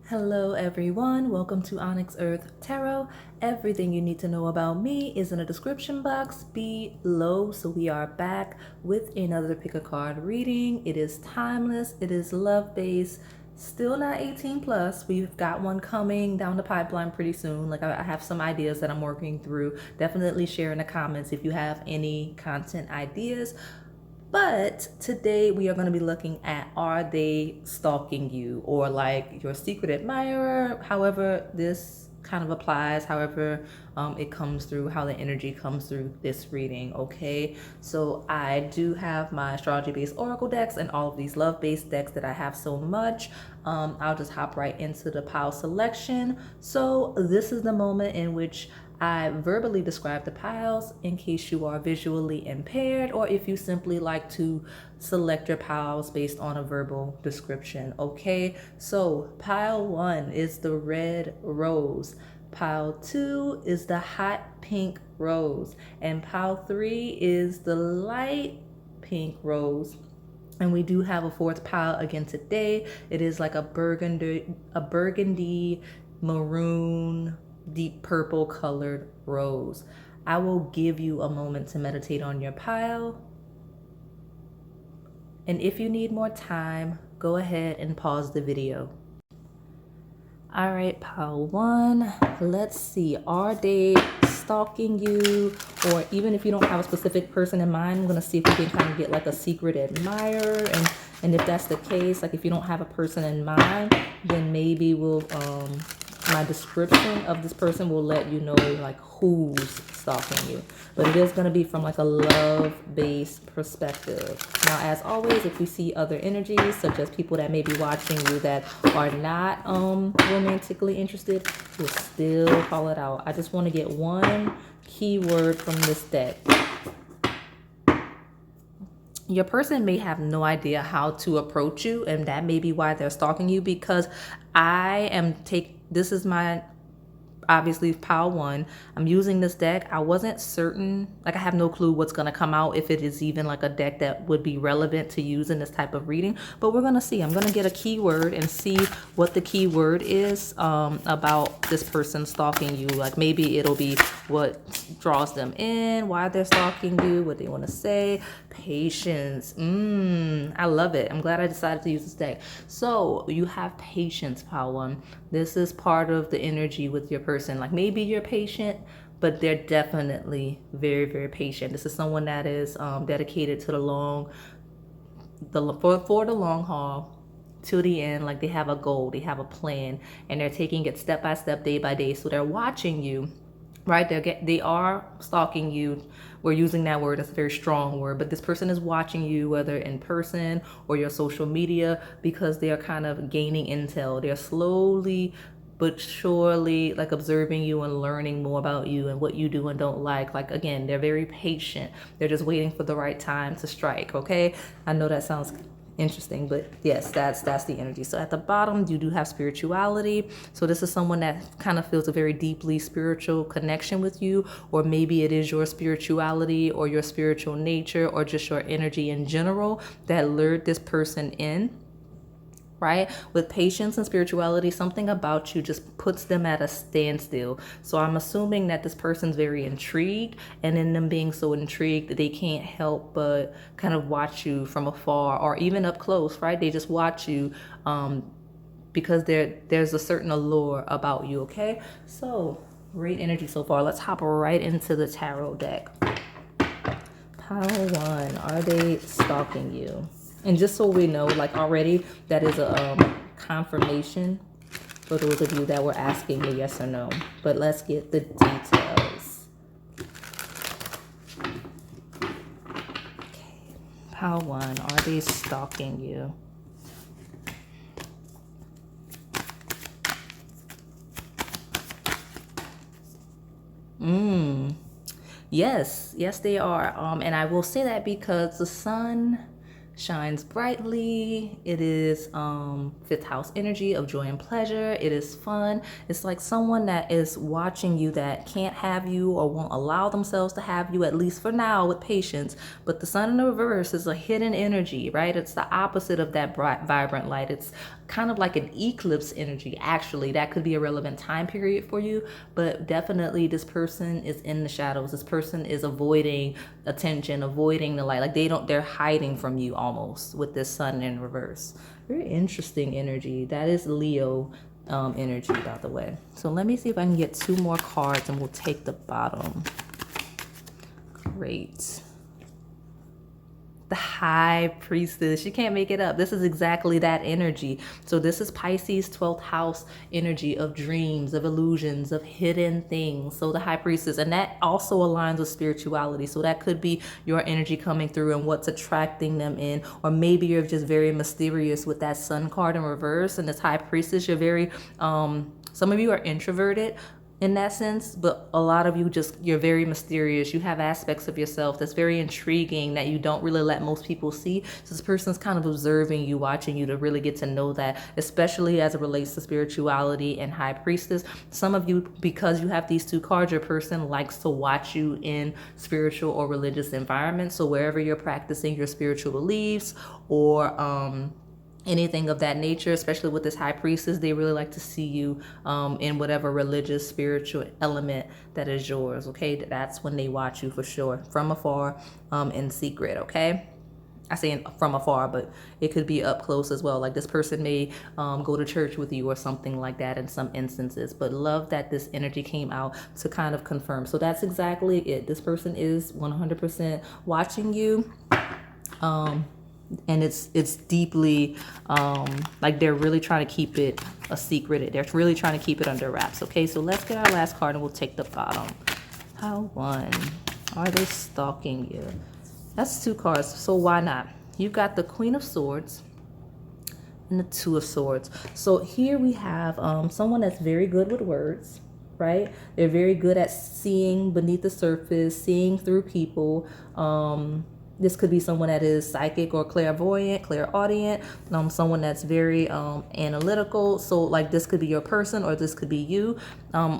Hello everyone, welcome to Onyx Earth Tarot. Everything you need to know about me is in the description box below. So we are back with another pick a card reading. It is timeless, it is love-based, still not 18 plus. We've got one coming down the pipeline pretty soon. Like I have some ideas that I'm working through. Definitely share in the comments if you have any content ideas. But today we are going to be looking at, are they stalking you, or like your secret admirer, however this kind of applies, however it comes through, how the energy comes through this reading. Okay, so I do have my astrology based oracle decks and all of these love based decks that I have so much. I'll just hop right into the pile selection. So this is the moment in which I verbally describe the piles in case you are visually impaired, or if you simply like to select your piles based on a verbal description. Okay, so pile 1 is the red rose, pile 2 is the hot pink rose, and pile 3 is the light pink rose. And we do have a fourth pile again today. It is like a burgundy maroon, deep purple colored rose. I will give you a moment to meditate on your pile. And if you need more time, go ahead and pause the video. All right, pile 1, let's see, are they stalking you? Or even if you don't have a specific person in mind, I'm gonna see if we can kind of get like a secret admirer. And if that's the case, like if you don't have a person in mind, then maybe we'll my description of this person will let you know like who's stalking you. But it is going to be from like a love-based perspective. Now, as always, if we see other energies, such as people that may be watching you that are not romantically interested, we'll still call it out. I just want to get one keyword from this deck. Your person may have no idea how to approach you, and that may be why they're stalking you, because this is my obviously pile 1. I'm using this deck. I wasn't certain, like I have no clue what's going to come out, if it is even like a deck that would be relevant to use in this type of reading, but we're going to see. I'm going to get a keyword and see what the keyword is about this person stalking you. Like maybe it'll be what draws them in, why they're stalking you, what they want to say. Patience. I love it. I'm glad I decided to use this deck. So you have patience, pile 1. This is part of the energy with your person. Like maybe you're patient, but they're definitely very, very patient. This is someone that is dedicated to for the long haul, to the end. Like they have a goal, they have a plan, and they're taking it step by step, day by day. So they're watching you, right? They are stalking you. We're using that word. That's a very strong word, but this person is watching you, whether in person or your social media, because they are kind of gaining intel. They're slowly but surely like observing you and learning more about you and what you do and don't like. Like again, they're very patient. They're just waiting for the right time to strike. Okay, I know that sounds interesting, but yes, that's the energy. So at the bottom you do have spirituality. So this is someone that kind of feels a very deeply spiritual connection with you, or maybe it is your spirituality or your spiritual nature or just your energy in general that lured this person in. Right? With patience and spirituality, something about you just puts them at a standstill. So I'm assuming that this person's very intrigued, and in them being so intrigued, they can't help but kind of watch you from afar or even up close, right? They just watch you because there's a certain allure about you. Okay, so great energy so far. Let's hop right into the tarot deck. Pile 1, are they stalking you? And just so we know, like already, that is a confirmation for those of you that were asking me yes or no. But let's get the details. Okay, pile 1, are they stalking you? Yes, they are. And I will say that because the sun shines brightly. It is fifth house energy of joy and pleasure. It is fun. It's like someone that is watching you that can't have you or won't allow themselves to have you, at least for now, with patience. But the sun in the reverse is a hidden energy, right? It's the opposite of that bright, vibrant light. It's kind of like an eclipse energy. Actually, that could be a relevant time period for you, but definitely this person is in the shadows. This person is avoiding attention, avoiding the light. Like they're hiding from you almost with this sun in reverse. Very interesting energy. That is Leo energy, by the way. So let me see if I can get 2 more cards and we'll take the bottom. Great. The High Priestess. You can't make it up. This is exactly that energy. So this is Pisces 12th house energy of dreams, of illusions, of hidden things. So the High Priestess, and that also aligns with spirituality. So that could be your energy coming through and what's attracting them in. Or maybe you're just very mysterious with that Sun card in reverse and this High Priestess. You're very, some of you are introverted in that sense, but a lot of you you're very mysterious. You have aspects of yourself that's very intriguing that you don't really let most people see. So this person's kind of observing you, watching you to really get to know that, especially as it relates to spirituality and High Priestess. Some of you, because you have these 2 cards, your person likes to watch you in spiritual or religious environments. So wherever you're practicing your spiritual beliefs or anything of that nature, especially with this High Priestess, they really like to see you in whatever religious, spiritual element that is yours, okay? That's when they watch you for sure, from afar, in secret, okay? I say from afar, but it could be up close as well. Like this person may go to church with you or something like that in some instances, but love that this energy came out to kind of confirm. So that's exactly it. This person is 100% watching you. And it's deeply like they're really trying to keep it a secret. They're really trying to keep it under wraps. Okay, so let's get our last card and we'll take the bottom. How one? Are they stalking you? That's 2 cards, so why not? You've got the Queen of Swords and the 2 of Swords. So here we have someone that's very good with words, right? They're very good at seeing beneath the surface, seeing through people. This could be someone that is psychic or clairvoyant, clairaudient, someone that's very analytical. So like this could be your person or this could be you.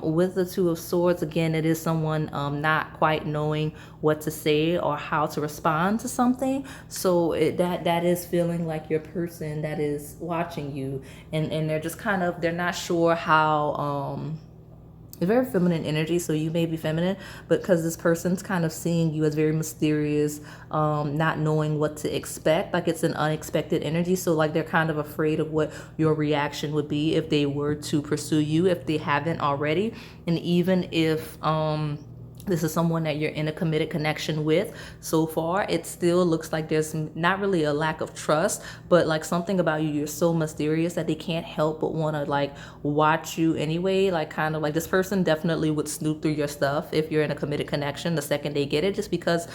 With the 2 of Swords, again, it is someone not quite knowing what to say or how to respond to something. So that is feeling like your person that is watching you, and they're just kind of, they're not sure how it's very feminine energy, so you may be feminine, but because this person's kind of seeing you as very mysterious, not knowing what to expect, like it's an unexpected energy. So like they're kind of afraid of what your reaction would be if they were to pursue you, if they haven't already. And even if this is someone that you're in a committed connection with, so far it still looks like there's not really a lack of trust, but like something about you, you're so mysterious that they can't help but want to like watch you anyway. Like kind of like this person definitely would snoop through your stuff if you're in a committed connection the second they get it, just because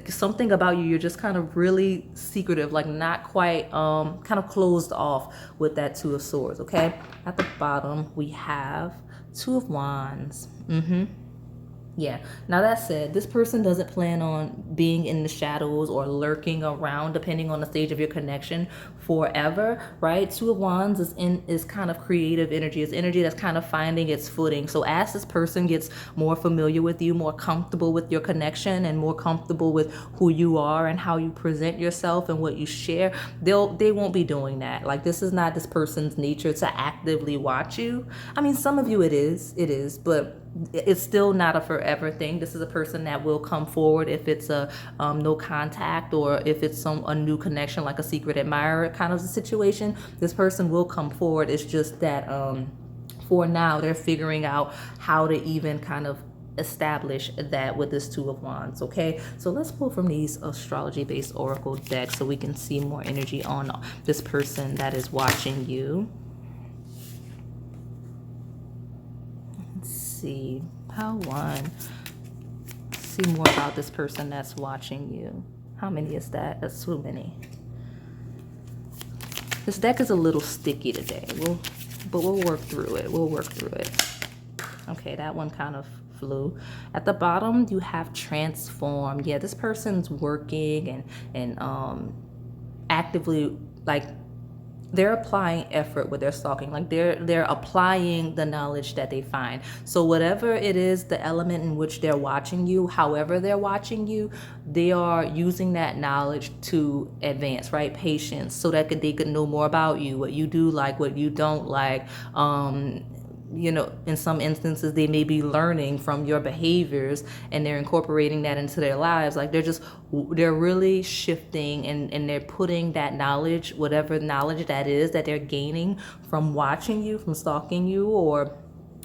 something about you, you're just kind of really secretive, like not quite kind of closed off with that 2 of Swords. Okay, at the bottom we have 2 of Wands. Yeah. Now that said, this person doesn't plan on being in the shadows or lurking around, depending on the stage of your connection, forever, right? 2 of Wands is kind of creative energy. It's energy that's kind of finding its footing. So as this person gets more familiar with you, more comfortable with your connection, and more comfortable with who you are and how you present yourself and what you share, they won't be doing that. Like this is not this person's nature to actively watch you. I mean, some of you it is, but it's still not a forever thing. This is a person that will come forward if it's a no contact, or if it's a new connection, like a secret admirer kind of a situation. This person will come forward. It's just that for now they're figuring out how to even kind of establish that with this 2 of Wands. Okay, so let's pull from these astrology based oracle decks so we can see more energy on this person that is watching you. See how one, see more about this person that's watching you. How many is that? That's too many. This deck is a little sticky today, but we'll work through it. Okay, that one kind of flew. At the bottom you have transform. Yeah, this person's working and actively, like, they're applying effort with their stalking. Like they're applying the knowledge that they find. So whatever it is, the element in which they're watching you, however they're watching you, they are using that knowledge to advance, right? Patience, so that they could know more about you, what you do like, what you don't like. You know, in some instances, they may be learning from your behaviors and they're incorporating that into their lives. Like they're really shifting, and they're putting that knowledge, whatever knowledge that is that they're gaining from watching you, from stalking you, or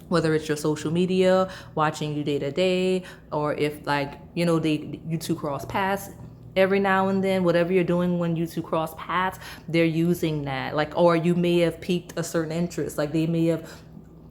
whether it's your social media, watching you day to day, or if, like, you know, you two cross paths every now and then, whatever you're doing when you two cross paths, they're using that. Like, or you may have piqued a certain interest. Like they may have,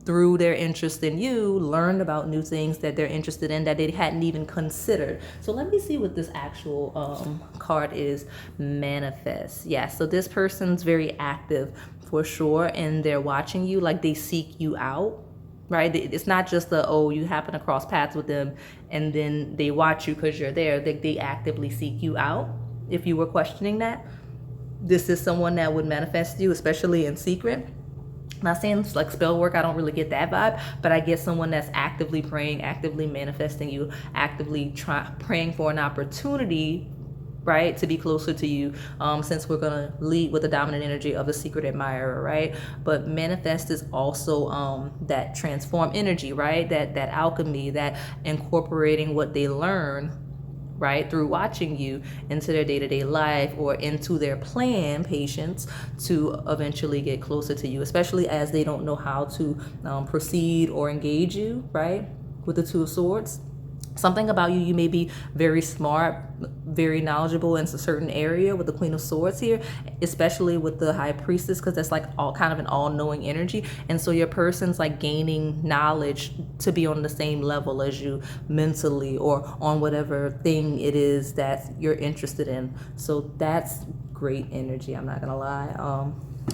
through their interest in you, learned about new things that they're interested in that they hadn't even considered. So let me see what this actual card is. Manifest. Yeah, so this person's very active for sure, and they're watching you. Like they seek you out, right? It's not just you happen to cross paths with them and then they watch you because you're there. They actively seek you out. If you were questioning that, this is someone that would manifest you, especially in secret. Not saying like spell work, I don't really get that vibe, but I get someone that's actively praying, actively manifesting you, actively praying for an opportunity, right, to be closer to you, since we're gonna lead with the dominant energy of the secret admirer, right? But manifest is also that transform energy, right? That alchemy, that incorporating what they learn, right, through watching you into their day-to-day life or into their plan, patience, to eventually get closer to you, especially as they don't know how to proceed or engage you, right, with the Two of Swords. Something about you, you may be very smart, very knowledgeable in a certain area with the Queen of Swords here, especially with the High Priestess, because that's like all kind of an all-knowing energy. And so your person's like gaining knowledge to be on the same level as you mentally, or on whatever thing it is that you're interested in. So that's great energy, I'm not gonna lie.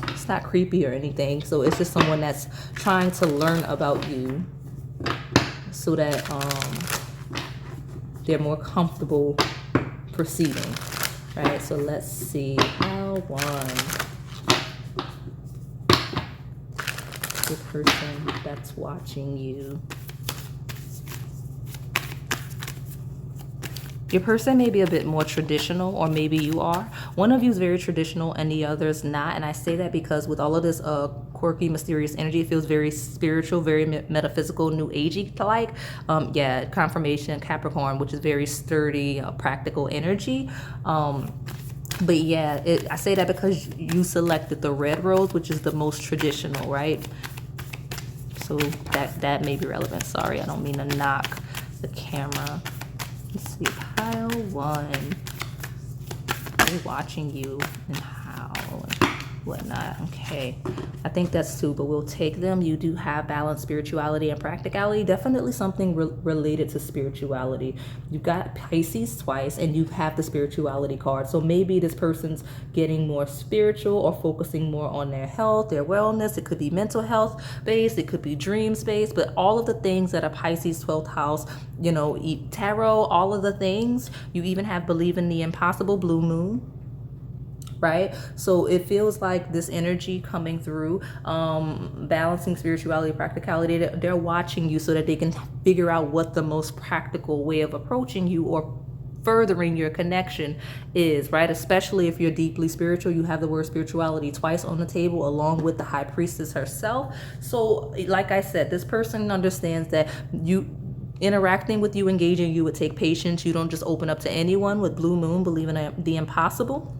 It's not creepy or anything. So it's just someone that's trying to learn about you so that they're more comfortable proceeding, right? So let's see, pile one, the person that's watching you. Your person may be a bit more traditional, or maybe you are. One of you is very traditional and the other's not. And I say that because with all of this quirky, mysterious energy, it feels very spiritual, very metaphysical, new agey like. Yeah, confirmation, Capricorn, which is very sturdy, practical energy. But yeah, I say that because you selected the red rose, which is the most traditional, right? So that may be relevant. Sorry, I don't mean to knock the camera. Let's see, pile one. They're watching you and how and whatnot. Okay, I think that's two, but we'll take them. You do have balance, spirituality, and practicality. Definitely something related to spirituality. You've got Pisces twice, and you have the spirituality card. So maybe this person's getting more spiritual or focusing more on their health, their wellness. It could be mental health based, it could be dreams based, but all of the things that are Pisces 12th house, you know, tarot, all of the things. You even have believe in the impossible, blue moon, right? So it feels like this energy coming through, balancing spirituality, practicality, they're watching you so that they can figure out what the most practical way of approaching you or furthering your connection is, right? Especially if you're deeply spiritual. You have the word spirituality twice on the table along with the High Priestess herself. So like I said, this person understands that interacting with you, engaging you would take patience. You don't just open up to anyone. With blue moon, believing in the impossible.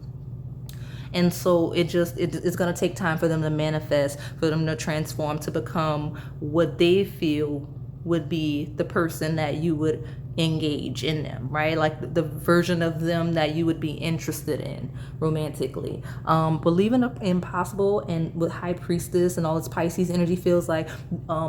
And so it's going to take time for them to manifest, for them to transform, to become what they feel would be the person that you would engage in them, right? Like the version of them that you would be interested in romantically. Believing in impossible, and with High Priestess and all its Pisces energy, feels like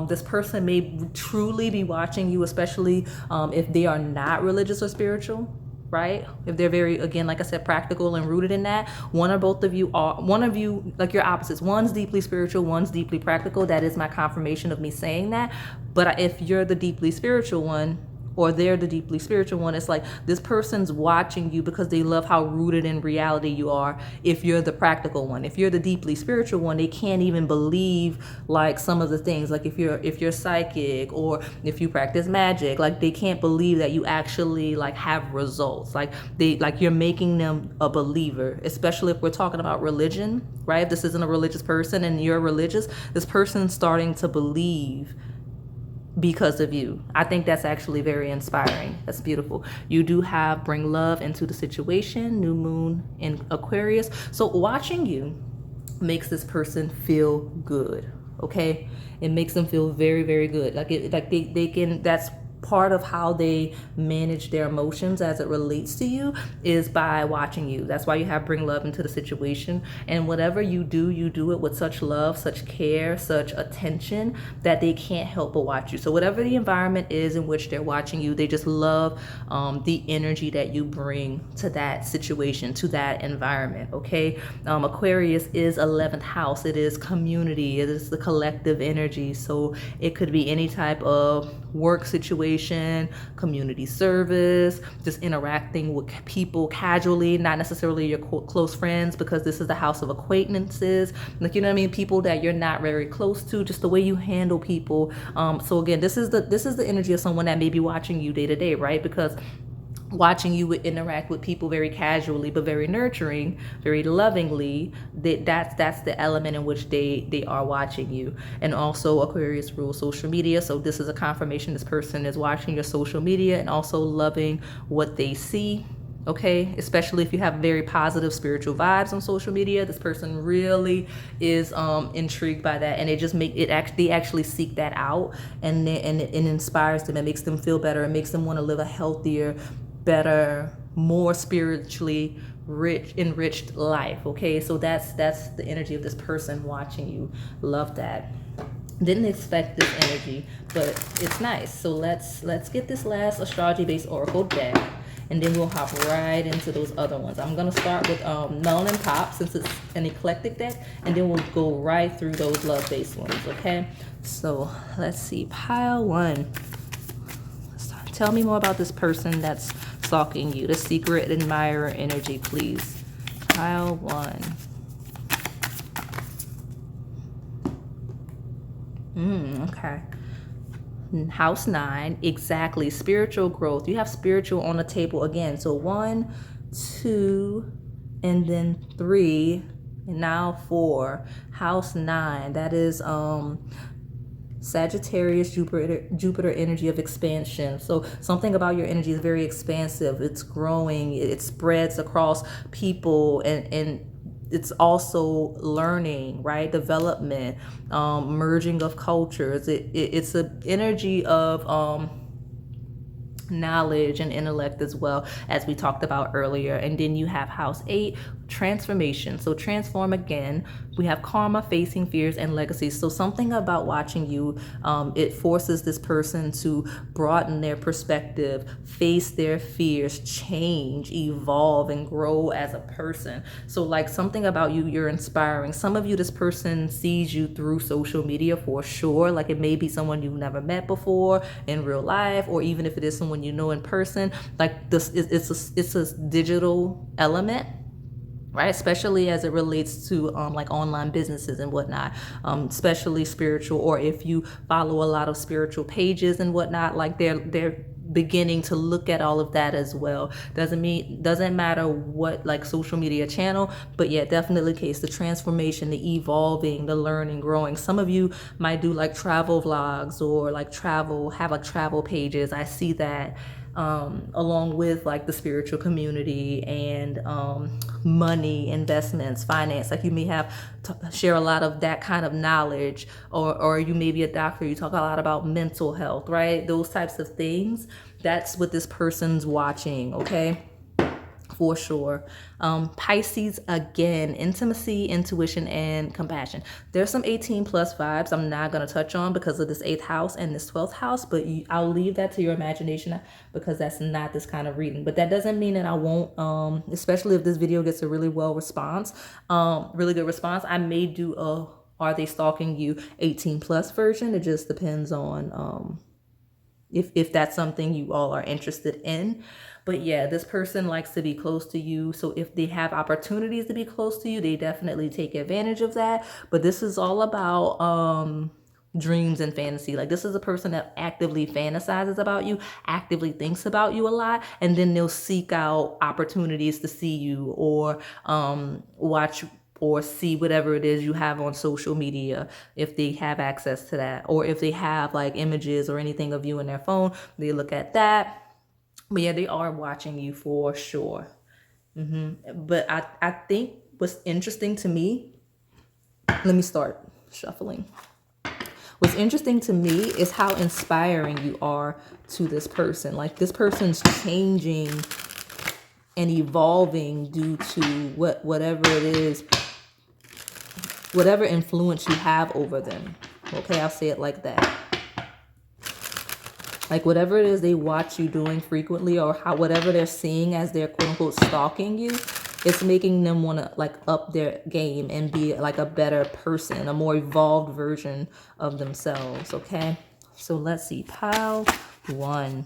this person may truly be watching you, especially if they are not religious or spiritual, right? If they're very, again, like I said, practical and rooted in that. One or both of you are, one of you, like your opposites, one's deeply spiritual, one's deeply practical. That is my confirmation of me saying that. But if you're the deeply spiritual one, or they're the deeply spiritual one. It's like this person's watching you because they love how rooted in reality you are. If you're the practical one, if you're the deeply spiritual one, they can't even believe like some of the things, like if you're psychic or if you practice magic, like they can't believe that you actually like have results. Like you're making them a believer, especially if we're talking about religion, right? If this isn't a religious person and you're religious, this person's starting to believe because of you. I think that's actually very inspiring. That's beautiful. You do have bring love into the situation, new moon in Aquarius. So watching you makes this person feel good. Okay, it makes them feel very, very good. Like they can, that's part of how they manage their emotions as it relates to you, is by watching you. That's why you have bring love into the situation. And whatever you do it with such love, such care, such attention that they can't help but watch you. So whatever the environment is in which they're watching you, they just love the energy that you bring to that situation, to that environment. Okay, Aquarius is 11th house. It is community. It is the collective energy. So it could be any type of work situation, community service, just interacting with people casually, not necessarily your close friends, because this is the house of acquaintances. Like, you know what I mean? People that you're not very close to, just the way you handle people. So again, this is the energy of someone that may be watching you day to day, right? Because watching you would interact with people very casually but very nurturing, very lovingly. That's the element in which they are watching you. And also Aquarius rules social media, so this is a confirmation this person is watching your social media and also loving what they see. Okay, especially if you have very positive spiritual vibes on social media, this person really is intrigued by that, and they just make it they actually seek that out, and it inspires them. It makes them feel better. It makes them want to live a healthier, better, more spiritually enriched life. Okay, so that's the energy of this person watching you. Love that. Didn't expect this energy, but it's nice. So let's get this last astrology based oracle deck, and then we'll hop right into those other ones. I'm gonna start with Melanin Pop, since it's an eclectic deck, and then we'll go right through those love based ones. Okay, so let's see, pile one. Tell me more about this person that's stalking you, the secret admirer energy, please. Pile one. Okay. House 9, exactly. Spiritual growth. You have spiritual on the table again. So 1, 2, and then 3, and now 4. House 9. That is Sagittarius, Jupiter energy of expansion. So something about your energy is very expansive. It's growing. It spreads across people, and it's also learning, right? Development, merging of cultures. It's an energy of knowledge and intellect, as well as we talked about earlier. And then you have house 8, transformation. So transform again. We have karma, facing fears, and legacies. So something about watching you, it forces this person to broaden their perspective, face their fears, change, evolve, and grow as a person. So like something about you, you're inspiring. Some of you, this person sees you through social media for sure. Like it may be someone you've never met before in real life, or even if it is someone you know in person. Like this, it's a digital element, right? Especially as it relates to like online businesses and whatnot, especially spiritual, or if you follow a lot of spiritual pages and whatnot, like they're beginning to look at all of that as well. Doesn't matter what like social media channel, but yeah, definitely case the transformation, the evolving, the learning, growing. Some of you might do like travel vlogs, or like have like travel pages. I see that along with like the spiritual community and money, investments, finance. Like you may have share a lot of that kind of knowledge, or you may be a doctor, you talk a lot about mental health, right? Those types of things. That's what this person's watching. Okay, for sure. Pisces again, intimacy, intuition, and compassion. There's some 18 plus vibes I'm not going to touch on because of this 8th house and this 12th house, but I'll leave that to your imagination, because that's not this kind of reading. But that doesn't mean that I won't, especially if this video gets a really really good response, I may do a Are They Stalking You 18 plus version. It just depends on if that's something you all are interested in. But yeah, this person likes to be close to you. So if they have opportunities to be close to you, they definitely take advantage of that. But this is all about dreams and fantasy. Like, this is a person that actively fantasizes about you, actively thinks about you a lot, and then they'll seek out opportunities to see you, or watch or see whatever it is you have on social media, if they have access to that, or if they have like images or anything of you in their phone, they look at that. But yeah, they are watching you for sure. But I think what's interesting to me, let me start shuffling. What's interesting to me is how inspiring you are to this person. Like, this person's changing and evolving due to whatever it is, whatever influence you have over them. Okay, I'll say it like that. Like, whatever it is they watch you doing frequently, or whatever they're seeing as they're quote unquote stalking you, it's making them want to like up their game and be like a better person, a more evolved version of themselves. Okay, so let's see, pile one.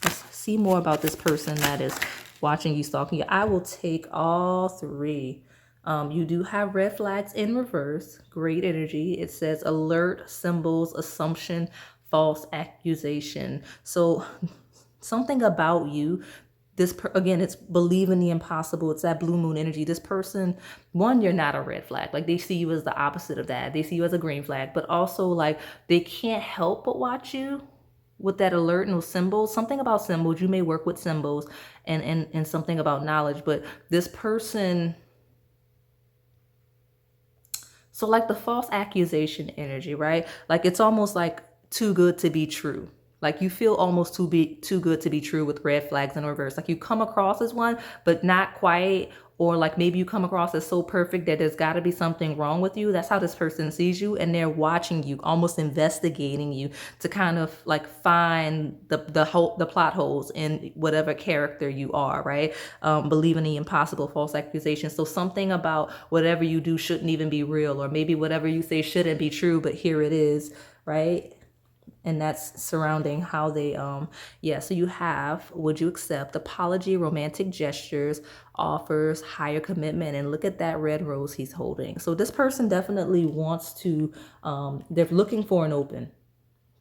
Let's see more about this person that is watching you, stalking you. I will take all three. You do have red flags in reverse. Great energy. It says alert, symbols, assumption, false accusation. So something about you, again, it's believe in the impossible. It's that blue moon energy. This person, one, you're not a red flag. Like, they see you as the opposite of that. They see you as a green flag, but also like they can't help but watch you with that alert and those symbols. Something about symbols. You may work with symbols, and something about knowledge, but this person, so like the false accusation energy, right? Like, it's almost like too good to be true. Like, you feel almost too good to be true with red flags in reverse. Like, you come across as one, but not quite. Or like, maybe you come across as so perfect that there's got to be something wrong with you. That's how this person sees you, and they're watching you, almost investigating you to kind of like find the plot holes in whatever character you are, right? Believe in the impossible, false accusations. So something about whatever you do shouldn't even be real, or maybe whatever you say shouldn't be true, but here it is, right? And that's surrounding how they yeah, so you have, would you accept, apology, romantic gestures, offers, higher commitment, and look at that red rose he's holding. So this person definitely wants to they're looking for an open,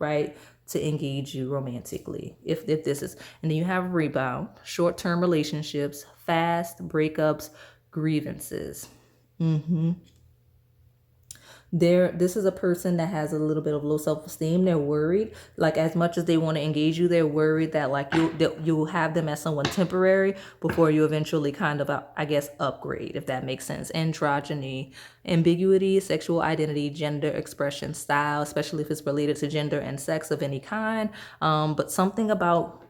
right, to engage you romantically, if this is. And then you have rebound, short-term relationships, fast breakups, grievances. This is a person that has a little bit of low self-esteem. They're worried, like, as much as they want to engage you, they're worried that like you'll have them as someone temporary before you eventually kind of, I guess, upgrade, if that makes sense. Androgyny, ambiguity, sexual identity, gender expression, style, especially if it's related to gender and sex of any kind. But something about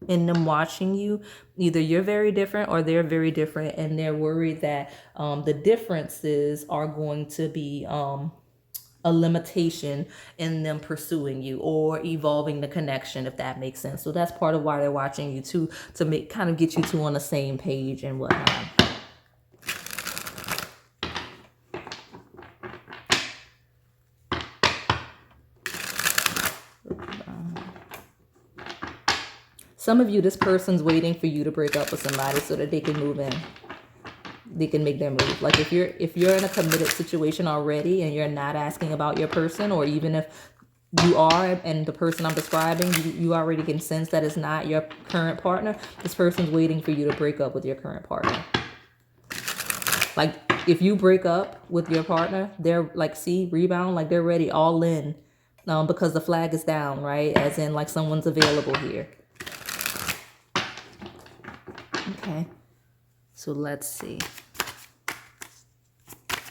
in them watching you, either you're very different or they're very different, and they're worried that the differences are going to be a limitation in them pursuing you or evolving the connection, if that makes sense. So that's part of why they're watching you too, to make kind of get you two on the same page and whatnot. Some of you, this person's waiting for you to break up with somebody so that they can move in. They can make their move. Like, if you're in a committed situation already and you're not asking about your person, or even if you are and the person I'm describing, you already can sense that it's not your current partner, this person's waiting for you to break up with your current partner. Like, if you break up with your partner, they're like, see, rebound, like they're ready, all in, because the flag is down, right? As in, like, someone's available here. Okay, so let's see.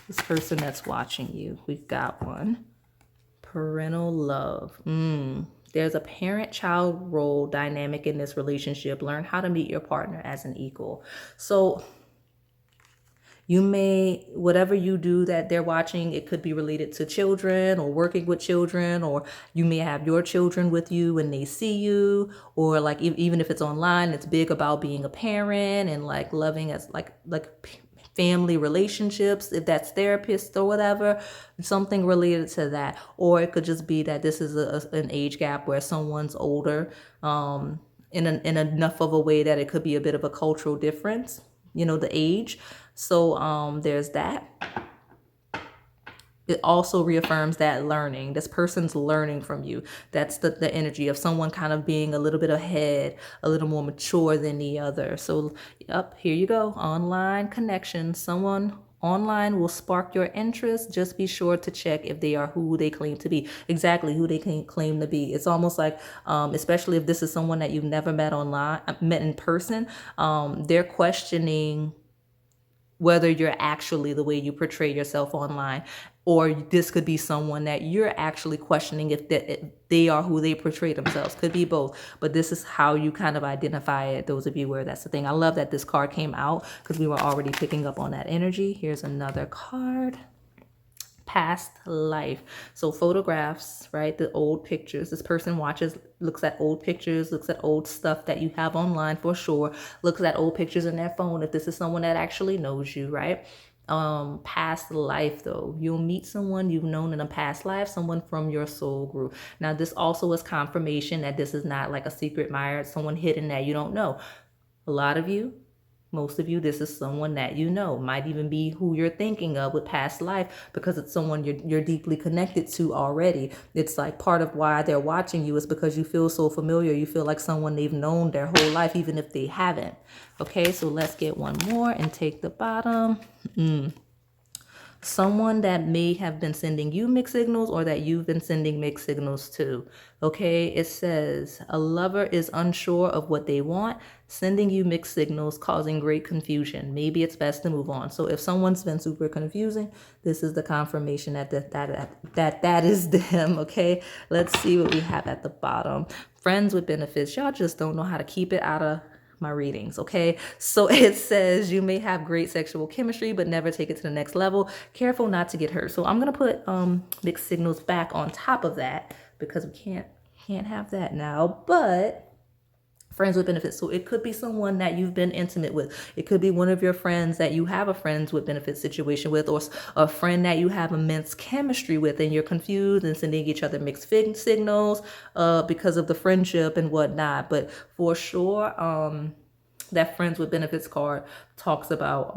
This person that's watching you, we've got one. Parental love. There's a parent-child role dynamic in this relationship. Learn how to meet your partner as an equal. So you may, whatever you do that they're watching, it could be related to children or working with children, or you may have your children with you when they see you, or like even if it's online, it's big about being a parent and like loving as like family relationships, if that's therapist or whatever, something related to that. Or it could just be that this is an age gap where someone's older, in enough of a way that it could be a bit of a cultural difference, the age. So there's that. It also reaffirms that learning. This person's learning from you. That's the energy of someone kind of being a little bit ahead, a little more mature than the other. So, up here you go. Online connection. Someone online will spark your interest. Just be sure to check if they are who they claim to be. Exactly who they claim to be. It's almost like, especially if this is someone that you've never met in person, they're questioning whether you're actually the way you portray yourself online, or this could be someone that you're actually questioning if they are who they portray themselves. Could be both, but this is how you kind of identify it, those of you where that's the thing. I love that this card came out because we were already picking up on that energy. Here's another card. Past life. So photographs, right? The old pictures. This person looks at old pictures, looks at old stuff that you have online for sure, looks at old pictures in their phone if this is someone that actually knows you, right? Past life though. You'll meet someone you've known in a past life, someone from your soul group. Now this also is confirmation that this is not like a secret admirer, someone hidden that you don't know. A lot of you, most of you, this is someone that you know. Might even be who you're thinking of with past life because it's someone you're deeply connected to already. It's like part of why they're watching you is because you feel so familiar. You feel like someone they've known their whole life, even if they haven't. Okay, so let's get one more and take the bottom. Someone that may have been sending you mixed signals or that you've been sending mixed signals to. Okay, it says a lover is unsure of what they want, sending you mixed signals, causing great confusion. Maybe it's best to move on. So if someone's been super confusing, this is the confirmation that is them. Okay, let's see what we have at the bottom. Friends with benefits. Y'all just don't know how to keep it out of my readings. Okay, so it says you may have great sexual chemistry but never take it to the next level. Careful not to get hurt. So I'm gonna put mixed signals back on top of that because we can't have that now. But friends with benefits, so it could be someone that you've been intimate with. It could be one of your friends that you have a friends with benefits situation with, or a friend that you have immense chemistry with, and you're confused and sending each other mixed signals because of the friendship and whatnot. But for sure, that friends with benefits card talks about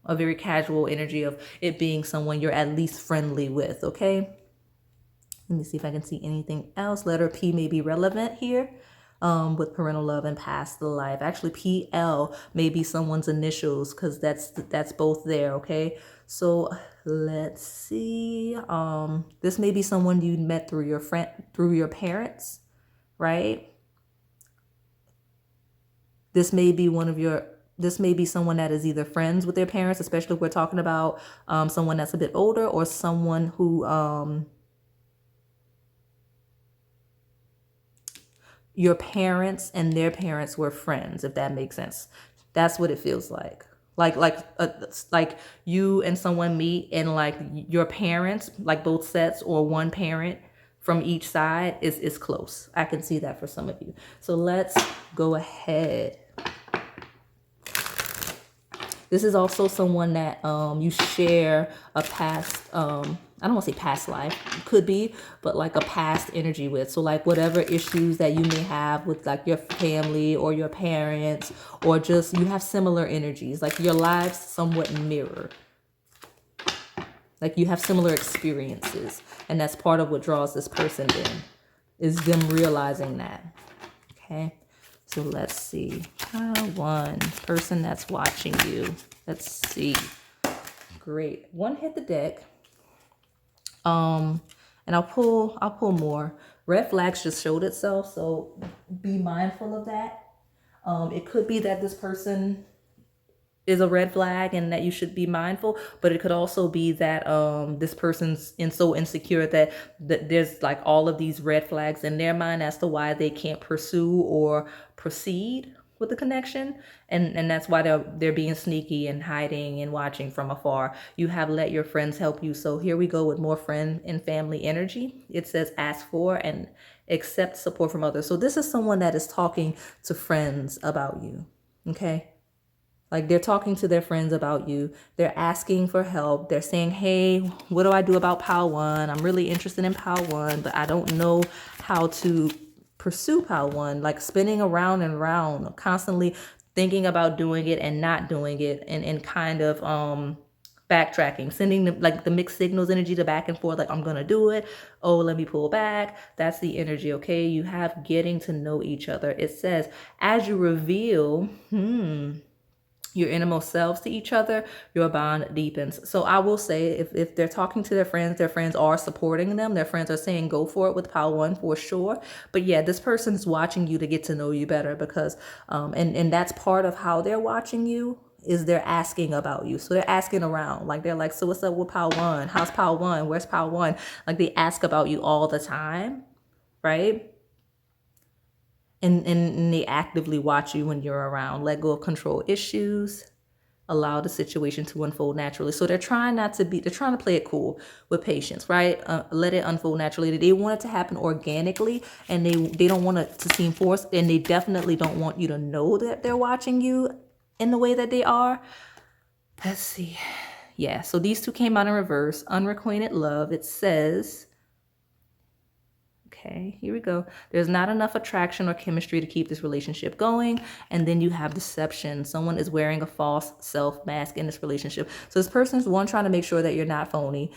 a very casual energy of it being someone you're at least friendly with. Okay, let me see if I can see anything else. Letter P may be relevant here. With parental love and past the life. Actually, PL may be someone's initials because that's both there. Okay, so let's see. This may be someone you met through your parents, right? This may be someone that is either friends with their parents, especially if we're talking about someone that's a bit older, or someone who your parents and their parents were friends, if that makes sense. That's what it feels like. Like you and someone meet, and like your parents, like both sets or one parent from each side is close. I can see that for some of you. So let's go ahead. This is also someone that you share a past, I don't want to say past life, could be, but like a past energy with. So like whatever issues that you may have with like your family or your parents, or just you have similar energies, like your lives somewhat mirror. Like you have similar experiences, and that's part of what draws this person in, is them realizing that. Okay. So let's see. One person that's watching you. Let's see. Great. One hit the deck. And I'll pull more. Red flags just showed itself, so be mindful of that. It could be that this person is a red flag and that you should be mindful, but it could also be that this person's so insecure that there's like all of these red flags in their mind as to why they can't pursue or proceed with the connection, and that's why they're being sneaky and hiding and watching from afar. You have let your friends help you. So here we go with more friend and family energy. It says ask for and accept support from others. So this is someone that is talking to friends about you. Okay, Like they're talking to their friends about you. They're asking for help. They're saying, hey, what do I do about Pile 1? I'm really interested in Pile 1, but I don't know how to pursue Pile 1. Like spinning around and around, constantly thinking about doing it and not doing it, and kind of backtracking, sending them like the mixed signals energy to back and forth, like I'm gonna do it, oh let me pull back. That's the energy. Okay, you have getting to know each other. It says as you reveal your innermost selves to each other, your bond deepens. So I will say, if they're talking to their friends are supporting them, their friends are saying go for it with Pile 1 for sure. But yeah, this person's watching you to get to know you better, because and that's part of how they're watching you, is they're asking about you. So they're asking around, like they're like, so what's up with Pile 1? How's Pile 1? Where's Pile 1? Like they ask about you all the time, right? And they actively watch you when you're around. Let go of control issues. Allow the situation to unfold naturally. So they're trying to play it cool with patience, right? Let it unfold naturally. They want it to happen organically, and they don't want it to seem forced, and they definitely don't want you to know that they're watching you in the way that they are. Let's see. Yeah, so these two came out in reverse. Unrequited love, it says, okay, here we go. There's not enough attraction or chemistry to keep this relationship going. And then you have deception. Someone is wearing a false self mask in this relationship. So this person's trying to make sure that you're not phony.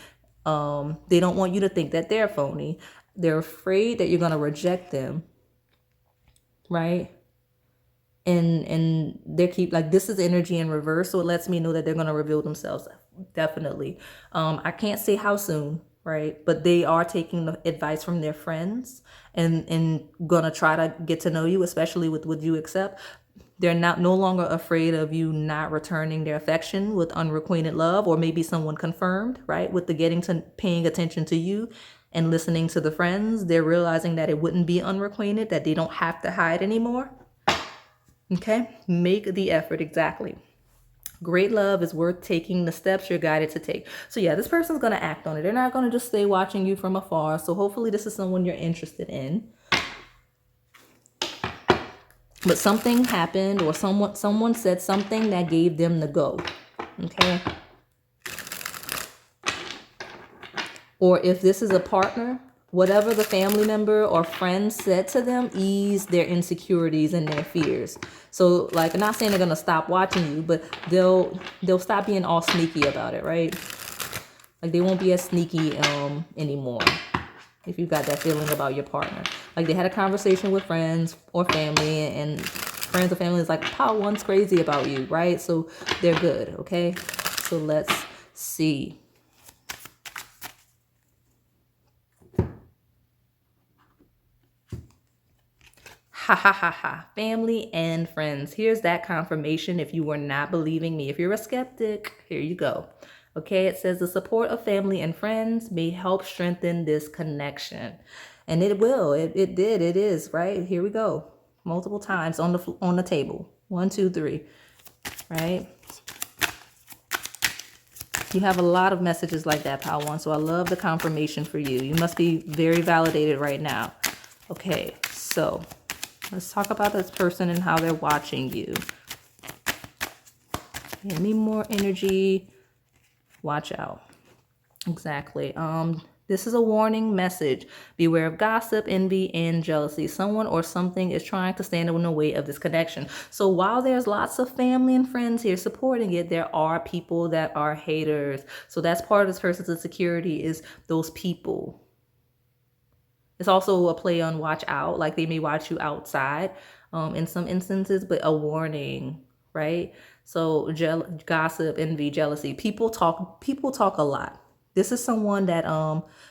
They don't want you to think that they're phony. They're afraid that you're going to reject them, right? And they keep like, this is energy in reverse, so it lets me know that they're going to reveal themselves, definitely. I can't say how soon, right? But they are taking the advice from their friends and gonna try to get to know you, especially with would you accept. They're no longer afraid of you not returning their affection with unrequited love, or maybe someone confirmed, right? With the paying attention to you and listening to the friends, they're realizing that it wouldn't be unrequited, that they don't have to hide anymore. Okay, make the effort. Exactly. Great love is worth taking the steps you're guided to take. So yeah, this person's going to act on it. They're not going to just stay watching you from afar. So hopefully this is someone you're interested in. But something happened, or someone said something that gave them the go. Okay. Or if this is a partner, whatever the family member or friend said to them eased their insecurities and their fears. So like, I'm not saying they're going to stop watching you, but they'll stop being all sneaky about it, right? Like they won't be as sneaky anymore, if you got that feeling about your partner. Like they had a conversation with friends or family, and friends or family is like, Pile 1's crazy about you, right? So they're good, okay? So let's see. Ha ha ha ha. Family and friends. Here's that confirmation if you were not believing me. If you're a skeptic, here you go. Okay, it says the support of family and friends may help strengthen this connection. And it will. It did. It is, right? Here we go. Multiple times on the table. 1, 2, 3. Right? You have a lot of messages like that, Pile 1. So I love the confirmation for you. You must be very validated right now. Okay, so let's talk about this person and how they're watching you. Give me more energy. Watch out. Exactly. This is a warning message. Beware of gossip, envy, and jealousy. Someone or something is trying to stand in the way of this connection. So while there's lots of family and friends here supporting it, there are people that are haters. So that's part of this person's insecurity, is those people. It's also a play on watch out. Like they may watch you outside in some instances, but a warning, right? So gossip, envy, jealousy. People talk a lot. This is someone that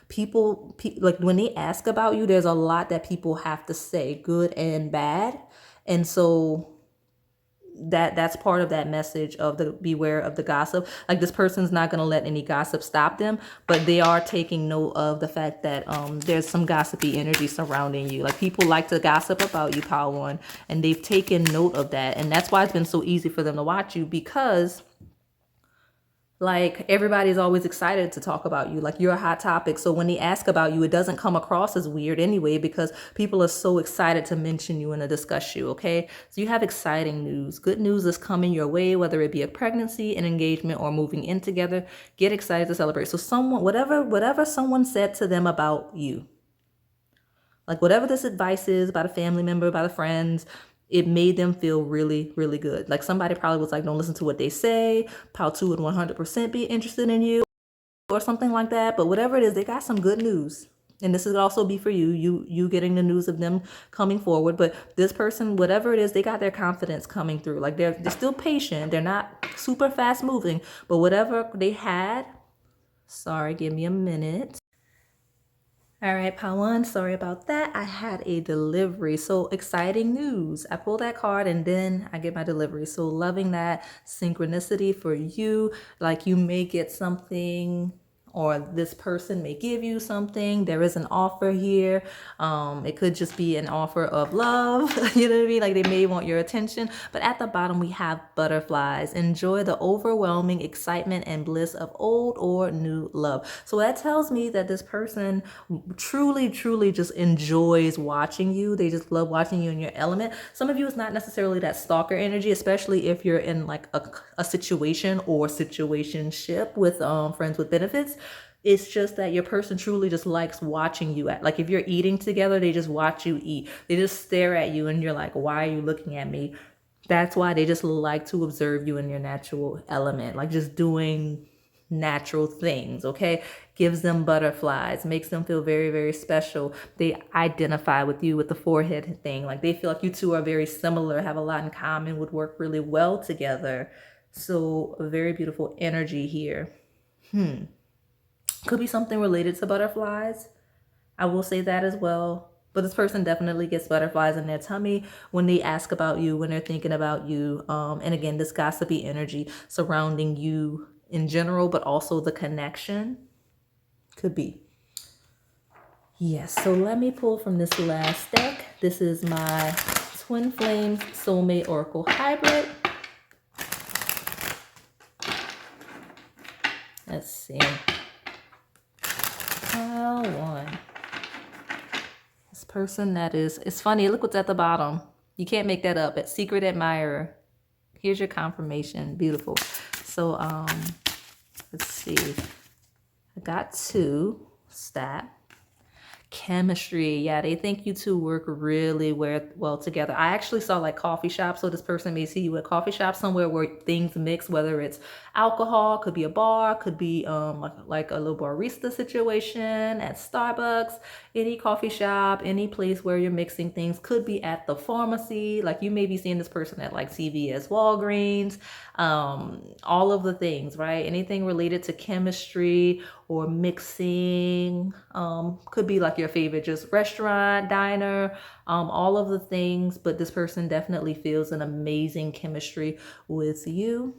people like when they ask about you, there's a lot that people have to say, good and bad. And so that's part of that message of the beware of the gossip. Like this person's not going to let any gossip stop them, but they are taking note of the fact that there's some gossipy energy surrounding you. Like people like to gossip about you, Pile 1, and they've taken note of that. And that's why it's been so easy for them to watch you, because Like everybody's always excited to talk about you. Like you're a hot topic. So when they ask about you, it doesn't come across as weird anyway, because people are so excited to mention you and to discuss you. Okay. So you have exciting news. Good news is coming your way, whether it be a pregnancy, an engagement, or moving in together. Get excited to celebrate. So someone, whatever someone said to them about you, like whatever this advice is about a family member, about a friend, it made them feel really, really good. Like somebody probably was like, don't listen to what they say. Pautu would 100% be interested in you or something like that. But whatever it is, they got some good news. And this would also be for you, you getting the news of them coming forward. But this person, whatever it is, they got their confidence coming through. Like they're still patient. They're not super fast moving. But whatever they had, sorry, give me a minute. All right, Pawan, sorry about that. I had a delivery. So exciting news. I pull that card and then I get my delivery. So loving that synchronicity for you. Like you may get something, or this person may give you something. There is an offer here. It could just be an offer of love. You know what I mean? Like they may want your attention. But at the bottom, we have butterflies. Enjoy the overwhelming excitement and bliss of old or new love. So that tells me that this person truly, truly just enjoys watching you. They just love watching you in your element. Some of you, it's not necessarily that stalker energy, especially if you're in like a situation or situationship with friends with benefits. It's just that your person truly just likes watching you at, like if you're eating together, they just watch you eat. They just stare at you and you're like, why are you looking at me? That's why they just like to observe you in your natural element, like just doing natural things. Okay, gives them butterflies, makes them feel very, very special. They identify with you with the forehead thing. Like they feel like you two are very similar, have a lot in common, would work really well together. So a very beautiful energy here. Could be something related to butterflies. I will say that as well. But this person definitely gets butterflies in their tummy when they ask about you, when they're thinking about you. And again, this gossipy energy surrounding you in general, but also the connection could be. Yes, so let me pull from this last deck. This is my Twin Flames Soulmate Oracle Hybrid. Let's see. Pile one. This person that is, it's funny, look what's at the bottom. You can't make that up. It's Secret Admirer. Here's your confirmation. Beautiful. So, let's see. I got two. Stat. Chemistry. Yeah, they think you two work really well together. I actually saw like coffee shops. So this person may see you at coffee shop somewhere where things mix, whether it's alcohol, could be a bar, could be like a little barista situation at Starbucks, any coffee shop, any place where you're mixing things. Could be at the pharmacy. Like you may be seeing this person at like CVS, Walgreens, all of the things, right? Anything related to chemistry or mixing, could be like your favorite just restaurant, diner, all of the things. But this person definitely feels an amazing chemistry with you.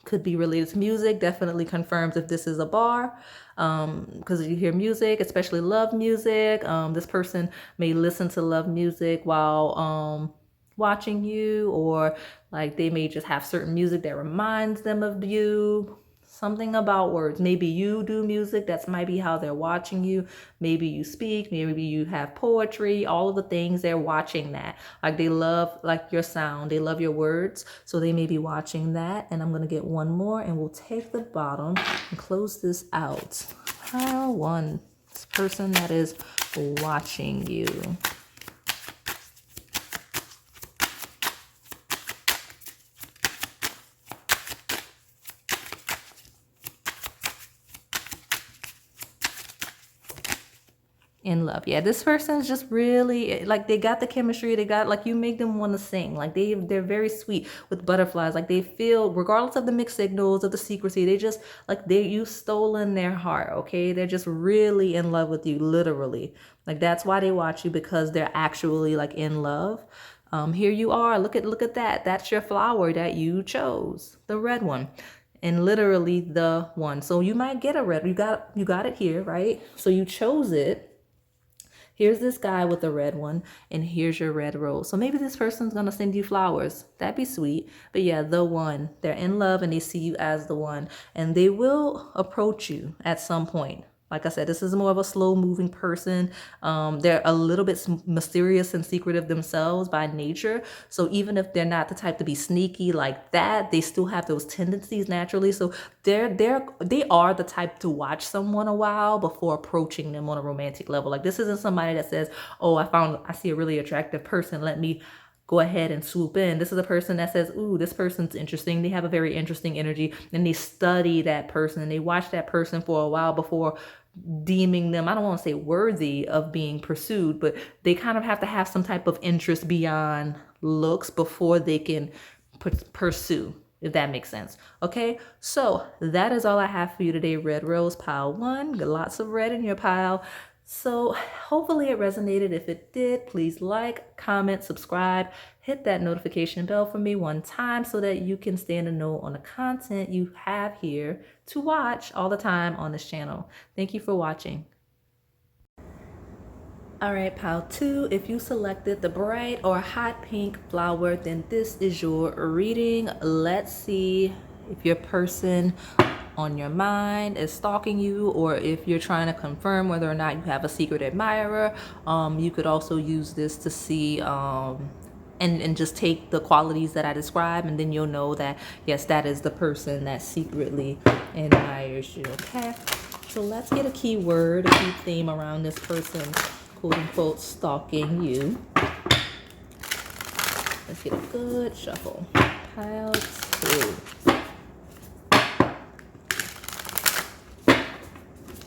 Could be related to music. Definitely confirms if this is a bar, because you hear music, especially love music. This person may listen to love music while watching you, or like they may just have certain music that reminds them of you. Something about words. Maybe you do music. That's might be how they're watching you. Maybe you speak. Maybe you have poetry. All of the things, they're watching that. Like they love like your sound. They love your words. So they may be watching that. And I'm going to get one more and we'll take the bottom and close this out. Pile one. This person that is watching you. In love. Yeah, this person's just really like, they got the chemistry. They got like, you make them want to sing. Like they're very sweet with butterflies. Like they feel, regardless of the mixed signals, of the secrecy, they just like, you've stolen their heart. Okay, they're just really in love with you, literally. Like that's why they watch you, because they're actually like in love. Here you are. Look at that. That's your flower that you chose, the red one. And literally the one. So you might get a red. You got it here, right? So you chose it. Here's this guy with a red one, and here's your red rose. So maybe this person's gonna send you flowers. That'd be sweet. But yeah, the one. They're in love and they see you as the one. And they will approach you at some point. Like I said, this is more of a slow moving person. They're a little bit mysterious and secretive themselves by nature. So even if they're not the type to be sneaky like that, they still have those tendencies naturally. So they are the type to watch someone a while before approaching them on a romantic level. Like this isn't somebody that says, oh, I see a really attractive person. Let me go ahead and swoop in. This is a person that says, ooh, this person's interesting. They have a very interesting energy, and they study that person and they watch that person for a while before deeming them, I don't want to say worthy of being pursued, but they kind of have to have some type of interest beyond looks before they can pursue, if that makes sense. Okay, so that is all I have for you today, Red Rose Pile 1. Got lots of red in your pile. So hopefully it resonated. If it did, please like, comment, subscribe, hit that notification bell for me one time so that you can stay in the know on the content you have here to watch all the time on this channel. Thank you for watching. All right, pile 2, if you selected the bright or hot pink flower, then this is your reading. Let's see if your person on your mind is stalking you, or if you're trying to confirm whether or not you have a secret admirer. You could also use this to see and just take the qualities that I described, and then you'll know that yes, that is the person that secretly admires you. Okay, so let's get a key word, a key theme around this person, quote unquote, stalking you. Let's get a good shuffle. Pile 2.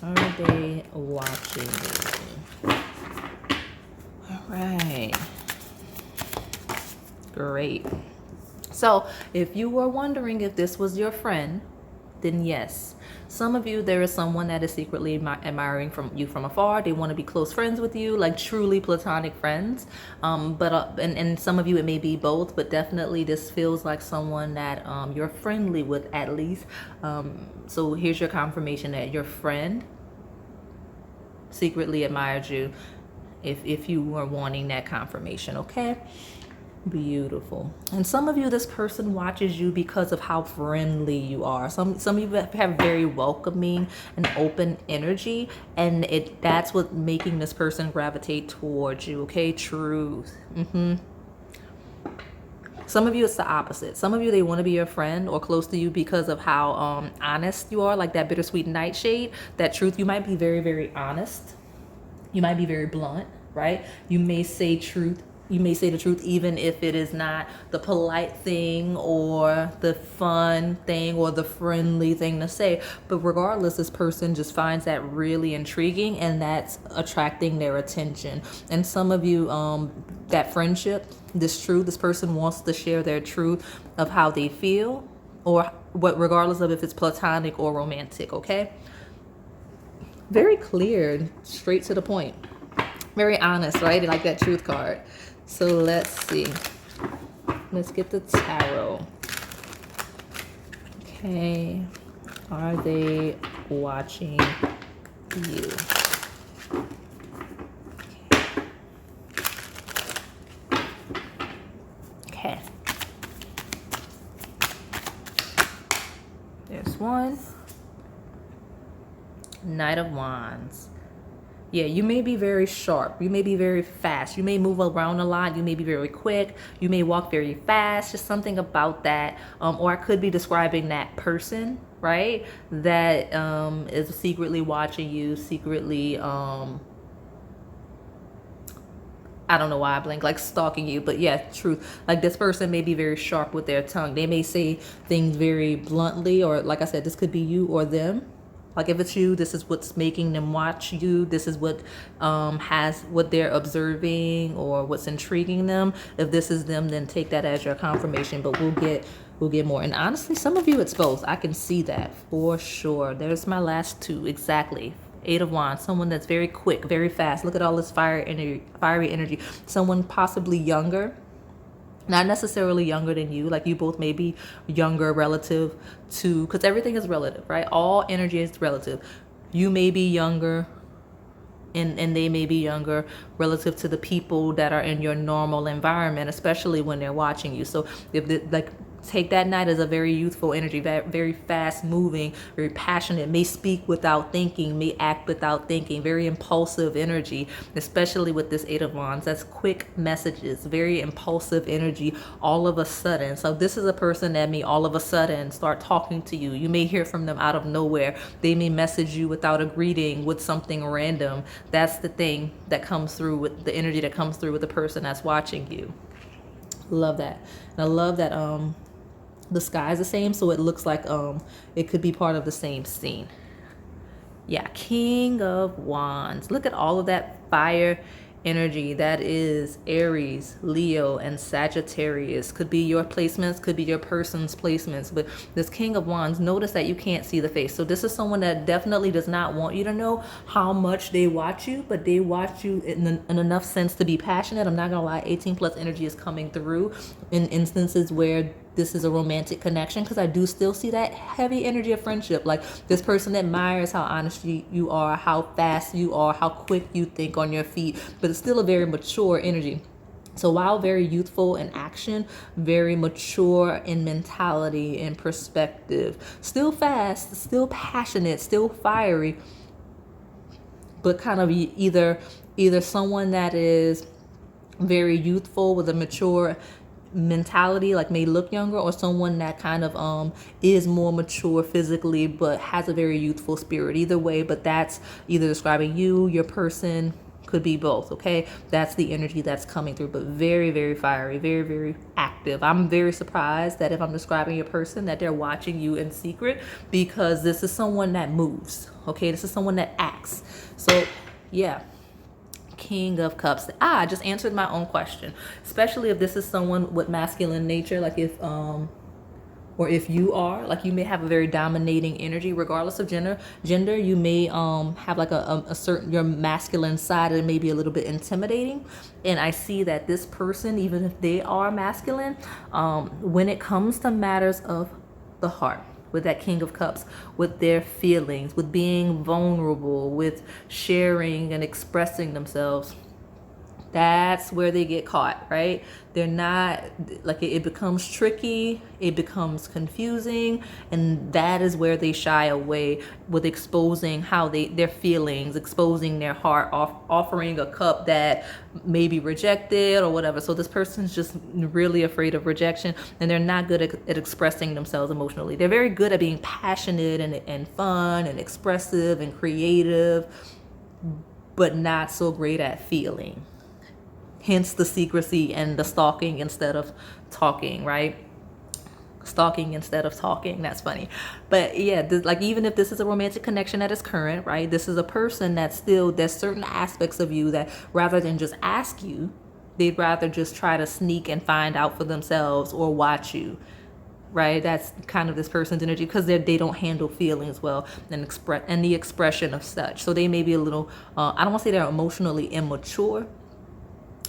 Are they watching me? All right. Great. So if you were wondering if this was your friend, then yes. Some of you, there is someone that is secretly admiring you from afar. They want to be close friends with you, like truly platonic friends. And some of you, it may be both, but definitely this feels like someone that you're friendly with at least. So here's your confirmation that your friend secretly admired you, if you were wanting that confirmation. Okay. Beautiful. And some of you, this person watches you because of how friendly you are. Some of you have very welcoming and open energy, and that's what making this person gravitate towards you. Okay, truth. Some of you, it's the opposite. Some of you, they want to be your friend or close to you because of how honest you are, like that bittersweet nightshade, that truth. You might be very, very honest. You might be very blunt, right? You may say truth. You may say the truth even if it is not the polite thing or the fun thing or the friendly thing to say. But regardless, this person just finds that really intriguing, and that's attracting their attention. And some of you, that friendship, this truth, this person wants to share their truth of how they feel, or regardless of if it's platonic or romantic. Okay, very clear, straight to the point, very honest, right? Like that truth card. So let's see. Let's get the tarot. Okay. Are they watching you? Okay. There's one. Knight of Wands. Yeah, you may be very sharp. You may be very fast. You may move around a lot. You may be very quick. You may walk very fast. Just something about that. Or I could be describing that person, right? That is secretly watching you, secretly, I don't know why I blank, like stalking you. But yeah, truth. Like this person may be very sharp with their tongue. They may say things very bluntly, or like I said, this could be you or them. Like if it's you, this is what's making them watch you. This is what what they're observing or what's intriguing them. If this is them, then take that as your confirmation. But we'll get more. And honestly, some of you, it's both. I can see that for sure. There's my last two. Exactly. 8 of Wands. Someone that's very quick, very fast. Look at all this fiery energy. Someone possibly younger. Not necessarily younger than you, like you both may be younger relative to, because everything is relative, right? All energy is relative. You may be younger and they may be younger relative to the people that are in your normal environment, especially when they're watching you. So if like, take that Knight as a very youthful energy, very fast moving, very passionate, may speak without thinking, may act without thinking, very impulsive energy, especially with this Eight of Wands. That's quick messages, very impulsive energy all of a sudden. So this is a person that may all of a sudden start talking to you. You may hear from them out of nowhere. They may message you without a greeting with something random. That's the thing that comes through with the energy that comes through with the person that's watching you. Love that. And I love that the sky is the same, so it looks like it could be part of the same scene. Yeah, King of Wands. Look at all of that fire energy. That is Aries, Leo, and Sagittarius. Could be your placements, could be your person's placements. But this King of Wands, notice that you can't see the face. So this is someone that definitely does not want you to know how much they watch you, but they watch you in enough sense to be passionate. I'm not gonna lie, 18 plus energy is coming through in instances where this is a romantic connection, because I do still see that heavy energy of friendship. Like, this person admires how honest you are, how fast you are, how quick you think on your feet, but it's still a very mature energy. So while very youthful in action, very mature in mentality and perspective, still fast, still passionate, still fiery, but kind of either someone that is very youthful with a mature mentality, like may look younger, or someone that kind of is more mature physically but has a very youthful spirit. Either way, but that's either describing you, your person, could be both. Okay, that's the energy that's coming through, but very, very fiery, very, very active. I'm very surprised that if I'm describing your person, that they're watching you in secret, because this is someone that moves. Okay, this is someone that acts. So yeah, King of Cups. I just answered my own question, especially if this is someone with masculine nature, like if or if you are, like, you may have a very dominating energy regardless of gender. You may have like a certain, your masculine side, and may be a little bit intimidating. And I see that this person, even if they are masculine, when it comes to matters of the heart, with that King of Cups, with their feelings, with being vulnerable, with sharing and expressing themselves, that's where they get caught, right? They're not, like, it becomes tricky, it becomes confusing, and that is where they shy away with exposing how their feelings, exposing their heart, offering a cup that may be rejected or whatever. So this person's just really afraid of rejection, and they're not good at expressing themselves emotionally. They're very good at being passionate and fun and expressive and creative, but not so great at feeling. Hence the secrecy and the stalking instead of talking, right? Stalking instead of talking. That's funny. But yeah, like, even if this is a romantic connection that is current, right? This is a person that still, there's certain aspects of you that rather than just ask you, they'd rather just try to sneak and find out for themselves or watch you, right? That's kind of this person's energy, because they don't handle feelings well and the expression of such. So they may be a little, I don't want to say they're emotionally immature.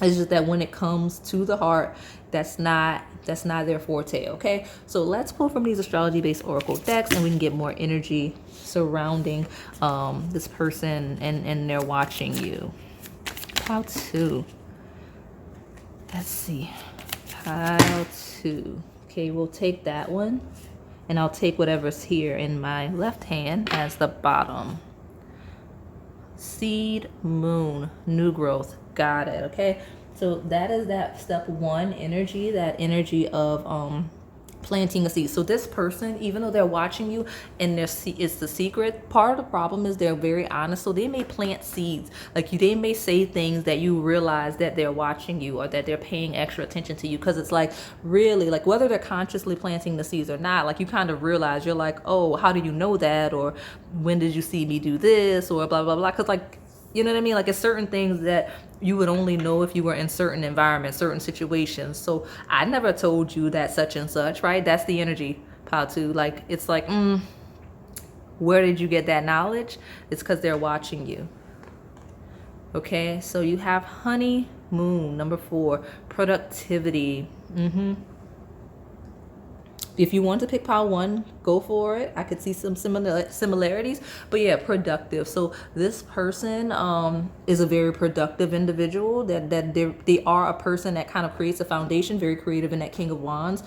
It's just that when it comes to the heart, that's not their forte. Okay, so let's pull from these astrology-based oracle decks, and we can get more energy surrounding this person and they're watching you. Pile 2. Let's see. Pile 2. Okay, we'll take that one, and I'll take whatever's here in my left hand as the bottom. Seed, moon, new growth. Got it. Okay, so that is that step 1 energy, that energy of planting a seed. So this person, even though they're watching you and it's the secret, part of the problem is they're very honest. So they may plant seeds, like they may say things that you realize that they're watching you, or that they're paying extra attention to you, because it's like, really, like, whether they're consciously planting the seeds or not, like, you kind of realize, you're like, oh, how do you know that? Or when did you see me do this? Or blah blah blah. Because, like, you know what I mean? Like, it's certain things that you would only know if you were in certain environments, certain situations. So I never told you that such and such, right? That's the energy, pile 2. Like, it's like, where did you get that knowledge? It's because they're watching you. Okay, so you have honey, moon, number 4, productivity. If you want to pick pile 1, go for it. I could see some similarities, but yeah, productive. So this person is a very productive individual. That they are a person that kind of creates a foundation, very creative in that King of Wands.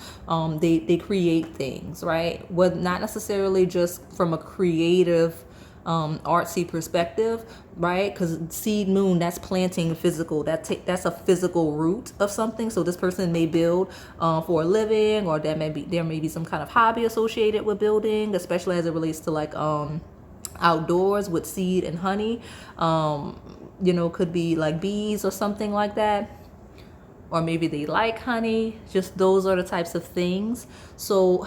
They create things, right? Well, not necessarily just from a creative artsy perspective, right? Because seed moon, that's planting physical, that's a physical root of something. So this person may build for a living, or there may be some kind of hobby associated with building, especially as it relates to like outdoors with seed and honey. Could be like bees or something like that, or maybe they like honey. Just those are the types of things. So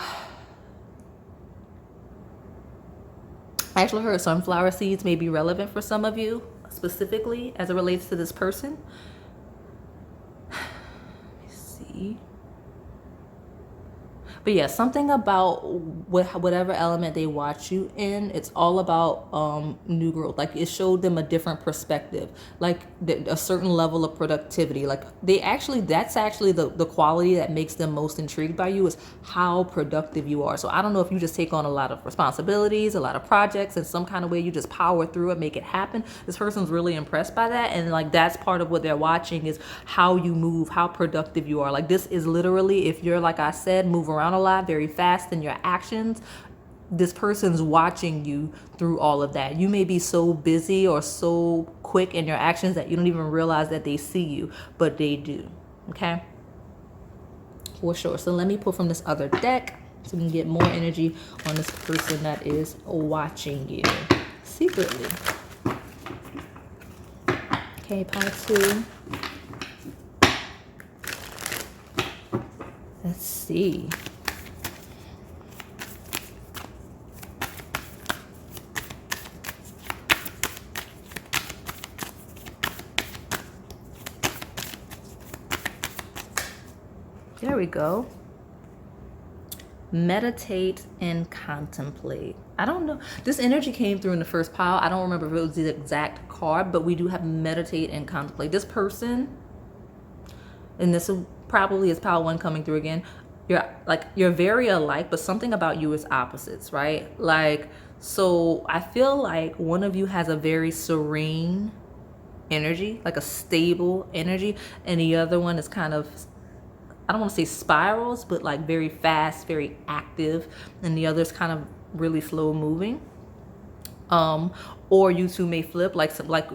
I actually heard sunflower seeds may be relevant for some of you, specifically as it relates to this person. Let me see. But yeah, something about whatever element they watch you in, it's all about new growth. Like it showed them a different perspective, like a certain level of productivity. Like that's actually the quality that makes them most intrigued by you, is how productive you are. So I don't know if you just take on a lot of responsibilities, a lot of projects, in some kind of way you just power through it, make it happen. This person's really impressed by that, and like that's part of what they're watching, is how you move, how productive you are. Like this is literally, if you're, like I said, move around a lot, very fast in your actions, this person's watching you through all of that. You may be so busy or so quick in your actions that you don't even realize that they see you, but they do. Okay, for sure. So let me pull from this other deck so we can get more energy on this person that is watching you secretly. Okay, pile 2. Let's see. There we go. Meditate and contemplate. I don't know. This energy came through in the first pile. I don't remember if it was the exact card, but we do have meditate and contemplate. This person, and this probably is pile 1 coming through again. You're very alike, but something about you is opposites, right? Like, so I feel like one of you has a very serene energy, like a stable energy, and the other one is kind of, I don't want to say spirals, but like very fast, very active, and the other's kind of really slow moving. Or you two may flip, like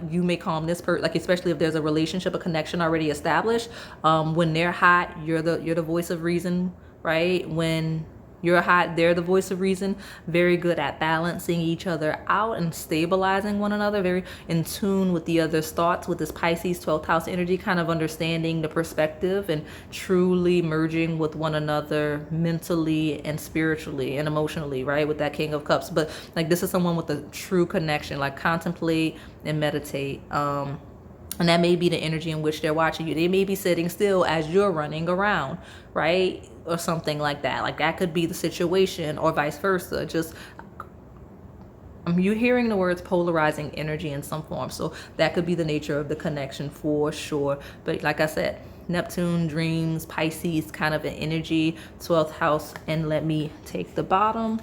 you may calm this person, like especially if there's a relationship, a connection already established. When they're hot, you're the voice of reason, right? When you're hot, they're the voice of reason. Very good at balancing each other out and stabilizing one another. Very in tune with the other's thoughts, with this Pisces 12th house energy, kind of understanding the perspective and truly merging with one another mentally and spiritually and emotionally, right? With that King of Cups. But like this is someone with a true connection, like contemplate and meditate. And that may be the energy in which they're watching you. They may be sitting still as you're running around, right? Or something like that. Like that could be the situation, or vice versa. Just you hearing the words polarizing energy in some form. So that could be the nature of the connection for sure. But like I said, Neptune, dreams, Pisces, kind of an energy, 12th house. And let me take the bottom.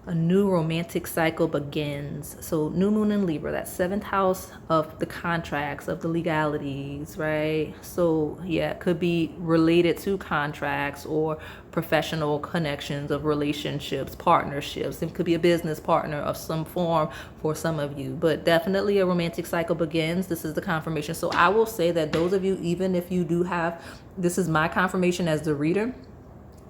A new romantic cycle begins. So new moon in Libra, that 7th house of the contracts, of the legalities, right? So yeah, it could be related to contracts or professional connections of relationships, partnerships. It could be a business partner of some form for some of you, but definitely a romantic cycle begins. This is the confirmation. So I will say that those of you, even if you do have, this is my confirmation as the reader,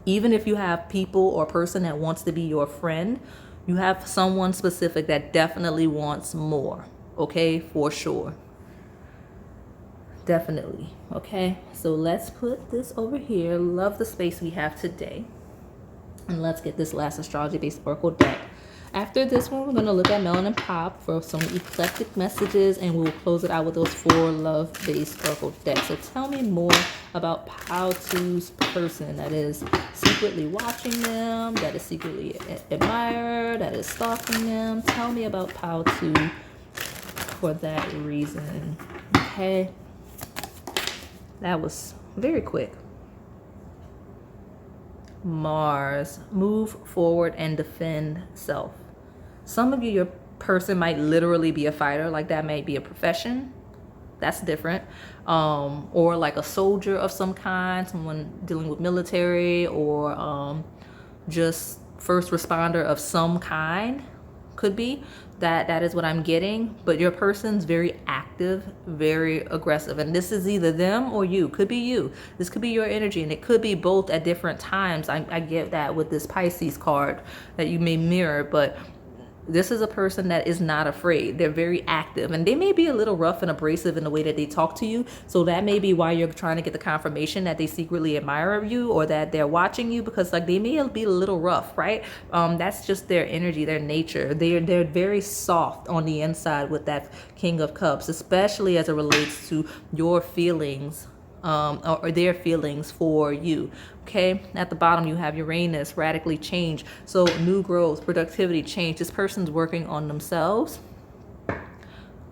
even if you have people or person that wants to be your friend, you have someone specific that definitely wants more, okay? For sure. Definitely, okay? So let's put this over here. Love the space we have today. And let's get this last astrology-based oracle deck. After this one, we're going to look at Melanin Pop for some eclectic messages, and we'll close it out with those 4 love-based oracle decks. So tell me more about Pile 2's person that is secretly watching them, that is secretly admirer, that is stalking them. Tell me about Pile 2 for that reason. Okay? That was very quick. Mars, move forward and defend self. Some of you, your person might literally be a fighter, like that may be a profession. That's different. Or like a soldier of some kind, someone dealing with military, or just first responder of some kind. Could be that is what I'm getting. But your person's very active, very aggressive, and this is either them or you. Could be you. This could be your energy, and it could be both at different times. I get that with this Pisces card that you may mirror, but this is a person that is not afraid. They're very active, and they may be a little rough and abrasive in the way that they talk to you. So that may be why you're trying to get the confirmation that they secretly admire you, or that they're watching you, because like they may be a little rough, right? That's just their energy, their nature. They're very soft on the inside with that King of Cups, especially as it relates to your feelings, or their feelings for you. Okay, at the bottom you have Uranus, radically change. So new growth, productivity, change. This person's working on themselves,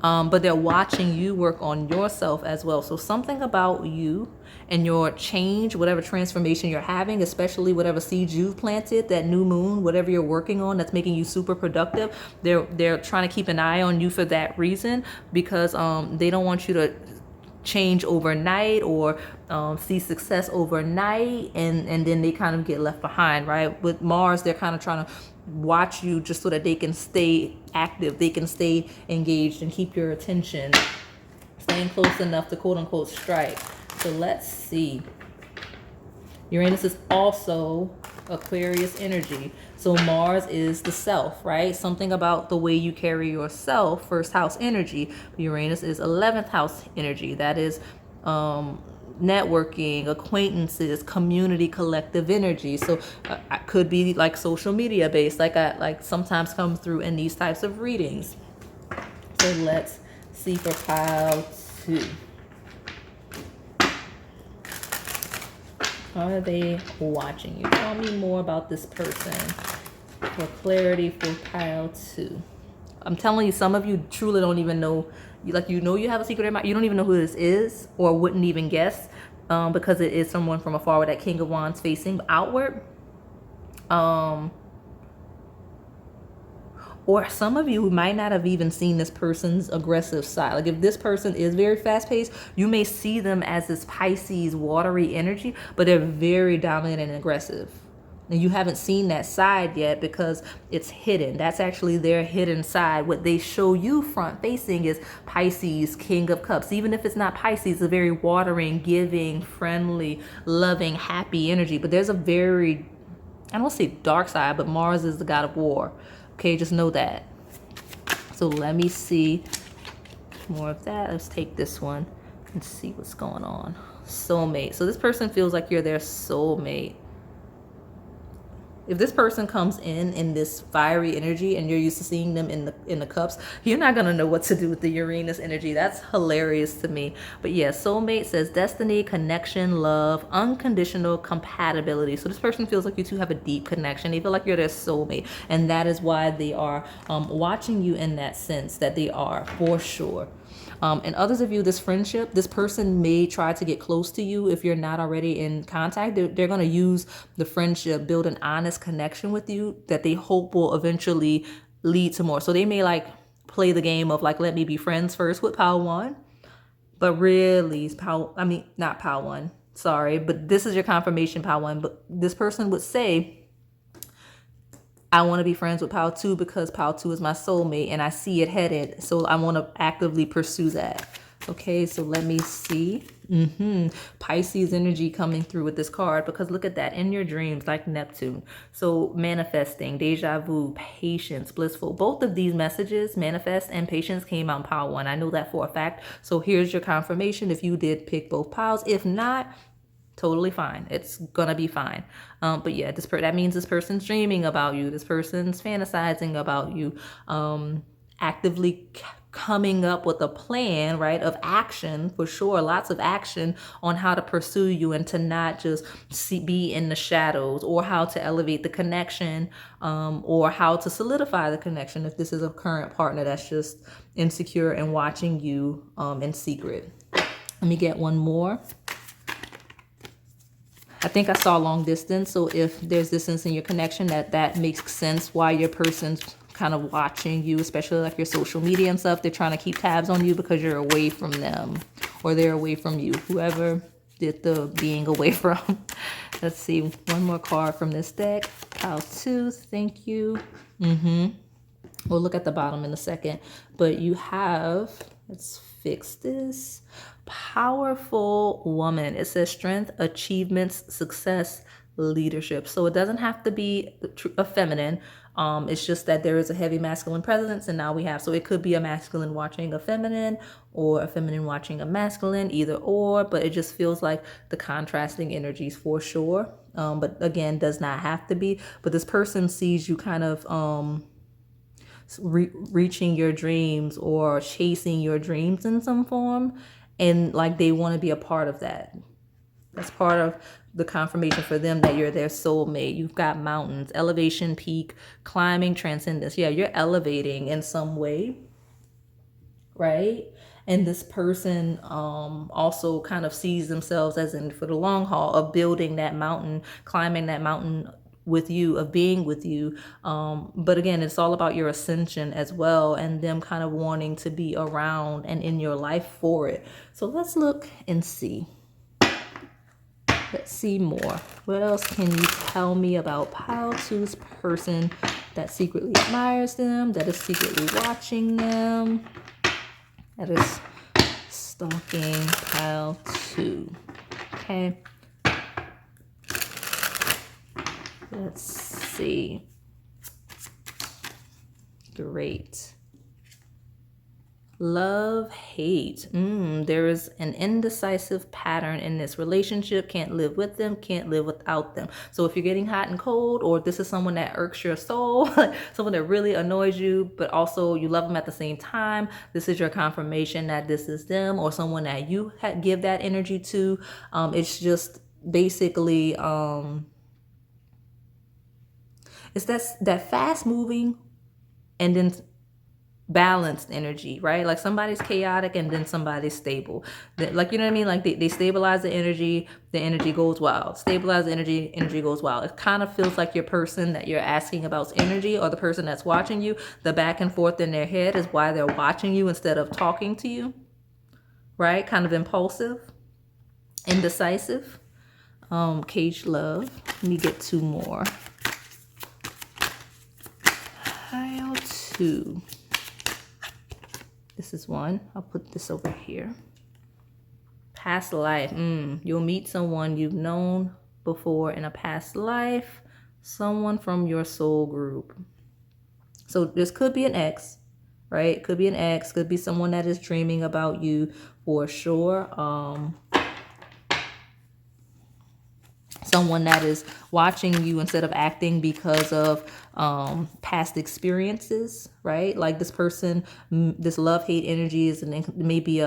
but they're watching you work on yourself as well. So something about you and your change, whatever transformation you're having, especially whatever seeds you've planted, that new moon, whatever you're working on that's making you super productive, they're trying to keep an eye on you for that reason, because they don't want you to change overnight, or see success overnight, and then they kind of get left behind, right? With Mars, they're kind of trying to watch you just so that they can stay active, they can stay engaged and keep your attention, staying close enough to quote unquote strike. So let's see. Uranus is also Aquarius energy. So Mars is the self, right? Something about the way you carry yourself, first house energy. Uranus is 11th house energy. That is networking, acquaintances, community, collective energy. So it could be like social media based, like sometimes comes through in these types of readings. So let's see for pile 2. Are they watching you? Tell me more about this person for clarity for pile 2. I'm telling you, some of you truly don't even know. You know you have a secret in mind. You don't even know who this is, or wouldn't even guess, because it is someone from afar with that King of Wands facing outward. Or some of you might not have even seen this person's aggressive side. Like if this person is very fast-paced, you may see them as this Pisces watery energy, but they're very dominant and aggressive. And you haven't seen that side yet because it's hidden. That's actually their hidden side. What they show you front facing is Pisces, King of Cups. Even if it's not Pisces, it's a very watering, giving, friendly, loving, happy energy. But there's a very, I don't want to say dark side, but Mars is the god of war. Okay, just know that. So let me see more of that. Let's take this one and see what's going on. Soulmate. So this person feels like you're their soulmate. If this person comes in this fiery energy and you're used to seeing them in the cups, you're not gonna know what to do with the Uranus energy. That's hilarious to me. But yeah, soulmate says destiny, connection, love, unconditional compatibility. So this person feels like you two have a deep connection. They feel like you're their soulmate, and that is why they are watching you in that sense, that they are for sure. And others of you, this friendship, this person may try to get close to you if you're not already in contact. They're going to use the friendship, build an honest connection with you that they hope will eventually lead to more. So they may like play the game of like, let me be friends first with pile 1. But really, not pile 1. Sorry, but this is your confirmation, pile 1. But this person would say, I want to be friends with pile 2 because pile 2 is my soulmate and I see it headed. So I want to actively pursue that. Okay, so let me see. Pisces energy coming through with this card, because look at that, in your dreams, like Neptune. So manifesting, deja vu, patience, blissful. Both of these messages, manifest and patience, came out in pile 1. I know that for a fact. So here's your confirmation if you did pick both piles. If not, totally fine. It's gonna be fine. But yeah, that means this person's dreaming about you. This person's fantasizing about you, actively coming up with a plan, right, of action for sure. Lots of action on how to pursue you and to not just be in the shadows, or how to elevate the connection, or how to solidify the connection if this is a current partner that's just insecure and watching you in secret. Let me get one more. I think I saw long distance. So if there's distance in your connection, that makes sense why your person's kind of watching you, especially like your social media and stuff. They're trying to keep tabs on you because you're away from them, or they're away from you, whoever did the being away from. Let's see, one more card from this deck. Pile 2, thank you. We'll look at the bottom in a second, but you have, let's fix this. Powerful woman. It says strength, achievements, success, leadership. So it doesn't have to be a feminine. It's just that there is a heavy masculine presence, and now we have, so it could be a masculine watching a feminine or a feminine watching a masculine, either or, but it just feels like the contrasting energies for sure. But again, does not have to be. But this person sees you kind of reaching your dreams or chasing your dreams in some form, and like they want to be a part of that. That's part of the confirmation for them that you're their soulmate. You've got mountains, elevation, peak, climbing, transcendence. Yeah, you're elevating in some way, right? And this person also kind of sees themselves as in for the long haul of building that mountain, climbing that mountain with you, of being with you. But again, it's all about your ascension as well, and them kind of wanting to be around and in your life for it. So let's look and see. Let's see more. What else can you tell me about pile 2's person that secretly admires them, that is secretly watching them, that is stalking pile 2? Okay. Let's see. Great. Love, hate. There is an indecisive pattern in this relationship. Can't live with them, can't live without them. So if you're getting hot and cold, or this is someone that irks your soul, someone that really annoys you, but also you love them at the same time, this is your confirmation that this is them, or someone that you give that energy to. It's just basically, it's that fast moving and then balanced energy, right? Like somebody's chaotic and then somebody's stable. Like, you know what I mean? Like they stabilize the energy goes wild. Stabilize the energy goes wild. It kind of feels like your person that you're asking about's energy, or the person that's watching you, the back and forth in their head is why they're watching you instead of talking to you, right? Kind of impulsive, indecisive, caged love. Let me get 2 more. Pile 2. This is one. I'll put this over here. Past life. You'll meet someone you've known before in a past life. Someone from your soul group. So this could be an ex, right? Could be an ex. Could be someone that is dreaming about you for sure. Someone that is watching you instead of acting because of past experiences, right? Like this person, this love-hate energy is maybe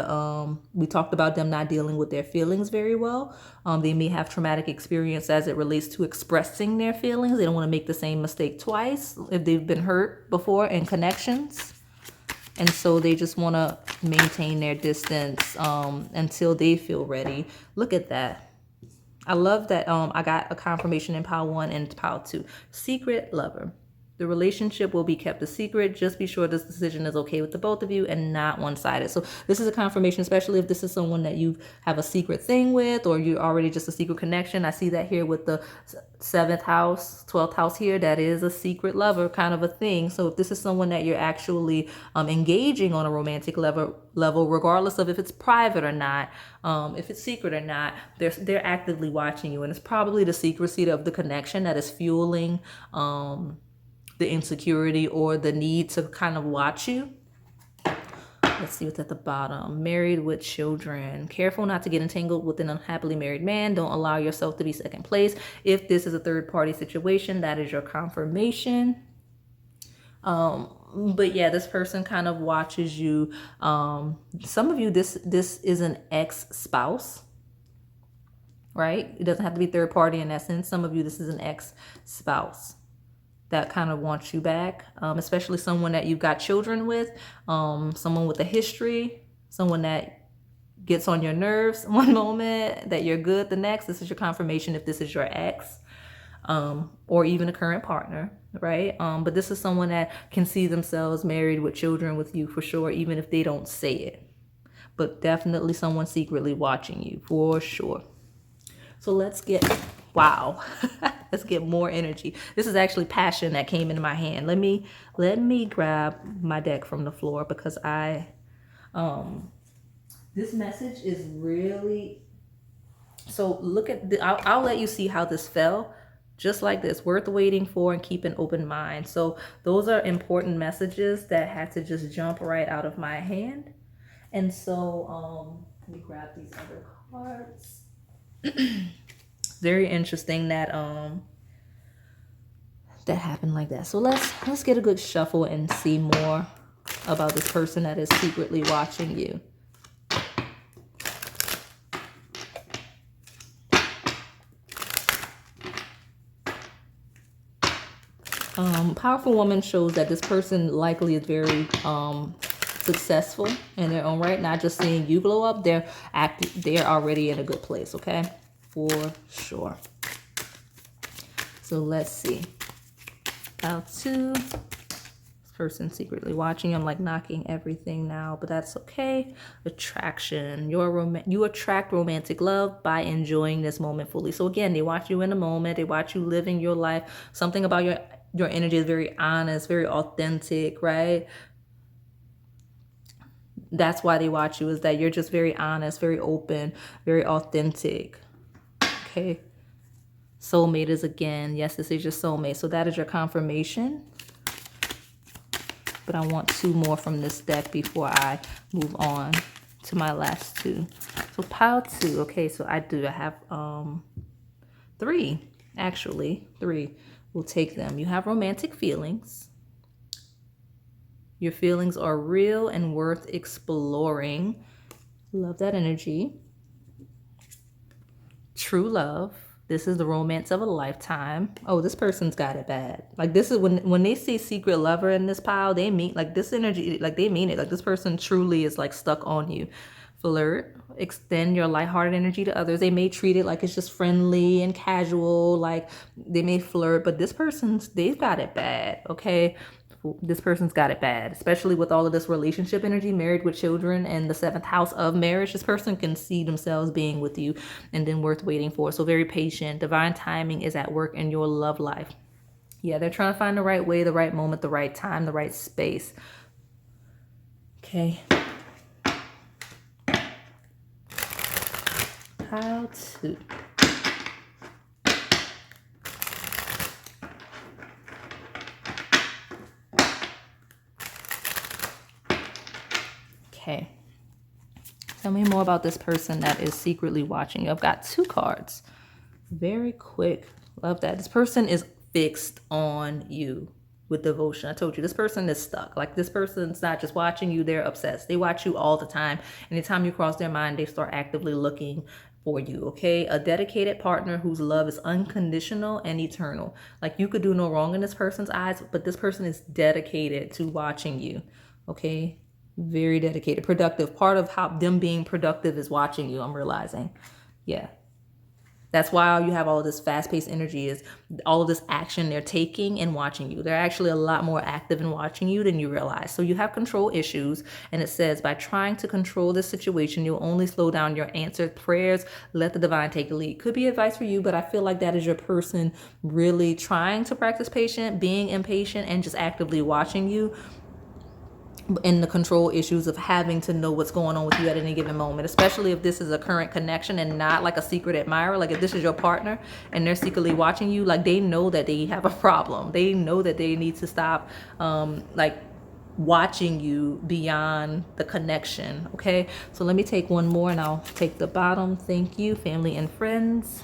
we talked about them not dealing with their feelings very well. They may have traumatic experience as it relates to expressing their feelings. They don't want to make the same mistake twice if they've been hurt before in connections. And so they just want to maintain their distance until they feel ready. Look at that. I love that I got a confirmation in pile 1 and pile 2. Secret lover. The relationship will be kept a secret. Just be sure this decision is okay with the both of you and not one-sided. So this is a confirmation, especially if this is someone that you have a secret thing with, or you're already just a secret connection. I see that here with the 7th house, 12th house here. That is a secret lover kind of a thing. So if this is someone that you're actually engaging on a romantic level, regardless of if it's private or not, if it's secret or not, they're actively watching you. And it's probably the secrecy of the connection that is fueling the insecurity or the need to kind of watch you. Let's see what's at the bottom. Married with children. Careful not to get entangled with an unhappily married man. Don't allow yourself to be second place. If this is a third party situation, that is your confirmation. But yeah, this person kind of watches you. Some of you, this is an ex-spouse, right? It doesn't have to be third party in that sense. Some of you, this is an ex-spouse that kind of wants you back, especially someone that you've got children with, someone with a history, someone that gets on your nerves one moment, that you're good the next. This is your confirmation if this is your ex, or even a current partner, right? But this is someone that can see themselves married with children with you for sure, even if they don't say it. But definitely someone secretly watching you for sure. So let's get, wow, let's get more energy. This is actually passion that came into my hand. Let me grab my deck from the floor, because this message is really, so look at I'll let you see how this fell. Just like this, worth waiting for and keep an open mind. So those are important messages that had to just jump right out of my hand. And so let me grab these other cards. Very interesting that that happened like that. So let's get a good shuffle and see more about this person that is secretly watching you. Powerful woman shows that this person likely is very successful in their own right, not just seeing you blow up. They're already in a good place, okay? For sure. So let's see. Out two. This person secretly watching. I'm like knocking everything now, but that's okay. Attraction. You attract romantic love by enjoying this moment fully. So again, they watch you in the moment. They watch you living your life. Something about your energy is very honest, very authentic, right? That's why they watch you, is that you're just very honest, very open, very authentic. Okay. Soulmate is again, yes, this is your soulmate. So that is your confirmation. But I want two more from this deck before I move on to my last two. So pile two. Okay, so I have three, actually. Three. We'll take them. You have romantic feelings. Your feelings are real and worth exploring. Love that energy. True love. This is the romance of a lifetime. Oh, this person's got it bad. Like this is when they see secret lover in this pile, they mean like this energy, like they mean it. Like this person truly is like stuck on you. Flirt. Extend your lighthearted energy to others. They may treat it like it's just friendly and casual. Like they may flirt, but they've got it bad. Okay. This person's got it bad, especially with all of this relationship energy, married with children, and the 7th house of marriage. This person can see themselves being with you and then worth waiting for. So very patient. Divine timing is at work in your love life. Yeah, they're trying to find the right way, the right moment, the right time, the right space. Okay. Pile two. Okay. Tell me more about this person that is secretly watching you. I've got two cards. Very quick. Love that. This person is fixed on you with devotion. I told you, this person is stuck. Like this person's not just watching you, they're obsessed. They watch you all the time. Anytime you cross their mind, they start actively looking for you, okay? A dedicated partner whose love is unconditional and eternal. Like you could do no wrong in this person's eyes, but this person is dedicated to watching you, okay? Very dedicated, productive. Part of how them being productive is watching you, I'm realizing. Yeah. That's why you have all of this fast-paced energy, is all of this action they're taking and watching you. They're actually a lot more active in watching you than you realize. So you have control issues. And it says, by trying to control this situation, you'll only slow down your answered prayers. Let the divine take the lead. Could be advice for you, but I feel like that is your person really trying to practice patience, being impatient, and just actively watching you. In the control issues of having to know what's going on with you at any given moment, especially if this is a current connection and not like a secret admirer. Like if this is your partner and they're secretly watching you, like they know that they have a problem. They know that they need to stop like watching you beyond the connection. Okay, so let me take one more and I'll take the bottom. Thank you, family and friends.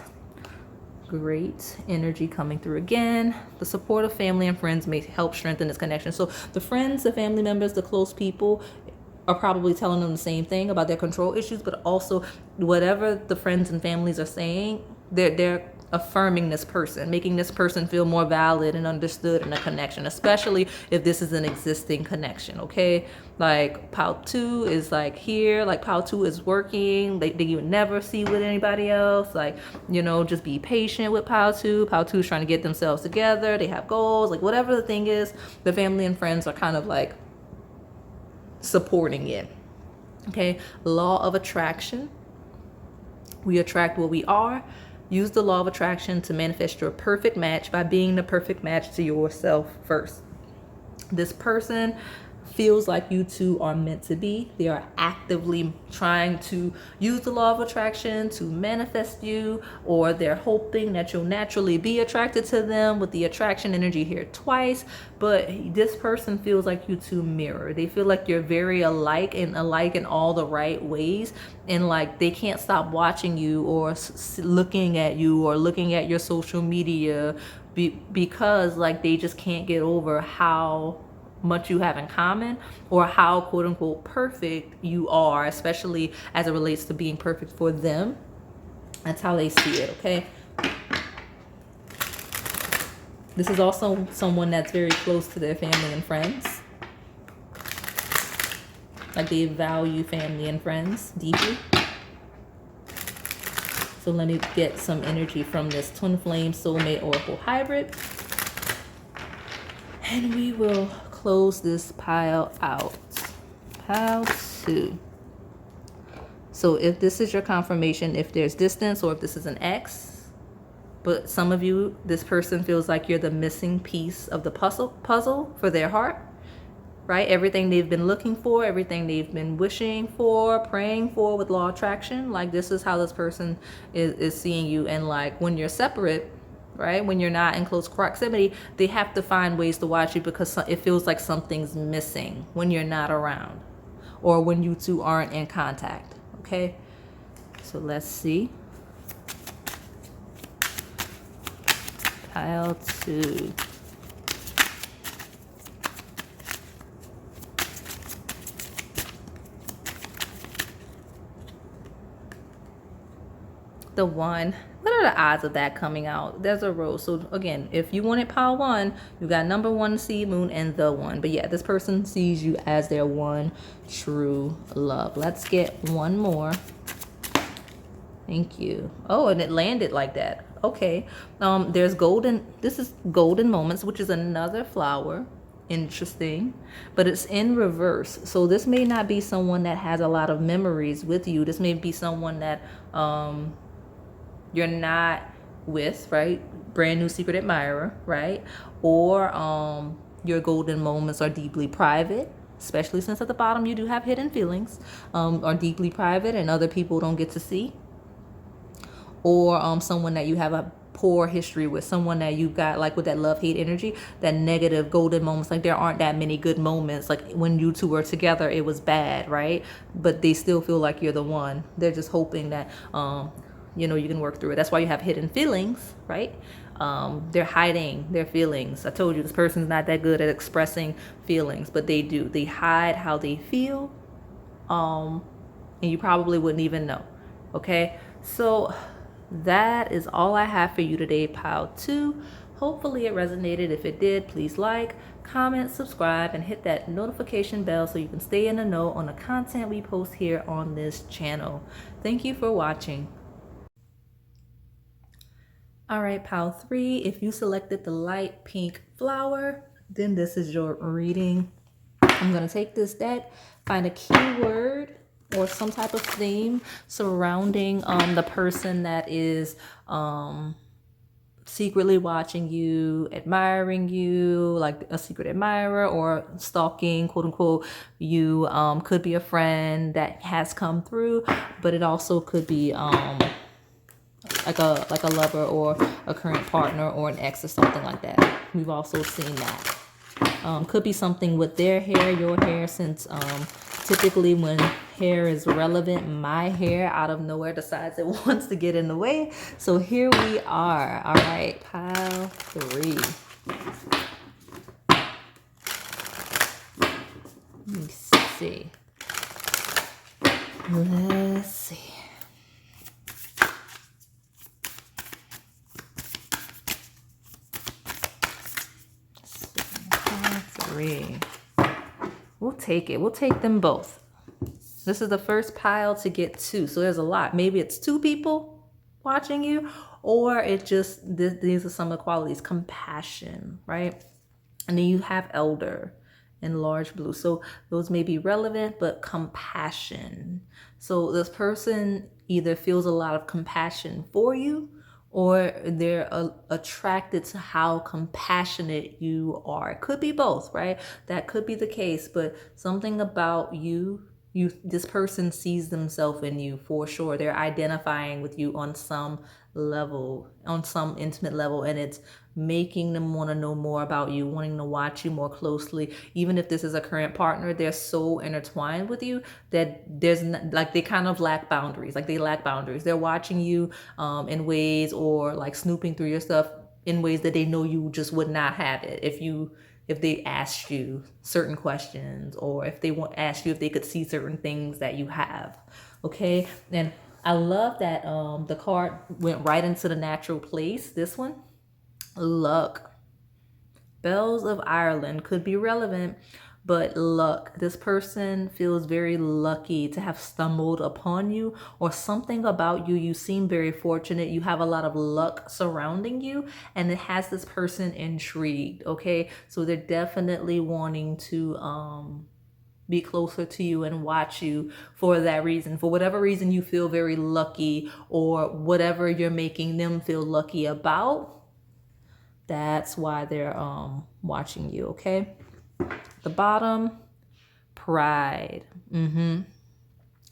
Great energy coming through again. The support of family and friends may help strengthen this connection. So the friends, the family members, the close people are probably telling them the same thing about their control issues, but also whatever the friends and families are saying, they're affirming this person, making this person feel more valid and understood in a connection, especially if this is an existing connection, okay? Like pile 2 is like here, like pile 2 is working, they you never see with anybody else, like, you know, just be patient with pile 2. Pile 2 is trying to get themselves together, they have goals, like whatever the thing is, the family and friends are kind of like supporting it, okay? Law of attraction. We attract what we are. Use the law of attraction to manifest your perfect match by being the perfect match to yourself first. This person feels like you two are meant to be. They are actively trying to use the law of attraction to manifest you, or they're hoping that you'll naturally be attracted to them with the attraction energy here twice. But this person feels like you two mirror. They feel like you're very alike in all the right ways, and like they can't stop watching you or looking at you or looking at your social media because like they just can't get over how much you have in common, or how quote unquote perfect you are, especially as it relates to being perfect for them. That's how they see it, okay? This is also someone that's very close to their family and friends. Like they value family and friends deeply. So let me get some energy from this twin flame soulmate oracle hybrid. And we will close this pile out. Pile 2. So if this is your confirmation, if there's distance or if this is an X, but some of you, this person feels like you're the missing piece of the puzzle for their heart, right? Everything they've been looking for, everything they've been wishing for, praying for with law of attraction, like this is how this person is seeing you. And like when you're separate, right, when you're not in close proximity, they have to find ways to watch you because it feels like something's missing when you're not around or when you two aren't in contact, okay? So let's see. Pile 2. The 1. What are the odds of that coming out? There's a row. So again, if you wanted pile 1, you got number 1, seed, moon, and the 1. But yeah, this person sees you as their one true love. Let's get one more. Thank you. Oh, and it landed like that. Okay. There's golden. This is golden moments, which is another flower. Interesting, but it's in reverse. So this may not be someone that has a lot of memories with you. This may be someone that you're not with, right? Brand new secret admirer, right? Or your golden moments are deeply private, especially since at the bottom you do have hidden feelings, are deeply private and other people don't get to see. Or someone that you have a poor history with, someone that you've got like with that love-hate energy, that negative golden moments, like there aren't that many good moments. Like when you two were together, it was bad, right? But they still feel like you're the one. They're just hoping that you know, you can work through it. That's why you have hidden feelings, right? They're hiding their feelings. I told you this person's not that good at expressing feelings, but they do. They hide how they feel, and you probably wouldn't even know. Okay, so that is all I have for you today, pile 2. Hopefully it resonated. If it did, please like, comment, subscribe, and hit that notification bell so you can stay in the know on the content we post here on this channel. Thank you for watching. All right, pile 3, if you selected the light pink flower, then this is your reading. I'm going to take this deck, find a keyword or some type of theme surrounding the person that is secretly watching you, admiring you, like a secret admirer, or stalking, quote unquote, you. Could be a friend that has come through, but it also could be like a lover or a current partner or an ex or something like that. We've also seen that. Could be something with their hair, your hair, since typically when hair is relevant, my hair out of nowhere decides it wants to get in the way. So here we are. All right, pile 3. Let me see. Let's see. We'll take it. We'll take them both. This is the first pile to get two. So there's a lot. Maybe it's two people watching you, or it just, these are some of the qualities. Compassion, right? And then you have elder in large blue. So those may be relevant, but compassion. So this person either feels a lot of compassion for you, or they're attracted to how compassionate you are. It could be both, right? That could be the case, but something about this person sees themselves in you for sure. They're identifying with you on some level, on some intimate level, and it's making them want to know more about you, wanting to watch you more closely. Even if this is a current partner, they're so intertwined with you that there's not, like, they kind of lack boundaries. Like, they lack boundaries. They're watching you in ways, or like snooping through your stuff in ways that they know you just would not have it if they asked you certain questions, or if they ask you if they could see certain things that you have. Okay. And I love that the card went right into the natural place. This one, luck. Bells of Ireland could be relevant, but luck. This person feels very lucky to have stumbled upon you, or something about you. You seem very fortunate. You have a lot of luck surrounding you, and it has this person intrigued. Okay. So they're definitely wanting to be closer to you and watch you for that reason. For whatever reason you feel very lucky, or whatever you're making them feel lucky about, that's why they're watching you. Okay. The bottom, pride.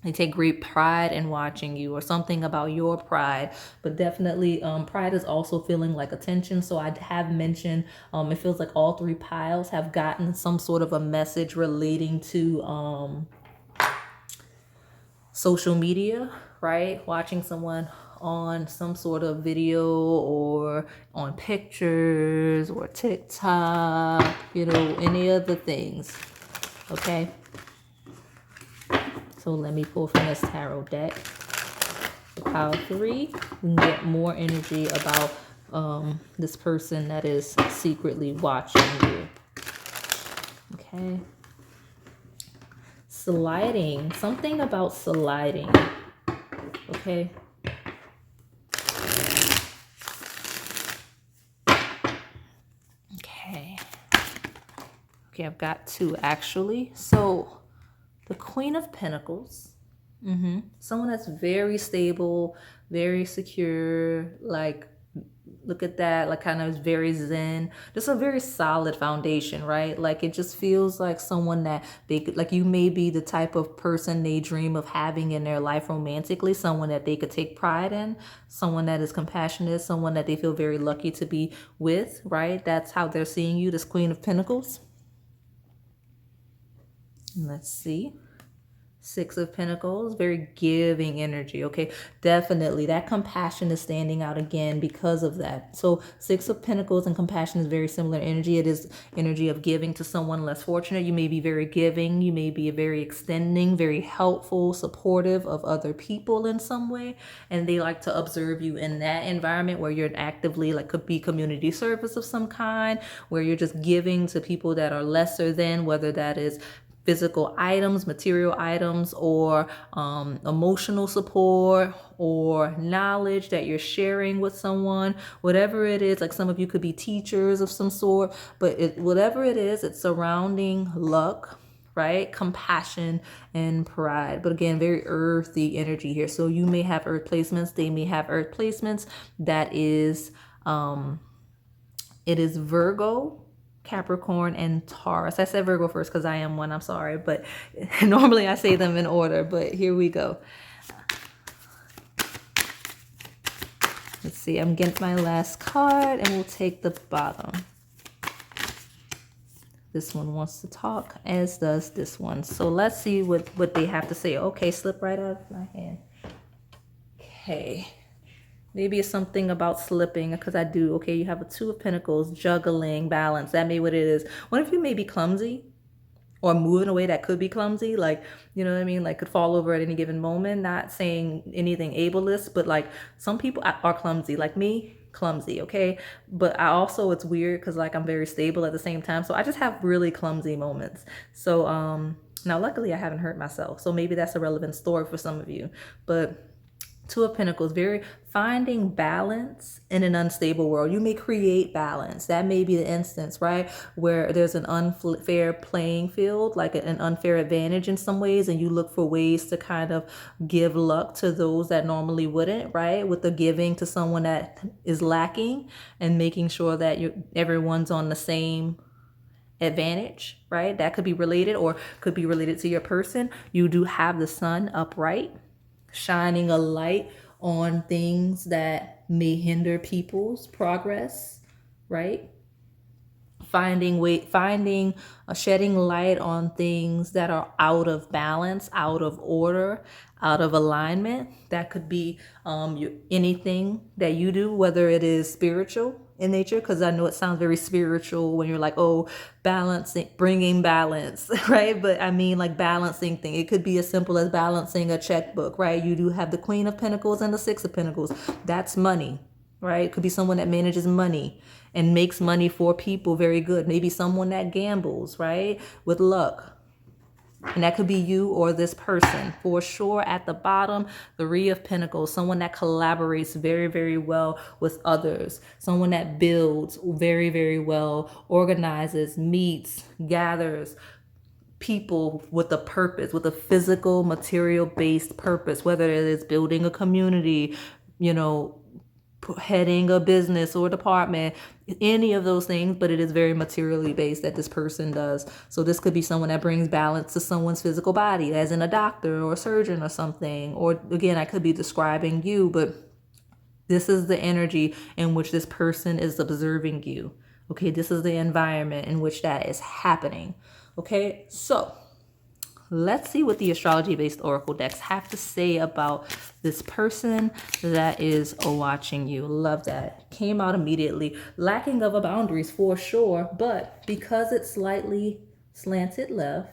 They take great pride in watching you, or something about your pride. But definitely pride is also feeling like attention. So I have mentioned it feels like all three piles have gotten some sort of a message relating to social media, right? Watching someone on some sort of video, or on pictures, or TikTok, any of the things. Okay. So let me pull from this tarot deck. Pile 3, we can get more energy about this person that is secretly watching you. Okay. Sliding, something about sliding. Okay. Okay, I've got 2 actually. So the Queen of Pentacles, someone that's very stable, very secure, like, look at that, like, kind of very zen, just a very solid foundation, right? Like, it just feels like someone that they could, like, you may be the type of person they dream of having in their life romantically, someone that they could take pride in, someone that is compassionate, someone that they feel very lucky to be with, right? That's how they're seeing you, this Queen of Pentacles. Let's see. 6 of Pentacles, very giving energy. Okay, definitely that compassion is standing out again because of that. So 6 of Pentacles and compassion is very similar energy. It is energy of giving to someone less fortunate. You may be very giving. You may be very extending, very helpful, supportive of other people in some way. And they like to observe you in that environment where you're actively, like, could be community service of some kind, where you're just giving to people that are lesser than, whether that is physical items, material items, or emotional support, or knowledge that you're sharing with someone, whatever it is. Like, some of you could be teachers of some sort, but whatever it is, it's surrounding luck, right? Compassion and pride. But again, very earthy energy here. So you may have earth placements. They may have earth placements. That is, it is Virgo, Capricorn, and Taurus. I said Virgo first because I am one, I'm sorry, but normally I say them in order, but here we go. Let's see, I'm getting my last card, and we'll take the bottom. This one wants to talk, as does this one. So let's see what they have to say. Okay, slip right out of my hand. Okay. Maybe it's something about slipping, because I do. Okay, you have a 2 of Pentacles, juggling, balance. That may be what it is. What if you may be clumsy, or move in a way that could be clumsy? Like, you know what I mean? Like, could fall over at any given moment. Not saying anything ableist, but like, some people are clumsy. Like me, clumsy, okay? But I also, it's weird because like I'm very stable at the same time. So I just have really clumsy moments. So now luckily I haven't hurt myself. So maybe that's a relevant story for some of you. But Two of Pentacles, very finding balance in an unstable world. You may create balance. That may be the instance, right? Where there's an unfair playing field, like an unfair advantage in some ways, and you look for ways to kind of give luck to those that normally wouldn't, right? With the giving to someone that is lacking and making sure that everyone's on the same advantage, right? That could be related or could be related to your person. You do have the sun upright, shining a light on things that may hinder people's progress, right? Shedding light on things that are out of balance, out of order, out of alignment. That could be anything that you do, whether it is spiritual in nature, because I know it sounds very spiritual when you're like, oh, balancing, bringing balance, right? But I mean like balancing thing. It could be as simple as balancing a checkbook, right? You do have the Queen of Pentacles and the Six of Pentacles. That's money, right? It could be someone that manages money and makes money for people very good. Maybe someone that gambles, right? With luck. And that could be you or this person. For sure, at the bottom, the Three of Pentacles, someone that collaborates very, very well with others. Someone that builds very, very well, organizes, meets, gathers people with a purpose, with a physical, material-based purpose, whether it is building a community, heading a business or department, any of those things, but it is very materially based that this person does. So this could be someone that brings balance to someone's physical body, as in a doctor or a surgeon or something. Or again, I could be describing you, but this is the energy in which this person is observing you. Okay, this is the environment in which that is happening. Okay, so let's see what the astrology-based oracle decks have to say about this person that is watching you. Love that. Came out immediately. Lacking of a boundaries for sure, but because it's slightly slanted left,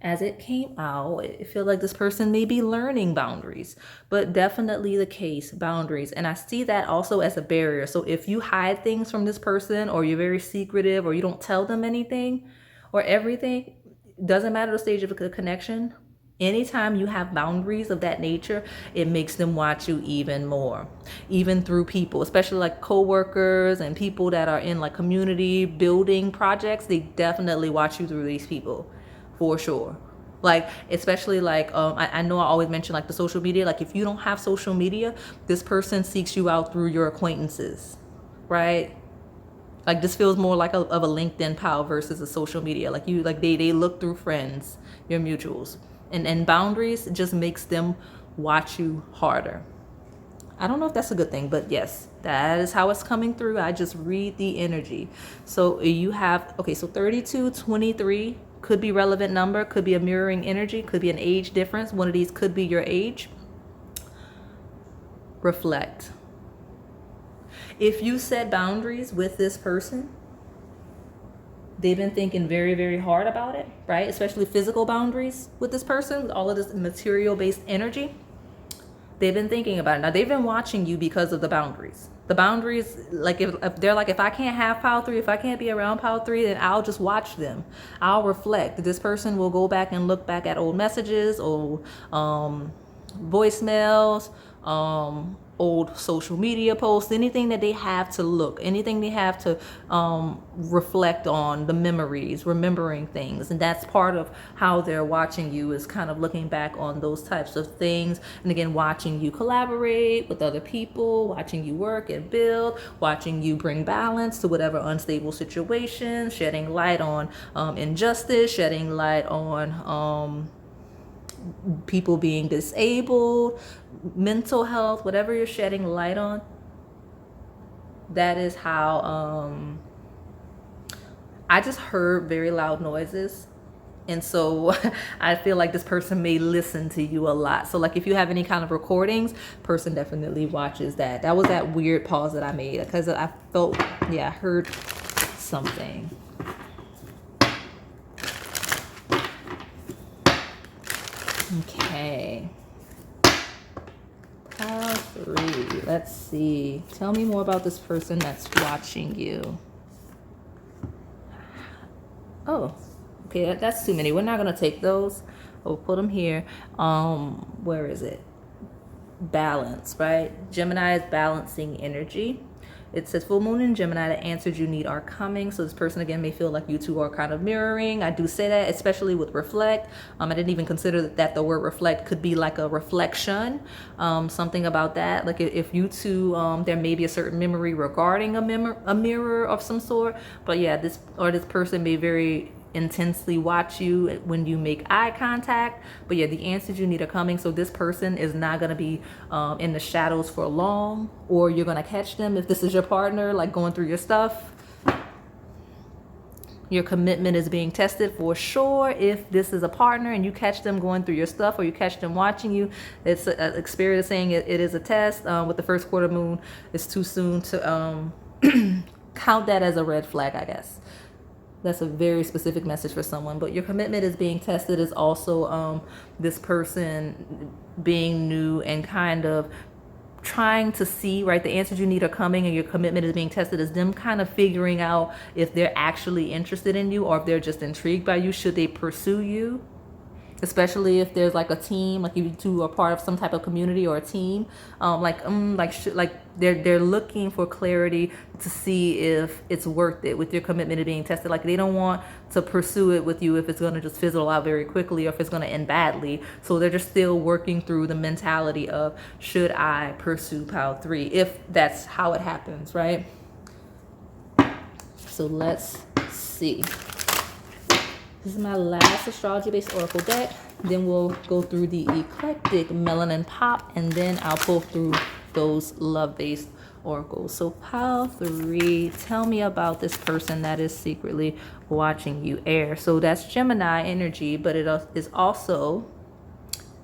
as it came out, I feel like this person may be learning boundaries, but definitely the case, boundaries. And I see that also as a barrier. So if you hide things from this person, or you're very secretive, or you don't tell them anything or everything, doesn't matter the stage of the connection. Anytime you have boundaries of that nature, it makes them watch you even more, even through people, especially like coworkers and people that are in like community building projects. They definitely watch you through these people for sure. Like, especially like, I know I always mention like the social media. Like if you don't have social media, this person seeks you out through your acquaintances, right? Like this feels more like of a LinkedIn pal versus a social media. Like they look through friends, your mutuals, and boundaries just makes them watch you harder. I don't know if that's a good thing, but yes, that is how it's coming through. I just read the energy. So you have, okay, so 32, 23 could be relevant number, could be a mirroring energy, could be an age difference. One of these could be your age. Reflect. If you set boundaries with this person, they've been thinking very, very hard about it, right? Especially physical boundaries with this person, with all of this material-based energy. They've been thinking about it. Now, they've been watching you because of the boundaries. The boundaries, like if they're like, if I can't have pile 3, if I can't be around pile 3, then I'll just watch them. I'll reflect. This person will go back and look back at old messages, old voicemails, old social media posts, anything that they have to look, anything they have to reflect on, the memories, remembering things. And that's part of how they're watching you, is kind of looking back on those types of things. And again, watching you collaborate with other people, watching you work and build, watching you bring balance to whatever unstable situation, shedding light on injustice, shedding light on people being disabled, mental health, whatever you're shedding light on. That is how I just heard very loud noises, and so I feel like this person may listen to you a lot. So like if you have any kind of recordings, person definitely watches that. That was that weird pause that I made because I felt, yeah, I heard something. Okay. Pile 3. Let's see. Tell me more about this person that's watching you. Oh, okay, that's too many. We're not going to take those. We'll put them here. Where is it? Balance, right? Gemini is balancing energy. It says full moon in Gemini, the answers you need are coming. So this person again may feel like you two are kind of mirroring. I do say that, especially with reflect. I didn't even consider that the word reflect could be like a reflection. Something about that. Like if you two, there may be a certain memory regarding a mirror of some sort. But yeah, this person may very intensely watch you when you make eye contact. But yeah, the answers you need are coming. So this person is not going to be in the shadows for long, or you're going to catch them if this is your partner, like going through your stuff. Your commitment is being tested for sure. If this is a partner and you catch them going through your stuff, or you catch them watching you, it's a spirit is saying it is a test. With the first quarter moon, it's too soon to count that as a red flag, I guess. That's a very specific message for someone. But your commitment is being tested is also this person being new and kind of trying to see, right? The answers you need are coming, and your commitment is being tested is them kind of figuring out if they're actually interested in you, or if they're just intrigued by you. Should they pursue you? Especially if there's like a team, like you two are part of some type of community or a team, they're looking for clarity to see if it's worth it with your commitment to being tested. Like they don't want to pursue it with you if it's going to just fizzle out very quickly, or if it's going to end badly. So they're just still working through the mentality of, should I pursue pile 3, if that's how it happens, right? So let's see. This is my last astrology-based oracle deck. Then we'll go through the eclectic melanin pop, and then I'll pull through those love-based oracles. So pile 3, tell me about this person that is secretly watching you. Air. So that's Gemini energy, but it is also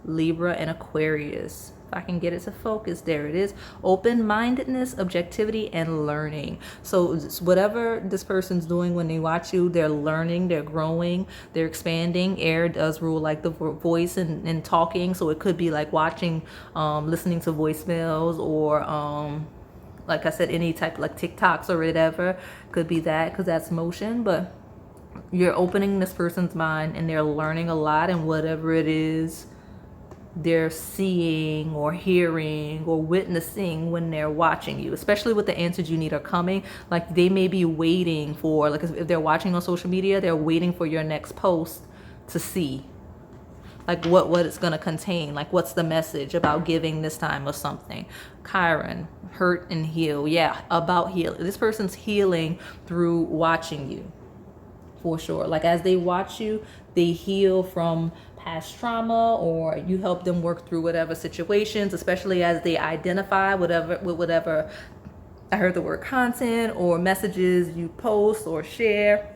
Libra and Aquarius. I can get it to focus. There it is. Open-mindedness, objectivity, and learning. So whatever this person's doing when they watch you, they're learning, they're growing, they're expanding. Air does rule like the voice and talking. So it could be like watching, listening to voicemails, or like I said, any type of like TikToks or whatever. Could be that, because that's motion. But you're opening this person's mind, and they're learning a lot, and whatever it is they're seeing or hearing or witnessing when they're watching you, especially with the answers you need are coming. Like they may be waiting for, like if they're watching on social media, they're waiting for your next post to see like what it's going to contain, like what's the message about giving this time or something. Chiron, hurt and heal. Yeah, about healing. This person's healing through watching you, for sure. Like as they watch you, they heal from past trauma, or you help them work through whatever situations, especially as they identify whatever, I heard the word content or messages you post or share,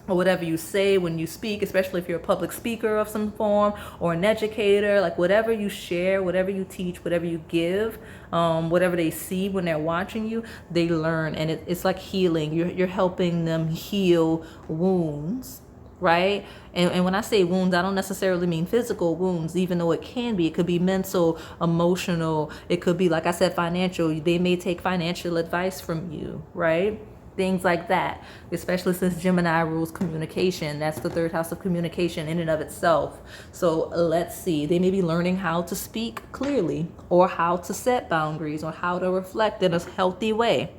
or whatever you say when you speak, especially if you're a public speaker of some form, or an educator. Like whatever you share, whatever you teach, whatever you give, whatever they see when they're watching you, they learn. And it's like healing. You're helping them heal wounds, right? And when I say wounds, I don't necessarily mean physical wounds, even though it can be. It could be mental, emotional. It could be, like I said, financial. They may take financial advice from you, right? Things like that, especially since Gemini rules communication. That's the 3rd house of communication in and of itself. So let's see. They may be learning how to speak clearly, or how to set boundaries, or how to reflect in a healthy way,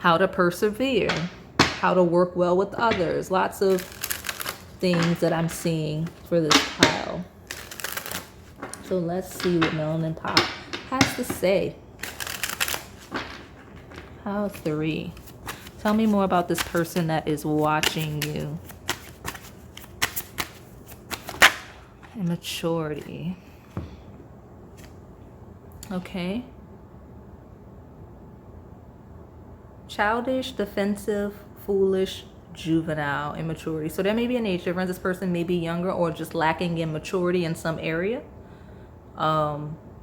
how to persevere, how to work well with others. Lots of things that I'm seeing for this pile. So let's see what Melanin Pop has to say. Pile 3. Tell me more about this person that is watching you. Immaturity. Okay. Childish, defensive, foolish, juvenile, immaturity. So there may be an age difference. This person may be younger or just lacking in maturity in some area.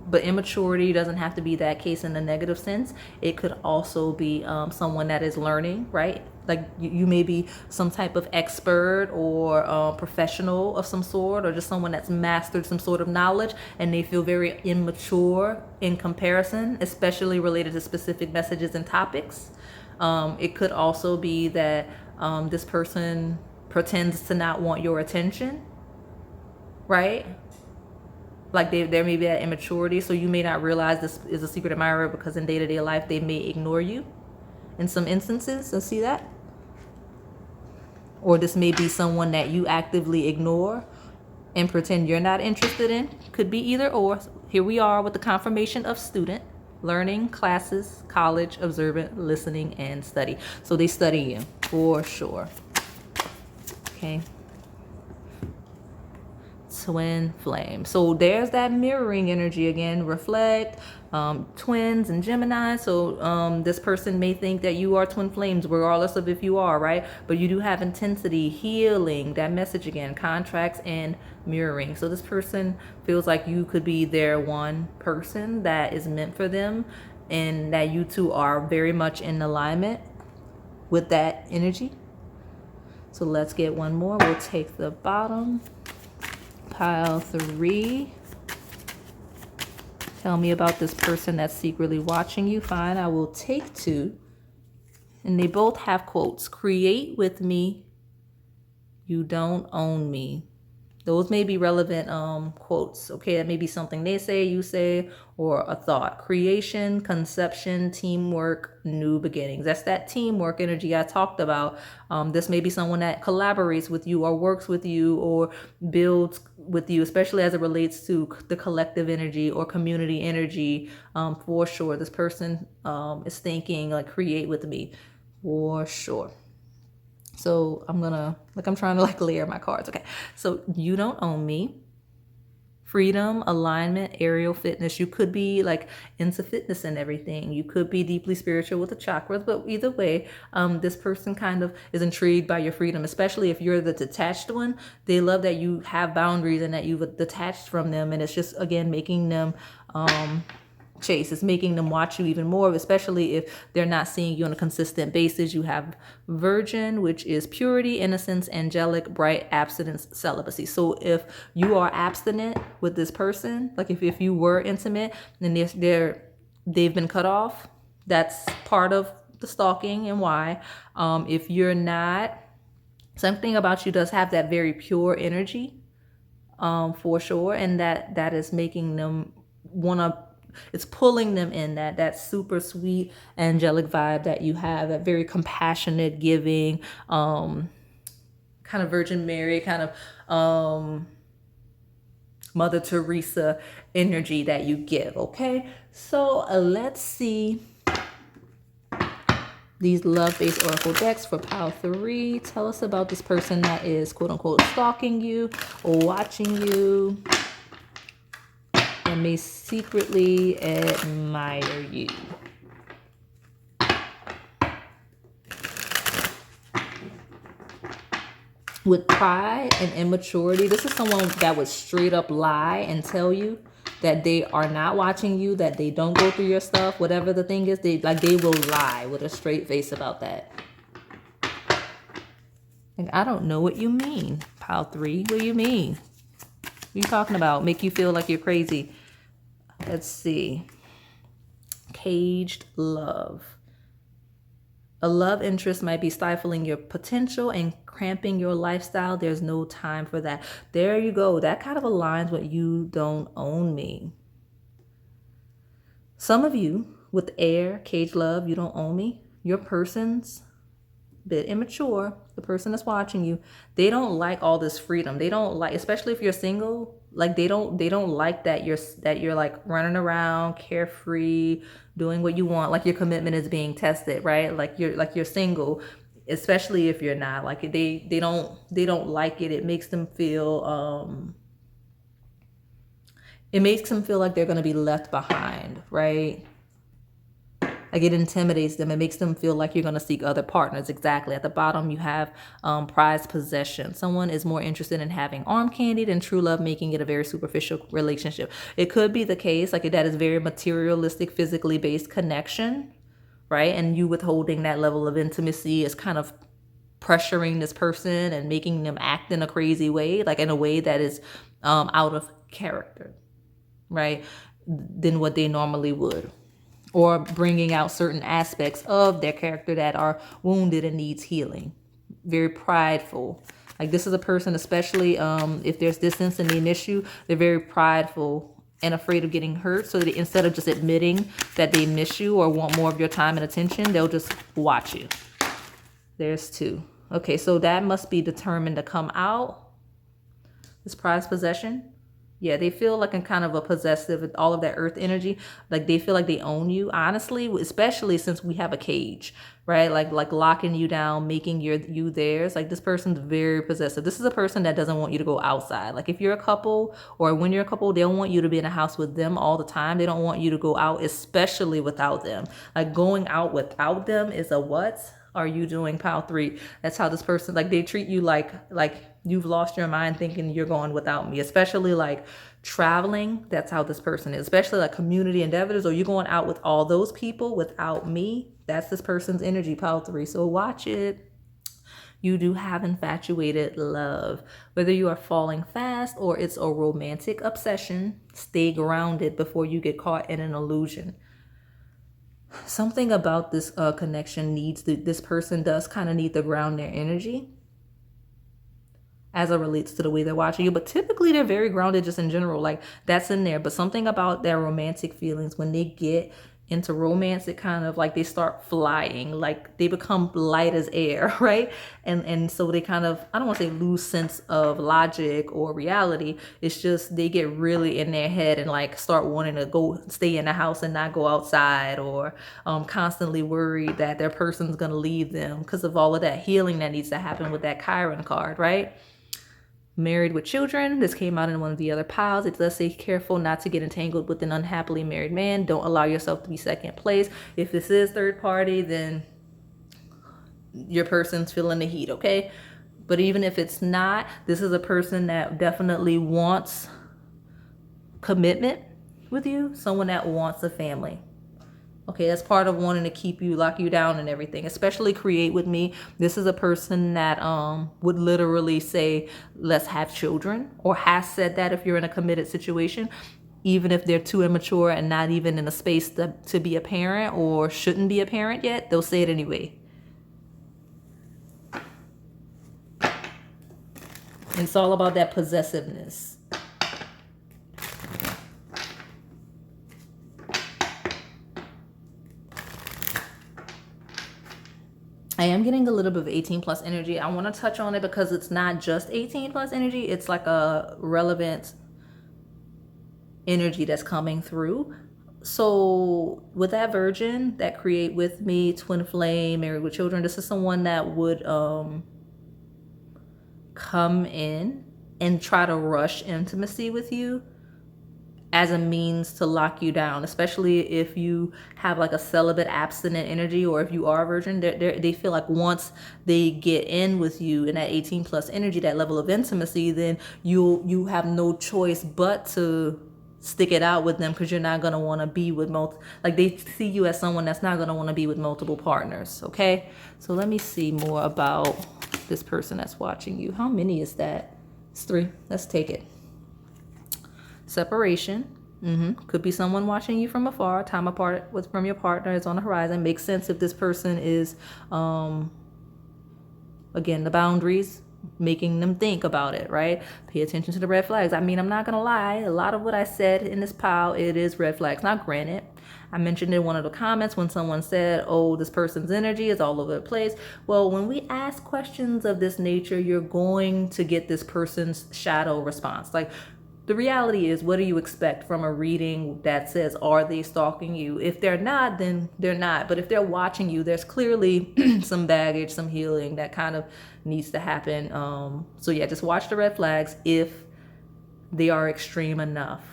But immaturity doesn't have to be that case in the negative sense. It could also be someone that is learning, right? Like you may be some type of expert or professional of some sort, or just someone that's mastered some sort of knowledge, and they feel very immature in comparison, especially related to specific messages and topics. It could also be that this person pretends to not want your attention, right? Like there may be that immaturity, so you may not realize this is a secret admirer, because in day-to-day life they may ignore you in some instances. So see that? Or this may be someone that you actively ignore and pretend you're not interested in. Could be either or. Here we are with the confirmation of student, learning, classes, college, observant, listening, and study. So they study you for sure. Okay. Twin flame. So there's that mirroring energy again. Reflect, twins and Gemini. So this person may think that you are twin flames, regardless of if you are, right? But you do have intensity, healing, that message again, contracts and mirroring. So this person feels like you could be their one person that is meant for them, and that you two are very much in alignment with that energy. So let's get one more. We'll take the bottom. Pile 3. Tell me about this person that's secretly watching you. Fine, I will take 2. And they both have quotes. Create with me. You don't own me. Those may be relevant quotes. Okay, that may be something they say, you say, or a thought. Creation, conception, teamwork, new beginnings. That's that teamwork energy I talked about. This may be someone that collaborates with you or works with you or builds with you, especially as it relates to the collective energy or community energy. For sure, this person is thinking like create with me, for sure. So I'm trying to like layer my cards. Okay. So you don't own me. Freedom, alignment, aerial fitness. You could be like into fitness and everything. You could be deeply spiritual with the chakras, but either way, this person kind of is intrigued by your freedom, especially if you're the detached one. They love that you have boundaries and that you've detached from them. And it's just, again, making them, chase. It's making them watch you even more, especially if they're not seeing you on a consistent basis. You have virgin, which is purity, innocence, angelic, bright, abstinence, celibacy. So if you are abstinent with this person, like if you were intimate and they've been cut off, that's part of the stalking and why. If you're not, something about you does have that very pure energy, for sure, and that is making them wanna, it's pulling them in, that super sweet angelic vibe that you have, that very compassionate, giving, kind of Virgin Mary, kind of Mother Teresa energy that you give. Okay, so let's see these love-based oracle decks for pile 3. Tell us about this person that is quote unquote stalking you or watching you and may secretly admire you. With pride and immaturity, this is someone that would straight up lie and tell you that they are not watching you, that they don't go through your stuff, whatever the thing is, they will lie with a straight face about that. And I don't know what you mean, pile 3. What do you mean? What are you talking about? Make you feel like you're crazy. Let's see. Caged love. A love interest might be stifling your potential and cramping your lifestyle. There's no time for that. There you go. That kind of aligns with you don't own me. Some of you with air, caged love, you don't own me. Your person's a bit immature. The person that's watching you, they don't like all this freedom. They don't like, especially if you're single, like they don't like that you're like running around carefree, doing what you want, like your commitment is being tested, right? Like you're single, especially if you're not. Like they don't like it. It makes them feel like they're going to be left behind, right? Like it intimidates them. It makes them feel like you're going to seek other partners. Exactly. At the bottom, you have prized possession. Someone is more interested in having arm candy than true love, making it a very superficial relationship. It could be the case, like that is very materialistic, physically based connection, right? And you withholding that level of intimacy is kind of pressuring this person and making them act in a crazy way, like in a way that is out of character, right, than what they normally would, or bringing out certain aspects of their character that are wounded and needs healing. Very prideful. Like this is a person, especially if there's distance and they miss you, they're very prideful and afraid of getting hurt. So that instead of just admitting that they miss you or want more of your time and attention, they'll just watch you. There's 2. Okay, so that must be determined to come out. This prized possession. Yeah, they feel like a kind of a possessive, all of that earth energy. Like they feel like they own you, honestly, especially since we have a cage, right? Like locking you down, making you theirs. Like this person's very possessive. This is a person that doesn't want you to go outside. Like if you're a couple or when you're a couple, they don't want you to be in a house with them all the time. They don't want you to go out, especially without them. Like going out without them is a what are you doing, pile 3? That's how this person, like they treat you like you've lost your mind thinking you're going without me, especially like traveling. That's how this person is, especially like community endeavors, or you're going out with all those people without me. That's this person's energy, pile 3. So watch it. You do have infatuated love. Whether you are falling fast or it's a romantic obsession, stay grounded before you get caught in an illusion. Something about this connection needs this person does kind of need to ground their energy as it relates to the way they're watching you. But typically they're very grounded just in general. Like that's in there. But something about their romantic feelings, when they get into romance, it kind of like they start flying, like they become light as air, right? And so they kind of, I don't want to say lose sense of logic or reality. It's just they get really in their head and like start wanting to go stay in the house and not go outside, or constantly worried that their person's going to leave them because of all of that healing that needs to happen with that Chiron card, right? Married with children. This came out in one of the other piles. It does say careful not to get entangled with an unhappily married man. Don't allow yourself to be second place. If this is third party, then your person's feeling the heat, okay? But even if it's not, this is a person that definitely wants commitment with you, someone that wants a family. Okay, that's part of wanting to keep you, lock you down and everything, especially create with me. This is a person that would literally say, let's have children, or has said that if you're in a committed situation, even if they're too immature and not even in a space to be a parent or shouldn't be a parent yet, they'll say it anyway. And it's all about that possessiveness. I am getting a little bit of 18 plus energy. I want to touch on it because it's not just 18 plus energy. It's like a relevant energy that's coming through. So with that virgin, that create with me, twin flame, married with children, this is someone that would come in and try to rush intimacy with you as a means to lock you down, especially if you have like a celibate, abstinent energy, or if you are a virgin. They feel like once they get in with you in that 18 plus energy, that level of intimacy, then you have no choice but to stick it out with them, because you're not going to want to be with like they see you as someone that's not going to want to be with multiple partners. Okay, so let me see more about this person that's watching you. How many is that? It's 3. Let's take it. Separation. Could be someone watching you from afar. Time apart from your partner is on the horizon. Makes sense if this person is, again, the boundaries, making them think about it, right? Pay attention to the red flags. I mean, I'm not going to lie. A lot of what I said in this pile, it is red flags. Now, granted, I mentioned in one of the comments when someone said, oh, this person's energy is all over the place. Well, when we ask questions of this nature, you're going to get this person's shadow response. Like, the reality is, what do you expect from a reading that says, are they stalking you? If they're not, then they're not. But if they're watching you, there's clearly some baggage, some healing that kind of needs to happen. So yeah, just watch the red flags if they are extreme enough.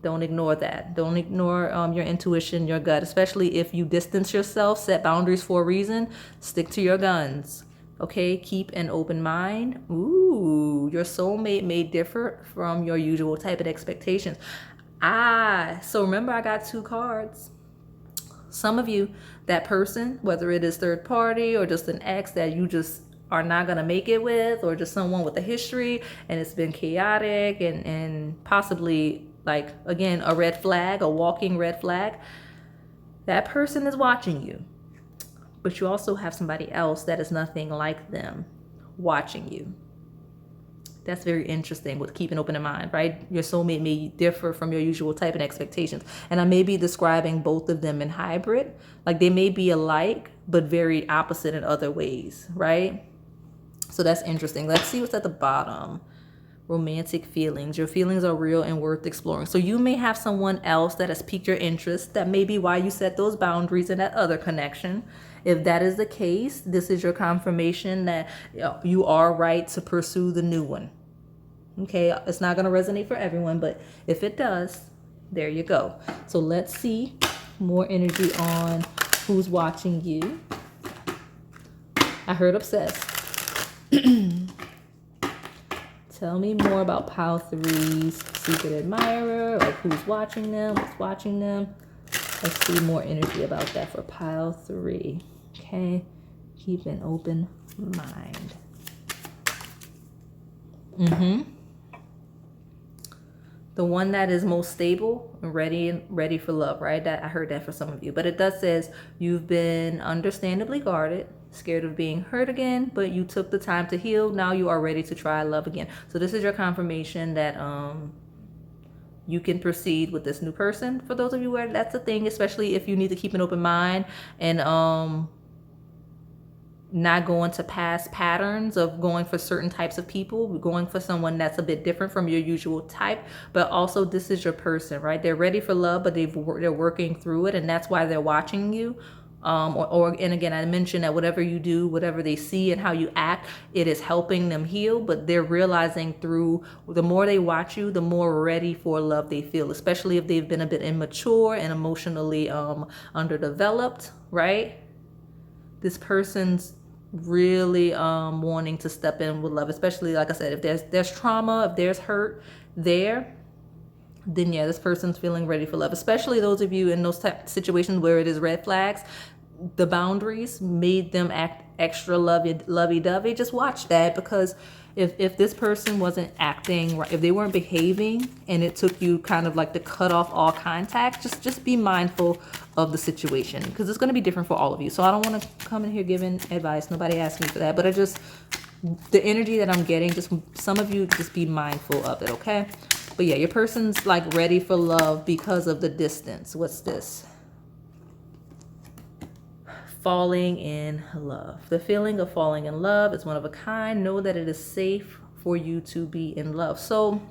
Don't ignore that. Don't ignore your intuition, your gut, especially if you distance yourself, set boundaries for a reason, stick to your guns. Okay, keep an open mind. Ooh, your soulmate may differ from your usual type of expectations. So remember I got 2 cards. Some of you, that person, whether it is third party or just an ex that you just are not going to make it with, or just someone with a history and it's been chaotic and possibly, like, again, a red flag, a walking red flag, that person is watching you. But you also have somebody else that is nothing like them watching you. That's very interesting with keeping open in mind, right? Your soulmate may differ from your usual type and expectations. And I may be describing both of them in hybrid. Like, they may be alike, but very opposite in other ways, right? So that's interesting. Let's see what's at the bottom. Romantic feelings. Your feelings are real and worth exploring. So you may have someone else that has piqued your interest. That may be why you set those boundaries in that other connection. If that is the case, this is your confirmation that you are right to pursue the new one. Okay, it's not going to resonate for everyone, but if it does, there you go. So let's see more energy on who's watching you. I heard obsessed. Tell me more about Pile 3's secret admirer, like who's watching them, what's watching them. Let's see more energy about that for Pile 3. Okay, keep an open mind. The one that is most stable and ready for love, right? That I heard that for some of you. But it does says you've been understandably guarded, scared of being hurt again, but you took the time to heal. Now you are ready to try love again. So this is your confirmation that you can proceed with this new person. For those of you where that's a thing, especially if you need to keep an open mind and not going to past patterns of going for certain types of people, going for someone that's a bit different from your usual type. But also, this is your person, right? They're ready for love, but they're working through it, and that's why they're watching you. And again, I mentioned that whatever you do, whatever they see and how you act, it is helping them heal. But they're realizing through the more they watch you, the more ready for love they feel, especially if they've been a bit immature and emotionally underdeveloped, right? This person's really wanting to step in with love, especially, like I said, if there's trauma, if there's hurt there, then yeah, this person's feeling ready for love. Especially those of you in those type situations where it is red flags, the boundaries made them act extra lovey-dovey. Just watch that, because if this person wasn't acting right, if they weren't behaving, and it took you kind of like to cut off all contact, just be mindful of the situation, because it's going to be different for all of you. So I don't want to come in here giving advice. Nobody asked me for that, but the energy that I'm getting, just some of you, just be mindful of it, okay? But yeah, your person's like ready for love because of the distance. What's this? Falling in love. The feeling of falling in love is one of a kind. Know that it is safe for you to be in love. So,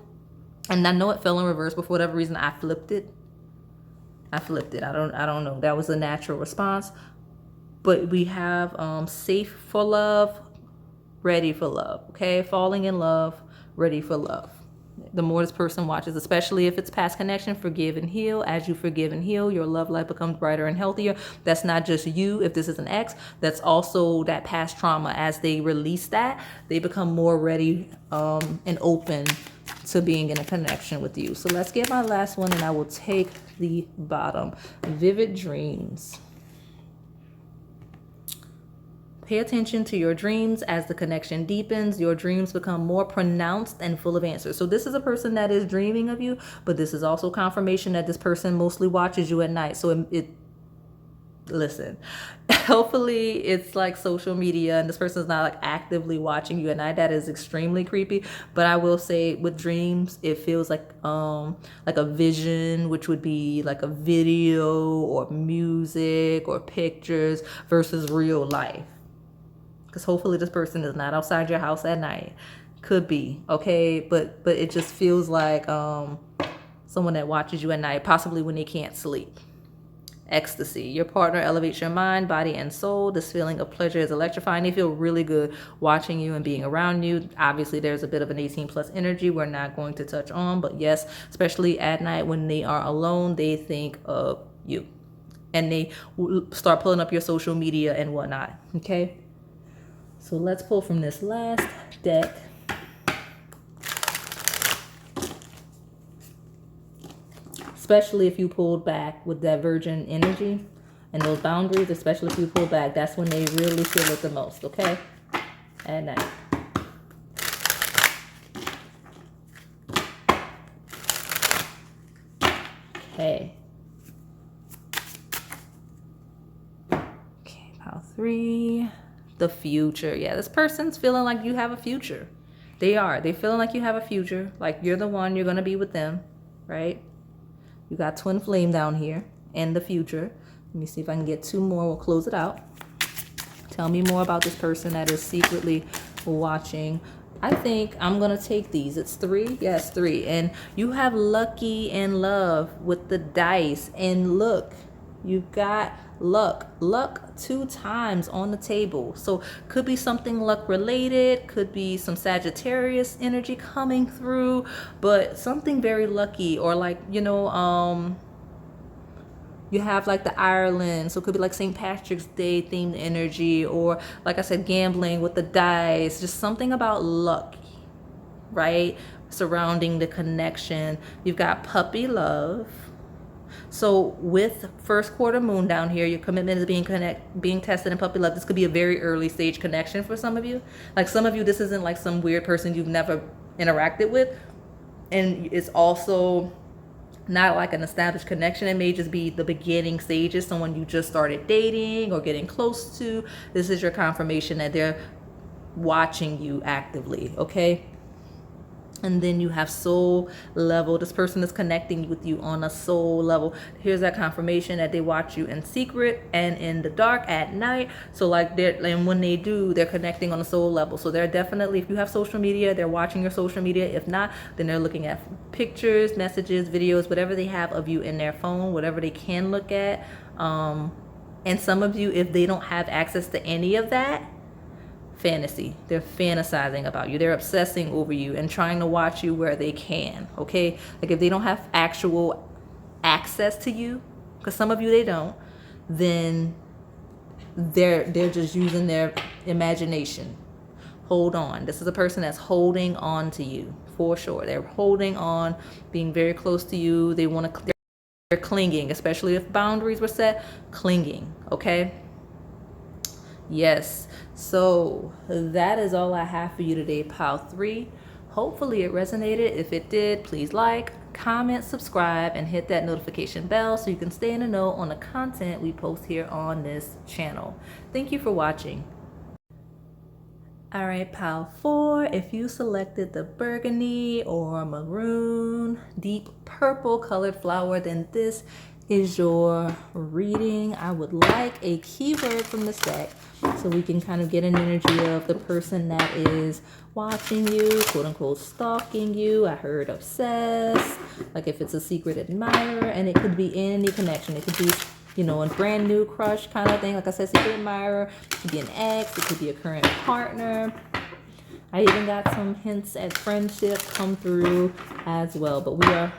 and I know it fell in reverse, but for whatever reason, I flipped it. I don't know. That was a natural response. But we have safe for love, ready for love. Okay, falling in love, ready for love. The more this person watches, especially if it's past connection, forgive and heal. As you forgive and heal, your love life becomes brighter and healthier. That's not just you, if this is an ex, that's also that past trauma. As they release that, they become more ready and open to being in a connection with you. So let's get my last one, and I will take the bottom. Vivid dreams. Pay attention to your dreams. As the connection deepens, your dreams become more pronounced and full of answers. So this is a person that is dreaming of you, but this is also confirmation that this person mostly watches you at night. So listen, hopefully it's like social media and this person's not like actively watching you at night. That is extremely creepy. But I will say with dreams, it feels like a vision, which would be like a video or music or pictures versus real life. Because hopefully this person is not outside your house at night. Could be, okay? But it just feels like someone that watches you at night, possibly when they can't sleep. Ecstasy. Your partner elevates your mind, body, and soul. This feeling of pleasure is electrifying. They feel really good watching you and being around you. Obviously, there's a bit of an 18+ energy we're not going to touch on. But yes, especially at night when they are alone, they think of you. And they start pulling up your social media and whatnot, okay? So let's pull from this last deck. Especially if you pulled back with that Virgin energy. And those boundaries, especially if you pull back, that's when they really feel it the most, okay? At night. Okay. Okay, pile 3. The future. Yeah, this person's feeling like you have a future. They are. They're feeling like you have a future. Like you're the one, you're going to be with them, right? You got twin flame down here in the future. Let me see if I can get 2 more. We'll close it out. Tell me more about this person that is secretly watching. I think I'm going to take these. It's 3. Yes, 3. And you have lucky and love with the dice. And look, you've got luck. Luck 2 times on the table. So could be something luck related. Could be some Sagittarius energy coming through. But something very lucky, or like, you know, you have like the Ireland, so it could be like St. Patrick's Day themed energy, or like I said, gambling with the dice, just something about luck, right? Surrounding the connection. You've got puppy love. So with first quarter moon down here, your commitment is being tested in puppy love. This could be a very early stage connection for some of you. Like some of you, this isn't like some weird person you've never interacted with. And it's also not like an established connection. It may just be the beginning stages, someone you just started dating or getting close to. This is your confirmation that they're watching you actively, okay? And then you have soul level. This person is connecting with you on a soul level. Here's that confirmation that they watch you in secret and in the dark at night. So like and when they do, they're connecting on a soul level. So they're definitely, if you have social media, they're watching your social media. If not, then they're looking at pictures, messages, videos, whatever they have of you in their phone, whatever they can look at. And some of you, if they don't have access to any of that, fantasy. They're fantasizing about you. They're obsessing over you and trying to watch you where they can, okay? Like if they don't have actual access to you, because some of you they don't, then they're just using their imagination. Hold on. This is a person that's holding on to you for sure. They're holding on, being very close to you. They want to, they're clinging, especially if boundaries were set, clinging, okay? Yes, so that is all I have for you today, pile 3. Hopefully it resonated. If it did, please like, comment, subscribe, and hit that notification bell so you can stay in the know on the content we post here on this channel. Thank you for watching. All right, pile 4, if you selected the burgundy or maroon, deep purple colored flower, then this is your reading. I would like a keyword from this deck so we can kind of get an energy of the person that is watching you, quote unquote stalking you. I heard obsessed, like if it's a secret admirer, and it could be any connection. It could be, you know, a brand new crush kind of thing. Like I said, secret admirer. It could be an ex. It could be a current partner. I even got some hints at friendship come through as well. But we are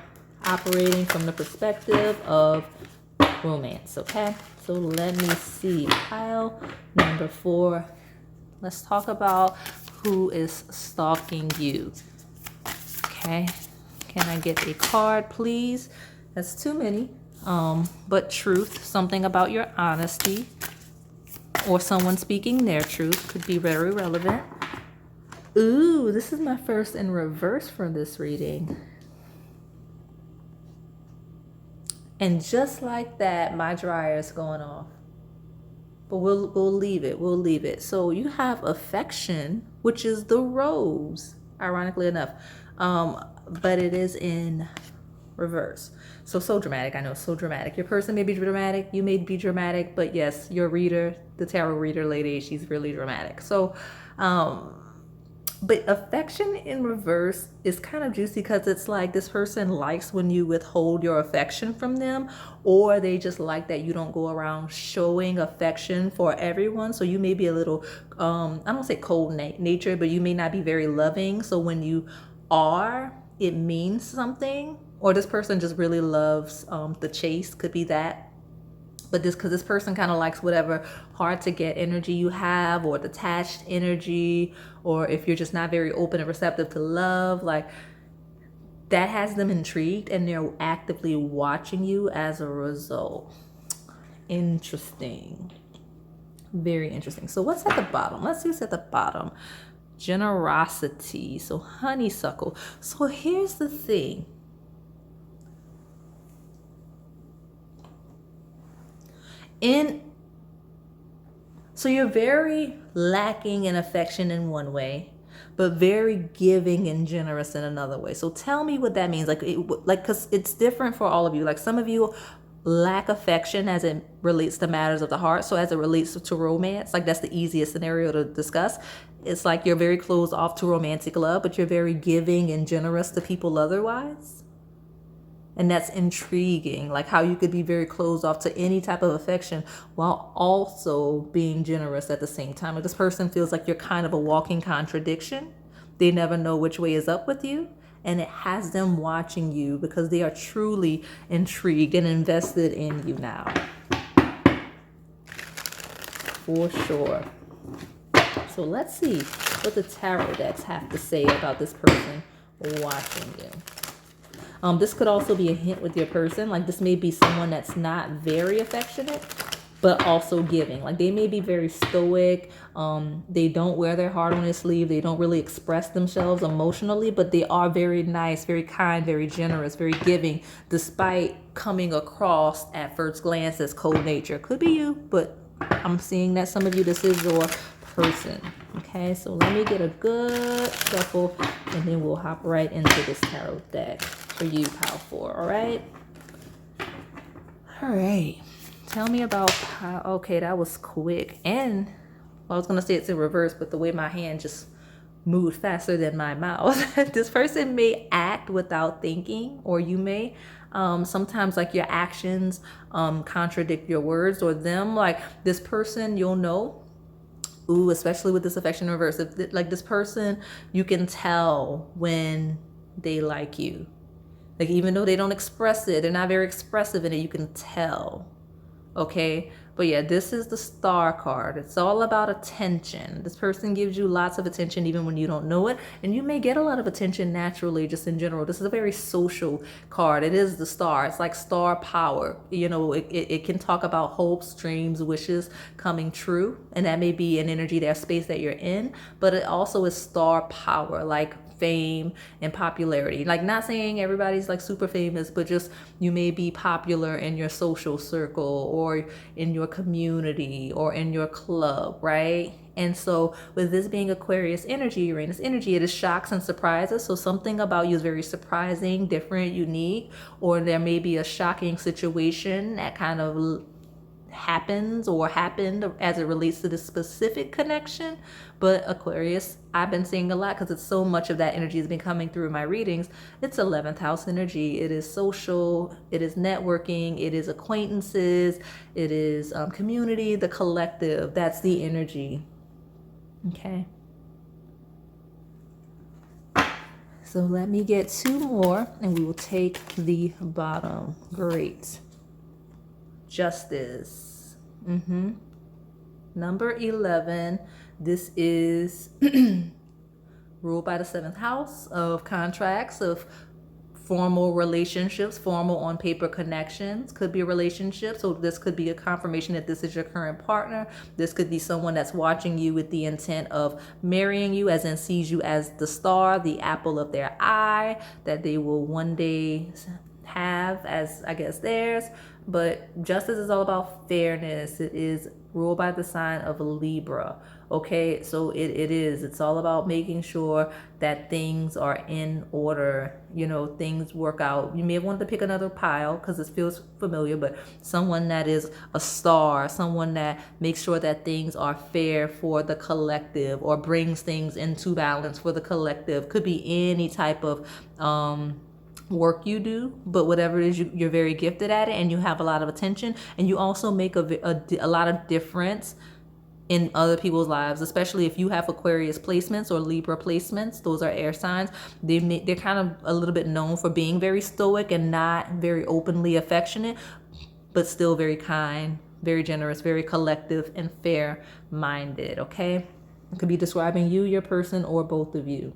operating from the perspective of romance, okay? So let me see. Pile number 4. Let's talk about who is stalking you. Okay. Can I get a card, please? That's too many. But truth, something about your honesty, or someone speaking their truth could be very relevant. Ooh, this is my first in reverse for this reading. And just like that, my dryer is going off. But we'll leave it. We'll leave it. So you have affection, which is the rose, ironically enough. But it is in reverse. So dramatic. I know, so dramatic. Your person may be dramatic. You may be dramatic. But yes, your reader, the tarot reader lady, she's really dramatic. So, but affection in reverse is kind of juicy because it's like this person likes when you withhold your affection from them, or they just like that you don't go around showing affection for everyone. So you may be a little, I don't say cold nature, but you may not be very loving. So when you are, it means something. Or this person just really loves the chase, could be that. But because this person kind of likes whatever hard to get energy you have, or detached energy, or if you're just not very open and receptive to love, like that has them intrigued and they're actively watching you as a result. Interesting. Very interesting. So what's at the bottom? Let's see what's at the bottom. Generosity. So honeysuckle. So here's the thing. So you're very lacking in affection in one way, but very giving and generous in another way. So tell me what that means. Because it's different for all of you. Like some of you lack affection as it relates to matters of the heart. So as it relates to romance, like that's the easiest scenario to discuss. It's like you're very closed off to romantic love, but you're very giving and generous to people otherwise. And that's intriguing, like how you could be very closed off to any type of affection while also being generous at the same time. Like this person feels like you're kind of a walking contradiction. They never know which way is up with you. And it has them watching you because they are truly intrigued and invested in you now. For sure. So let's see what the tarot decks have to say about this person watching you. This could also be a hint with your person. Like this may be someone that's not very affectionate, but also giving. Like they may be very stoic. They don't wear their heart on their sleeve. They don't really express themselves emotionally, but they are very nice, very kind, very generous, very giving, despite coming across at first glance as cold nature. Could be you, but I'm seeing that some of you, this is your person. Okay, so let me get a good shuffle and then we'll hop right into this tarot deck for you, pile 4. All right. Tell me about how, okay, that was quick. And I was going to say it's in reverse, but the way my hand just moved faster than my mouth. This person may act without thinking, or you may. Sometimes like your actions contradict your words or them. Like this person, you'll know. Ooh, especially with this affection reverse. If like this person, you can tell when they like you. Like even though they don't express it, they're not very expressive in it, you can tell. Okay, but yeah, this is the Star card. It's all about attention. This person gives you lots of attention even when you don't know it, and you may get a lot of attention naturally just in general. This is a very social card. It is the Star. It's like star power. You know, it can talk about hopes, dreams, wishes coming true, and that may be an energy, that space that you're in, but it also is star power, like fame and popularity. Like not saying everybody's like super famous, but just you may be popular in your social circle or in your community or in your club, right? And so with this being Aquarius energy, Uranus energy, it is shocks and surprises. So something about you is very surprising, different, unique, or there may be a shocking situation that kind of happens or happened as it relates to this specific connection. But Aquarius, I've been seeing a lot because it's so much of that energy has been coming through my readings. It's 11th house energy. It is social, it is networking, it is acquaintances, it is community, the collective. That's the energy. Okay. So let me get 2 more and we will take the bottom. Great. Justice. Number 11. This is ruled by the 7th house of contracts, of formal relationships, formal on paper connections. Could be a relationship. So this could be a confirmation that this is your current partner. This could be someone that's watching you with the intent of marrying you, as in sees you as the star, the apple of their eye, that they will one day have as, I guess, theirs. But justice is all about fairness. It is ruled by the sign of Libra. Okay, so it's all about making sure that things are in order, you know, things work out. You may have wanted to pick another pile because it feels familiar, but someone that is a star, someone that makes sure that things are fair for the collective or brings things into balance for the collective. Could be any type of work you do, but whatever it is, you're very gifted at it and you have a lot of attention, and you also make a lot of difference in other people's lives, especially if you have Aquarius placements or Libra placements. Those are air signs. They're kind of a little bit known for being very stoic and not very openly affectionate, but still very kind, very generous, very collective, and fair-minded. Okay, it could be describing you, your person, or both of you.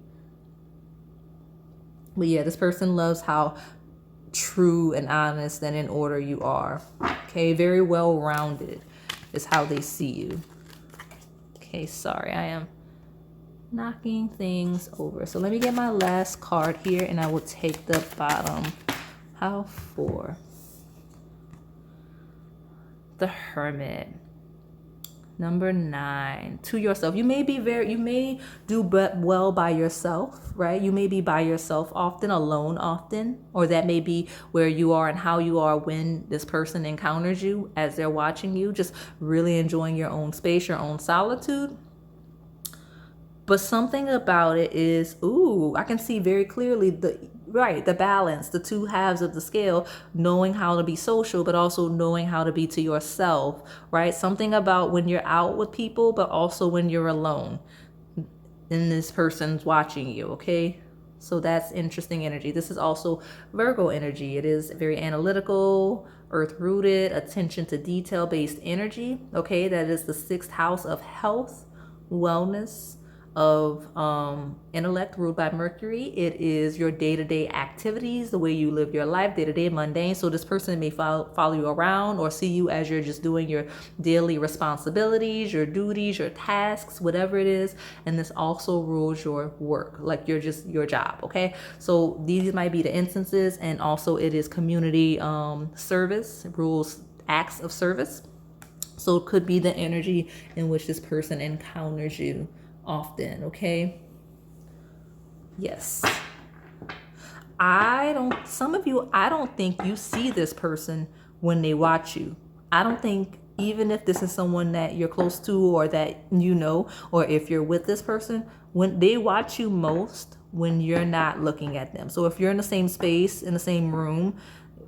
But yeah, this person loves how true and honest and in order you are. Okay, very well rounded is how they see you. Okay, sorry, I am knocking things over. So let me get my last card here and I will take the bottom. How for the Hermit. Number 9, to yourself. You may do well by yourself, right? You may be by yourself often, alone often, or that may be where you are and how you are when this person encounters you as they're watching you, just really enjoying your own space, your own solitude. But something about it is, I can see very clearly the balance, the two halves of the scale, knowing how to be social, but also knowing how to be to yourself, right? Something about when you're out with people, but also when you're alone and this person's watching you, okay? So that's interesting energy. This is also Virgo energy. It is very analytical, earth-rooted, attention to detail-based energy, okay? That is the 6th house of health, wellness, of intellect, ruled by Mercury. It is your day-to-day activities, the way you live your life, day-to-day mundane. So this person may follow you around or see you as you're just doing your daily responsibilities, your duties, your tasks, whatever it is. And this also rules your work, like your job, okay? So these might be the instances, and also it is community service, rules acts of service. So it could be the energy in which this person encounters you often, okay? Yes. I don't think you see this person when they watch you. I don't think, even if this is someone that you're close to or that you know, or if you're with this person, when they watch you most when you're not looking at them. So if you're in the same space, in the same room,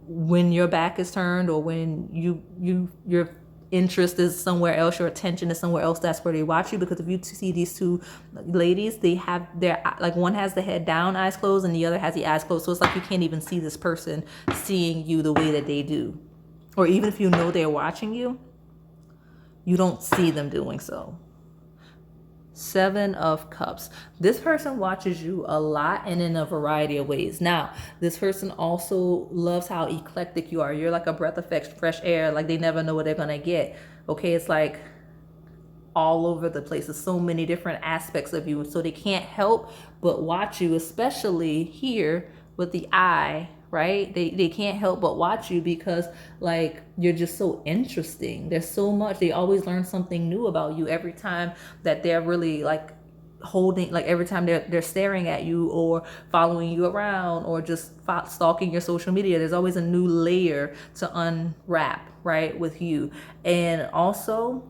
when your back is turned, or when you're interest is somewhere else, your attention is somewhere else, that's where they watch you. Because if you see these two ladies, they have their, like, one has the head down, eyes closed, and the other has the eyes closed. So it's like you can't even see this person seeing you the way that they do. Or even if you know they're watching you, you don't see them doing so. 7 of Cups. This person watches you a lot and in a variety of ways. Now, this person also loves how eclectic you are. You're like a breath of fresh air. Like, they never know what they're going to get. Okay, it's like all over the place. There's so many different aspects of you. So they can't help but watch you, especially here with the eye, right? They can't help but watch you because, like, you're just so interesting. There's so much. They always learn something new about you every time that they're really, like, holding, like, every time they're staring at you or following you around or just stalking your social media. There's always a new layer to unwrap, right, with you. And also,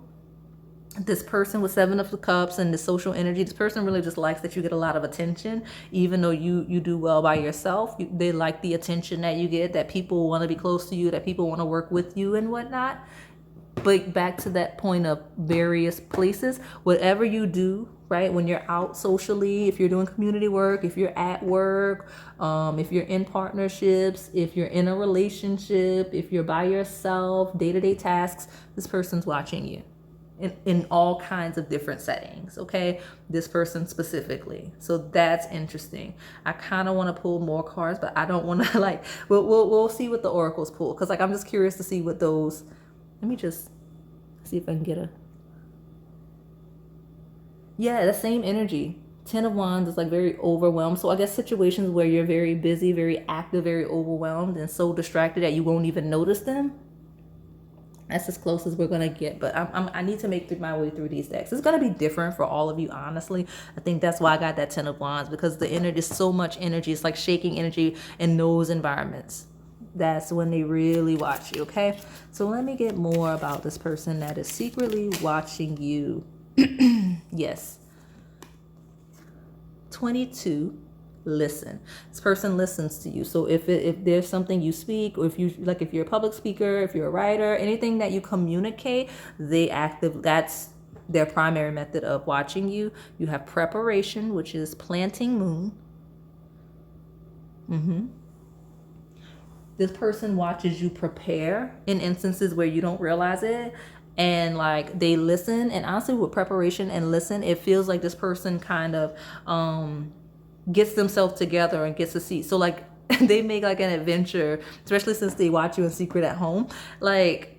this person with 7 of the Cups and the social energy, this person really just likes that you get a lot of attention, even though you do well by yourself. They like the attention that you get, that people want to be close to you, that people want to work with you and whatnot. But back to that point of various places, whatever you do, right, when you're out socially, if you're doing community work, if you're at work, if you're in partnerships, if you're in a relationship, if you're by yourself, day-to-day tasks, this person's watching you. In all kinds of different settings, okay? This person specifically. So that's interesting. I kind of want to pull more cards, but I don't want to, like, we'll see what the oracles pull, because, like, I'm just curious to see what those, let me just see if I can get the same energy. 10 of Wands is, like, very overwhelmed. So I guess situations where you're very busy, very active, very overwhelmed, and so distracted that you won't even notice them. That's as close as we're going to get. But I need to make my way through these decks. It's going to be different for all of you, honestly. I think that's why I got that 10 of Wands, because the energy is so much energy. It's like shaking energy in those environments. That's when they really watch you, okay? So let me get more about this person that is secretly watching you. Yes. 22. Listen. This person listens to you. So if there's something you speak, or if you're a public speaker, if you're a writer, anything that you communicate, that's their primary method of watching you. You have preparation, which is planting moon. This person watches you prepare in instances where you don't realize it. And, like, they listen. And honestly, with preparation and listen, it feels like this person kind of gets themselves together and gets a seat. So, like, they make like an adventure, especially since they watch you in secret at home. Like,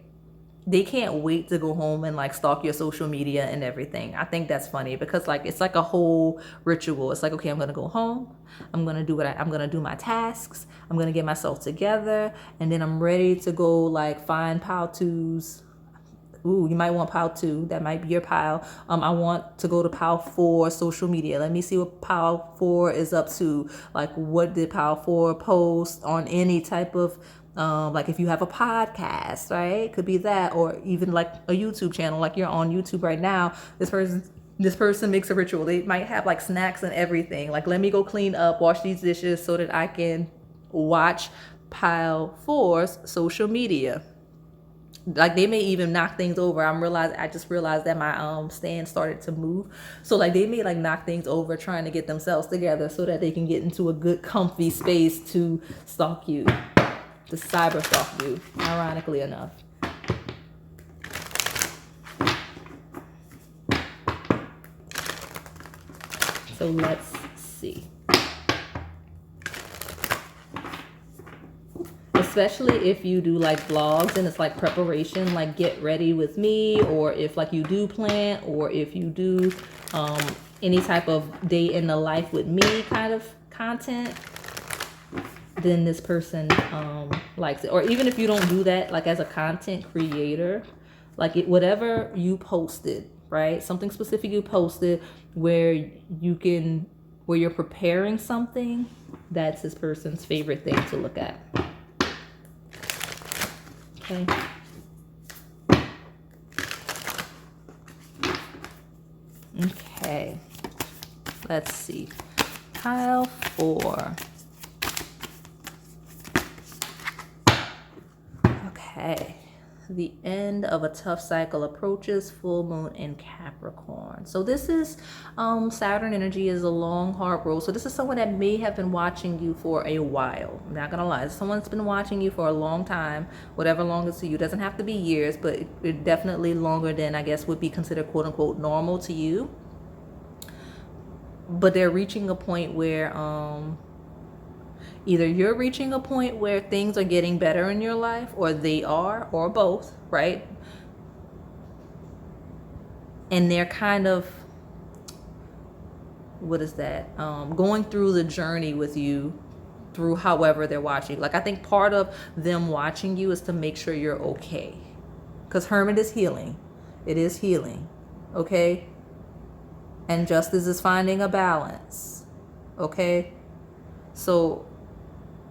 they can't wait to go home and like stalk your social media and everything. I think that's funny because like it's like a whole ritual. It's like, okay, I'm gonna go home, I'm gonna do I'm gonna do my tasks, I'm gonna get myself together, and then I'm ready to go like find pile twos. Ooh, you might want pile 2. That might be your pile. I want to go to pile 4, social media. Let me see what pile 4 is up to. Like, what did pile 4 post on any type of, like if you have a podcast, right? Could be that, or even like a YouTube channel, like you're on YouTube right now. This person makes a ritual. They might have like snacks and everything. Like, let me go clean up, wash these dishes so that I can watch pile 4's social media. Like, they may even knock things over. I just realized that my stand started to move. So like they may like knock things over trying to get themselves together so that they can get into a good comfy space to stalk you, to cyber stalk you, ironically enough. So let's see. Especially if you do like vlogs and it's like preparation, like get ready with me, or if like you do plant, or if you do any type of day in the life with me kind of content, then this person likes it. Or even if you don't do that, like as a content creator, like whatever you posted, right? Something specific you posted where you're preparing something, that's this person's favorite thing to look at. Okay, let's see. Pile 4. Okay. The end of a tough cycle approaches, full moon in Capricorn. So this is Saturn energy is a long, hard road. So this is someone that may have been watching you for a while. I'm not gonna lie, someone's been watching you for a long time, whatever longest to you. Doesn't have to be years, but it definitely longer than I guess would be considered quote unquote normal to you. But they're reaching a point where either you're reaching a point where things are getting better in your life, or they are, or both, right? And they're kind of, what is that? Going through the journey with you through however they're watching. Like, I think part of them watching you is to make sure you're okay. Because Hermit is healing. It is healing. Okay? And Justice is finding a balance. Okay? So,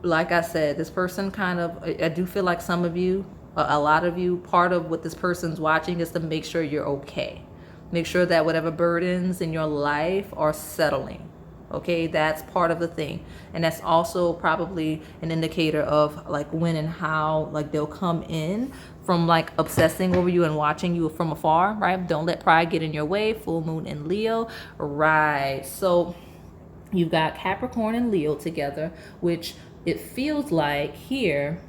like I said, this person kind of, I do feel like some of you, a lot of you, part of what this person's watching is to make sure you're okay. Make sure that whatever burdens in your life are settling. Okay, that's part of the thing. And that's also probably an indicator of like when and how like they'll come in from like obsessing over you and watching you from afar, right? Don't let pride get in your way. Full moon in Leo, right? So you've got Capricorn and Leo together, which it feels like here,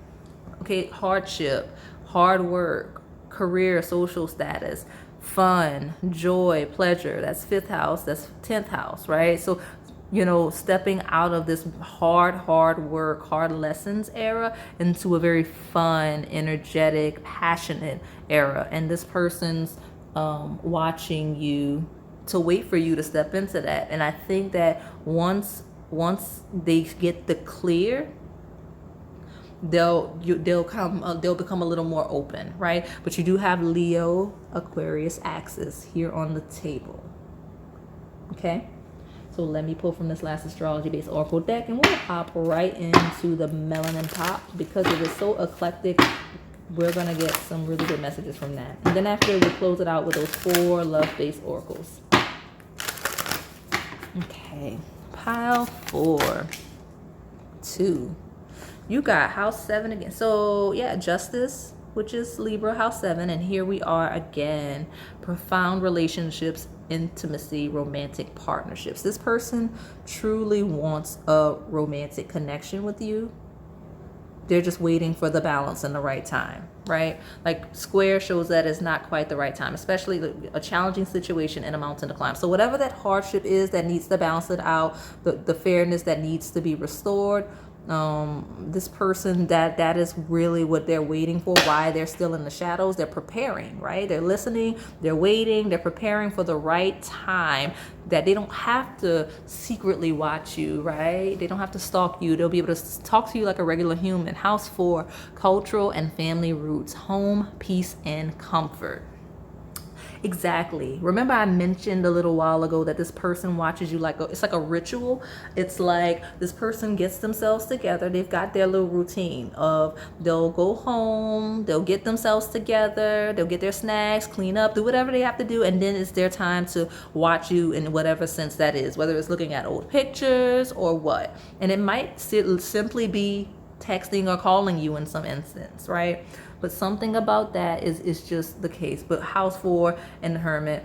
okay, hardship, hard work, career, social status, fun, joy, pleasure. That's 5th house, that's 10th house, right? So, you know, stepping out of this hard work, hard lessons era into a very fun, energetic, passionate era. And this person's watching you to wait for you to step into that. And I think that once they get the clear, they'll become a little more open, right? But you do have Leo Aquarius axis here on the table. Okay, so let me pull from this last astrology based oracle deck, and we'll hop right into the melanin pop because it is so eclectic. We're gonna get some really good messages from that, and then after we close it out with those 4 love based oracles. Okay, pile 4, 2. You got house 7 again. So yeah, Justice, which is Libra, house 7, and here we are again. Profound relationships, intimacy, romantic partnerships. This person truly wants a romantic connection with you. They're just waiting for the balance and the right time, right? Like square shows that it's not quite the right time, especially a challenging situation and a mountain to climb. So whatever that hardship is that needs to balance it out, the fairness that needs to be restored, This person, that is really what they're waiting for, why they're still in the shadows. They're preparing, right? They're listening, they're waiting, they're preparing for the right time, that they don't have to secretly watch you, right? They don't have to stalk you. They'll be able to talk to you like a regular human. House 4, cultural and family roots, home, peace, and comfort. Exactly. Remember I mentioned a little while ago that this person watches you like it's like a ritual. It's like this person gets themselves together. They've got their little routine of they'll go home, they'll get themselves together, they'll get their snacks, clean up, do whatever they have to do, and then it's their time to watch you in whatever sense that is, whether it's looking at old pictures or what. And it might simply be texting or calling you in some instance, right? But something about that is just the case. But house 4 and the Hermit,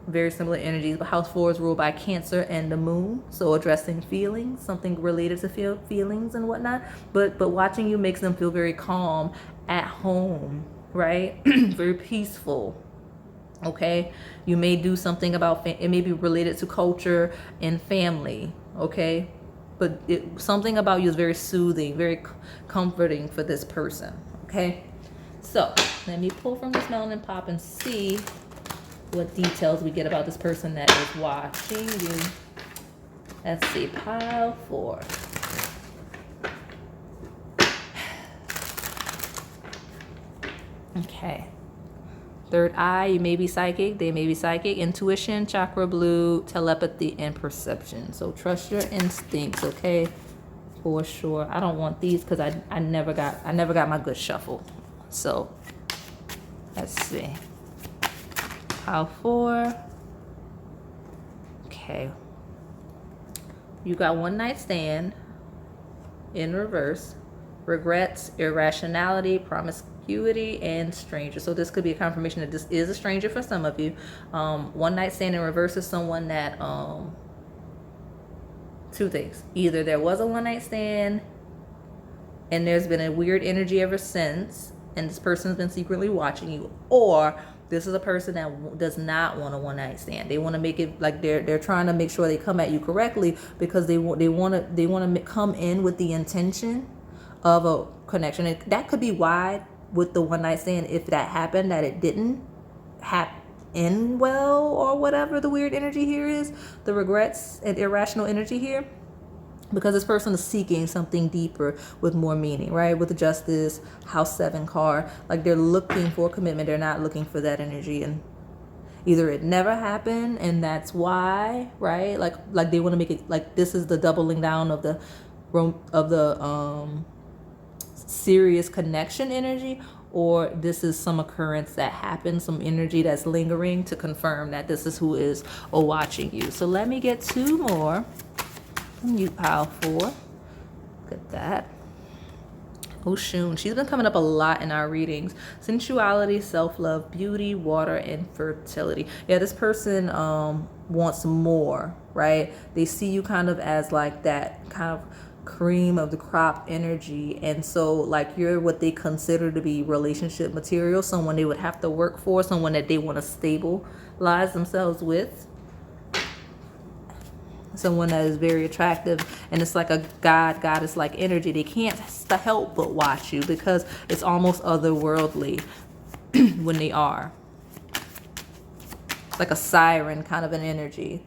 very similar energies, but house 4 is ruled by Cancer and the Moon, so addressing feelings, something related to feelings and whatnot. But watching you makes them feel very calm, at home, right? Very peaceful. Okay, you may do something about it may be related to culture and family. Okay, but something about you is very soothing, very comforting for this person. Okay, so let me pull from this mountain pop and see what details we get about this person that is watching you. Let's see, pile 4. Okay. Third eye, you may be psychic, they may be psychic. Intuition, chakra blue, telepathy, and perception. So trust your instincts, okay? For sure. I don't want these because I never got my good shuffle. So let's see. Pile 4. Okay. You got one night stand in reverse. Regrets, irrationality, promiscuity, and stranger. So this could be a confirmation that this is a stranger for some of you. One night stand in reverse is someone that two things. Either there was a one night stand and there's been a weird energy ever since, and this person's been secretly watching you, or this is a person that does not want a one night stand. They want to make it like they're trying to make sure they come at you correctly because they want to come in with the intention of a connection. And that could be why with the one night stand, if that happened, that it didn't happen well, or whatever the weird energy here is, the regrets and irrational energy here, because this person is seeking something deeper with more meaning, right? With the Justice, House 7 card, like they're looking for commitment. They're not looking for that energy, and either it never happened and that's why, right? Like they want to make it like this is the doubling down of the serious connection energy, or this is some occurrence that happened, some energy that's lingering to confirm that this is who is watching you. So let me get 2 more. You pile 4. Look at that. Oshun. She's been coming up a lot in our readings. Sensuality, self-love, beauty, water, and fertility. Yeah, this person wants more, right? They see you kind of as like that kind of cream of the crop energy, and so like you're what they consider to be relationship material, someone they would have to work for, someone that they want to stabilize themselves with, someone that is very attractive, and it's like a goddess like energy. They can't help but watch you because it's almost otherworldly when they are like a siren kind of an energy.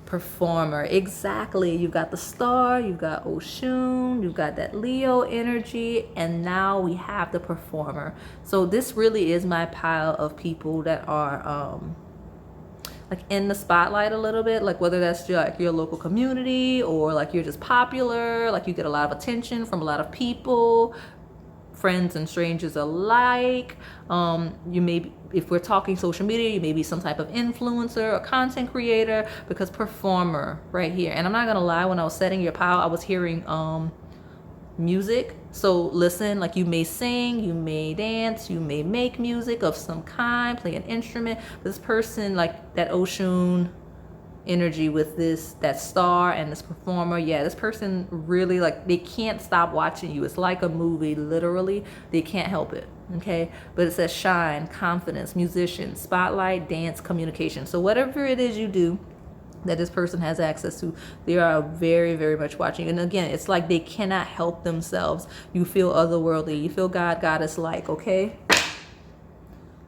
Performer, exactly. You've got the Star, you've got Oshun, you've got that Leo energy, and now we have the performer. So this really is my pile of people that are like in the spotlight a little bit, like whether that's like your local community, or like you're just popular, like you get a lot of attention from a lot of people, friends and strangers alike. You may be, if we're talking social media, you may be some type of influencer or content creator, because performer right here. And I'm not gonna lie, when I was setting your pile, I was hearing music. So listen, like you may sing, you may dance, you may make music of some kind, play an instrument. This person, like that Oshun energy with that Star and this performer, yeah, this person really, like, they can't stop watching you. It's like a movie, literally. They can't help it. Okay, but it says shine, confidence, musician, spotlight, dance, communication. So whatever it is you do, that this person has access to. They are very, very much watching. And again, it's like they cannot help themselves. You feel otherworldly. You feel God, goddess-like, okay?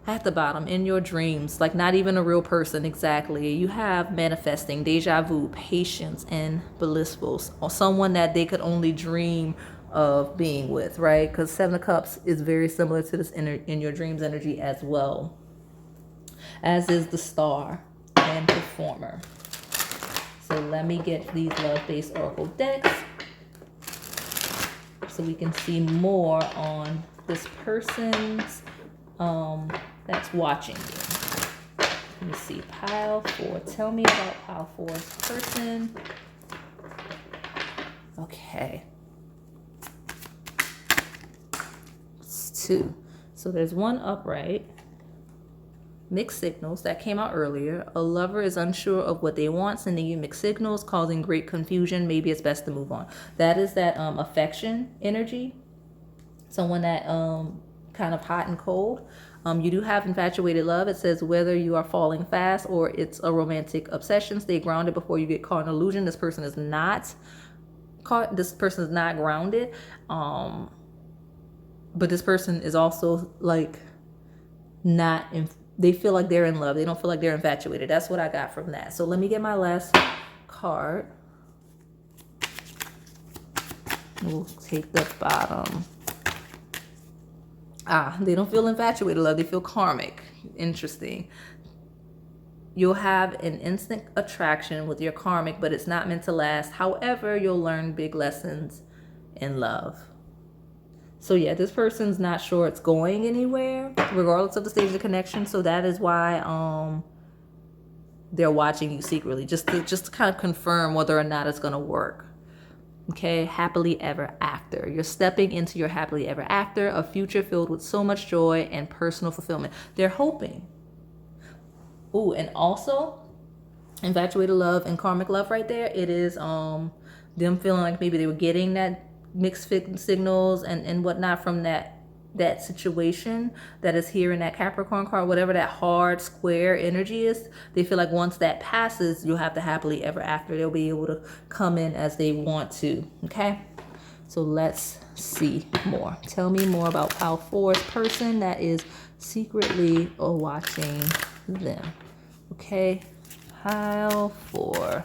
At the bottom, in your dreams, like not even a real person, exactly. You have manifesting, deja vu, patience, and blissful. Or someone that they could only dream of being with, right? Because Seven of Cups is very similar to this in your dreams energy as well. As is the Star and Performer. So let me get these love-based oracle decks so we can see more on this person's that's watching you. Let me see. Pile 4. Tell me about pile 4's person. Okay. It's 2. So there's 1 upright. Mixed signals that came out earlier. A lover is unsure of what they want, sending you mixed signals, causing great confusion. Maybe it's best to move on. That is that affection energy. Someone that kind of hot and cold. You do have infatuated love. It says whether you are falling fast or it's a romantic obsession, stay grounded before you get caught in illusion. This person is not caught. This person is not grounded. But this person is also like not in. They feel like they're in love. They don't feel like they're infatuated. That's what I got from that. So let me get my last card. We'll take the bottom. They don't feel infatuated love. They feel karmic. Interesting. You'll have an instant attraction with your karmic, but it's not meant to last. However, you'll learn big lessons in love. So yeah, this person's not sure it's going anywhere, regardless of the stage of connection. So that is why they're watching you secretly, just to kind of confirm whether or not it's gonna work. Okay, happily ever after. You're stepping into your happily ever after, a future filled with so much joy and personal fulfillment. They're hoping. Ooh, and also, infatuated love and karmic love right there. It is them feeling like maybe they were getting that mixed signals and whatnot from that situation that is here in that Capricorn card, whatever that hard square energy is. They feel like once that passes, you'll have the happily ever after. They'll be able to come in as they want to. Okay, so let's see more. Tell me more about pile 4's person that is secretly watching them. Okay, pile 4.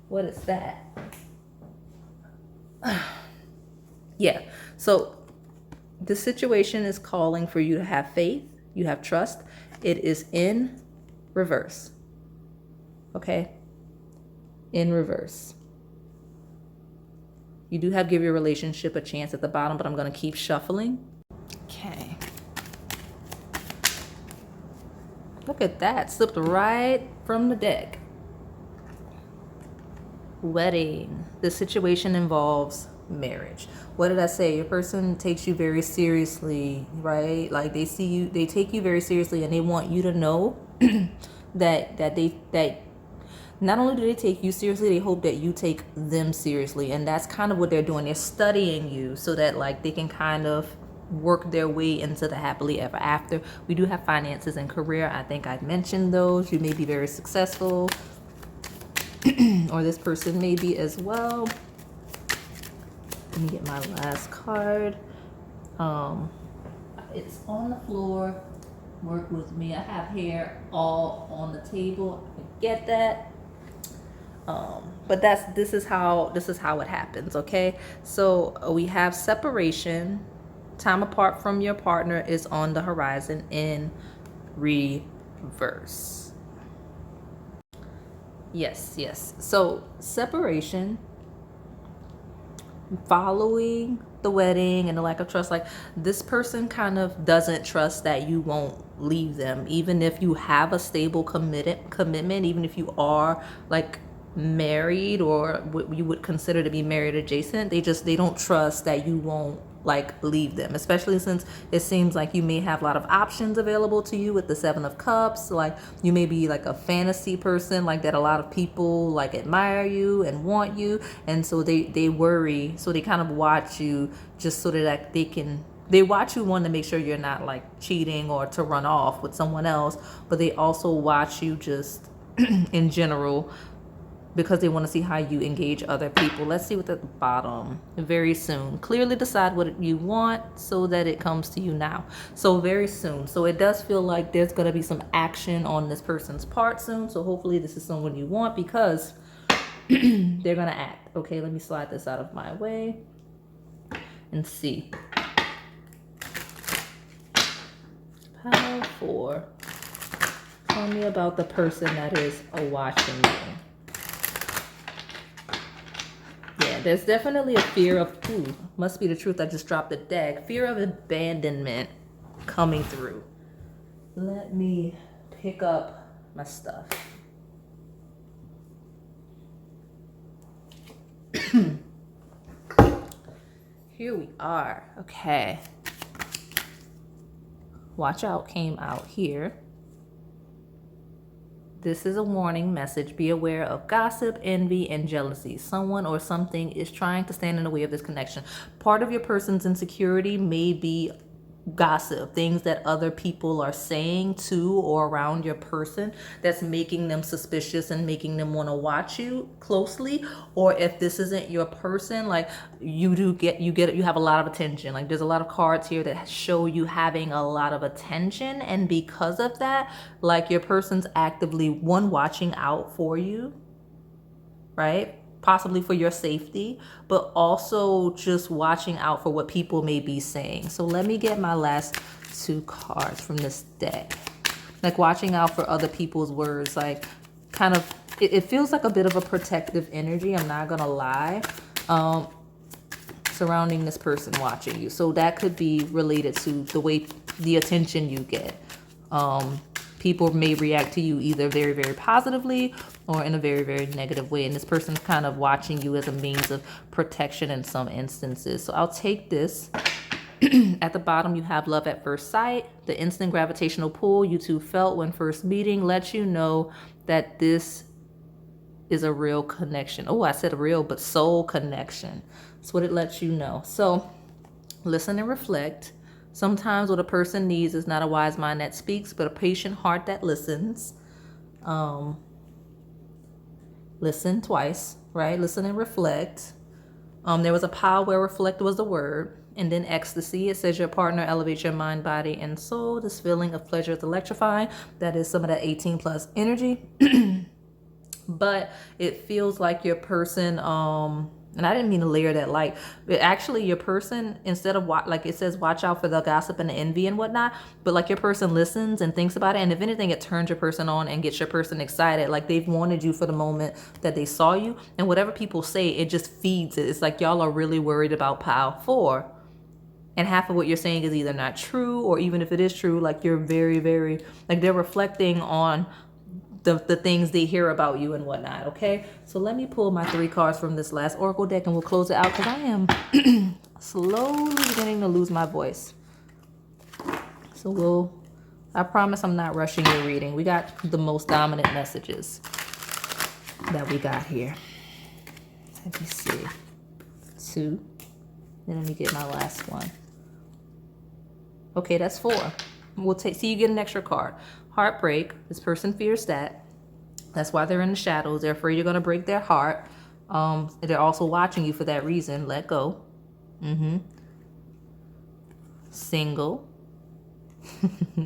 What is that? Yeah, so the situation is calling for you to have faith. You have trust. It is in reverse. Okay? In reverse. You do have give your relationship a chance at the bottom, but I'm going to keep shuffling. Okay. Look at that. Slipped right from the deck. Wedding. The situation involves marriage. What did I say? Your person takes you very seriously, right? Like they take you very seriously, and they want you to know that not only do they take you seriously, they hope that you take them seriously. And that's kind of what they're doing. They're studying you so that like they can kind of work their way into the happily ever after. We do have finances and career. I think I mentioned those. You may be very successful. Or this person may be as well. Let me get my last card. It's on the floor. Work with me. I have hair all on the table. I get that. But this is how it happens. Okay. So we have separation. Time apart from your partner is on the horizon in reverse. Yes. So separation, following the wedding and the lack of trust, like this person kind of doesn't trust that you won't leave them, even if you have a stable commitment, even if you are like married or what you would consider to be married adjacent. They don't trust that you won't like leave them, especially since it seems like you may have a lot of options available to you with the 7 of Cups. Like you may be like a fantasy person, like that a lot of people like admire you and want you, and so they worry, so they kind of watch you just so that they can they watch you, one, to make sure you're not like cheating or to run off with someone else, but they also watch you just in general because they want to see how you engage other people. Let's see what's at the bottom. Very soon. Clearly decide what you want so that it comes to you now. So very soon. So it does feel like there's going to be some action on this person's part soon. So hopefully this is someone you want, because they're going to act. Okay, let me slide this out of my way and see. Pile 4. Tell me about the person that is watching you. Yeah, there's definitely a fear of, must be the truth, I just dropped the deck. Fear of abandonment coming through. Let me pick up my stuff. Here we are. Okay. Watch out came out here. This is a warning message. Be aware of gossip, envy, and jealousy. Someone or something is trying to stand in the way of this connection. Part of your person's insecurity may be gossip, things that other people are saying to or around your person that's making them suspicious and making them want to watch you closely. Or if this isn't your person, like you have a lot of attention. Like there's a lot of cards here that show you having a lot of attention, and because of that, like your person's actively watching out for you, right? Possibly for your safety, but also just watching out for what people may be saying. So let me get my last 2 cards from this deck. Like watching out for other people's words, like kind of, it feels like a bit of a protective energy, I'm not gonna lie, surrounding this person watching you. So that could be related to the attention you get. People may react to you either very, very positively or in a very, very negative way. And this person's kind of watching you as a means of protection in some instances. So I'll take this. At the bottom, you have love at first sight. The instant gravitational pull you two felt when first meeting lets you know that this is a real connection. Oh, I said real, but soul connection. That's what it lets you know. So listen and reflect. Sometimes what a person needs is not a wise mind that speaks, but a patient heart that listens. Listen twice, right? Listen and reflect. There was a pile where reflect was the word. And then ecstasy. It says your partner elevates your mind, body, and soul. This feeling of pleasure is electrifying. That is some of that 18 plus energy. But it feels like your person, and I didn't mean to layer that light, but actually your person, instead of like it says, watch out for the gossip and the envy and whatnot, but like your person listens and thinks about it. And if anything, it turns your person on and gets your person excited. Like they've wanted you for the moment that they saw you, and whatever people say, it just feeds it. It's like y'all are really worried about pile 4. And half of what you're saying is either not true, or even if it is true, like you're very, very, like they're reflecting on the things they hear about you and whatnot, okay? So let me pull my 3 cards from this last Oracle deck and we'll close it out, because I am slowly beginning to lose my voice. So I promise I'm not rushing your reading. We got the most dominant messages that we got here. Let me see. 2. Then let me get my last one. Okay, that's 4. We'll see, you get an extra card. Heartbreak. This person fears that. That's why they're in the shadows. They're afraid you're going to break their heart. They're also watching you for that reason. Let go. Single.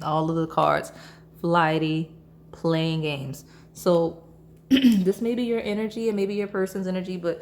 All of the cards. Flighty. Playing games. So this may be your energy and maybe your person's energy, but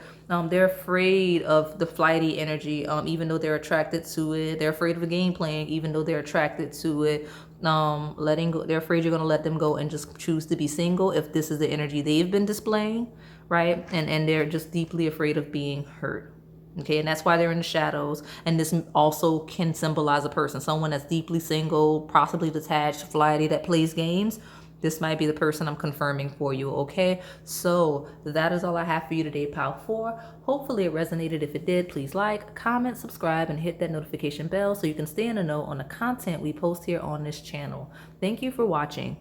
they're afraid of the flighty energy, even though they're attracted to it. They're afraid of the game playing, even though they're attracted to it. Letting go. They're afraid you're going to let them go and just choose to be single if this is the energy they've been displaying, right? And they're just deeply afraid of being hurt. Okay, and that's why they're in the shadows. And this also can symbolize a person, someone that's deeply single, possibly detached, flighty, that plays games. This might be the person I'm confirming for you, okay? So that is all I have for you today, pile 4. Hopefully it resonated. If it did, please like, comment, subscribe, and hit that notification bell so you can stay in the know on the content we post here on this channel. Thank you for watching.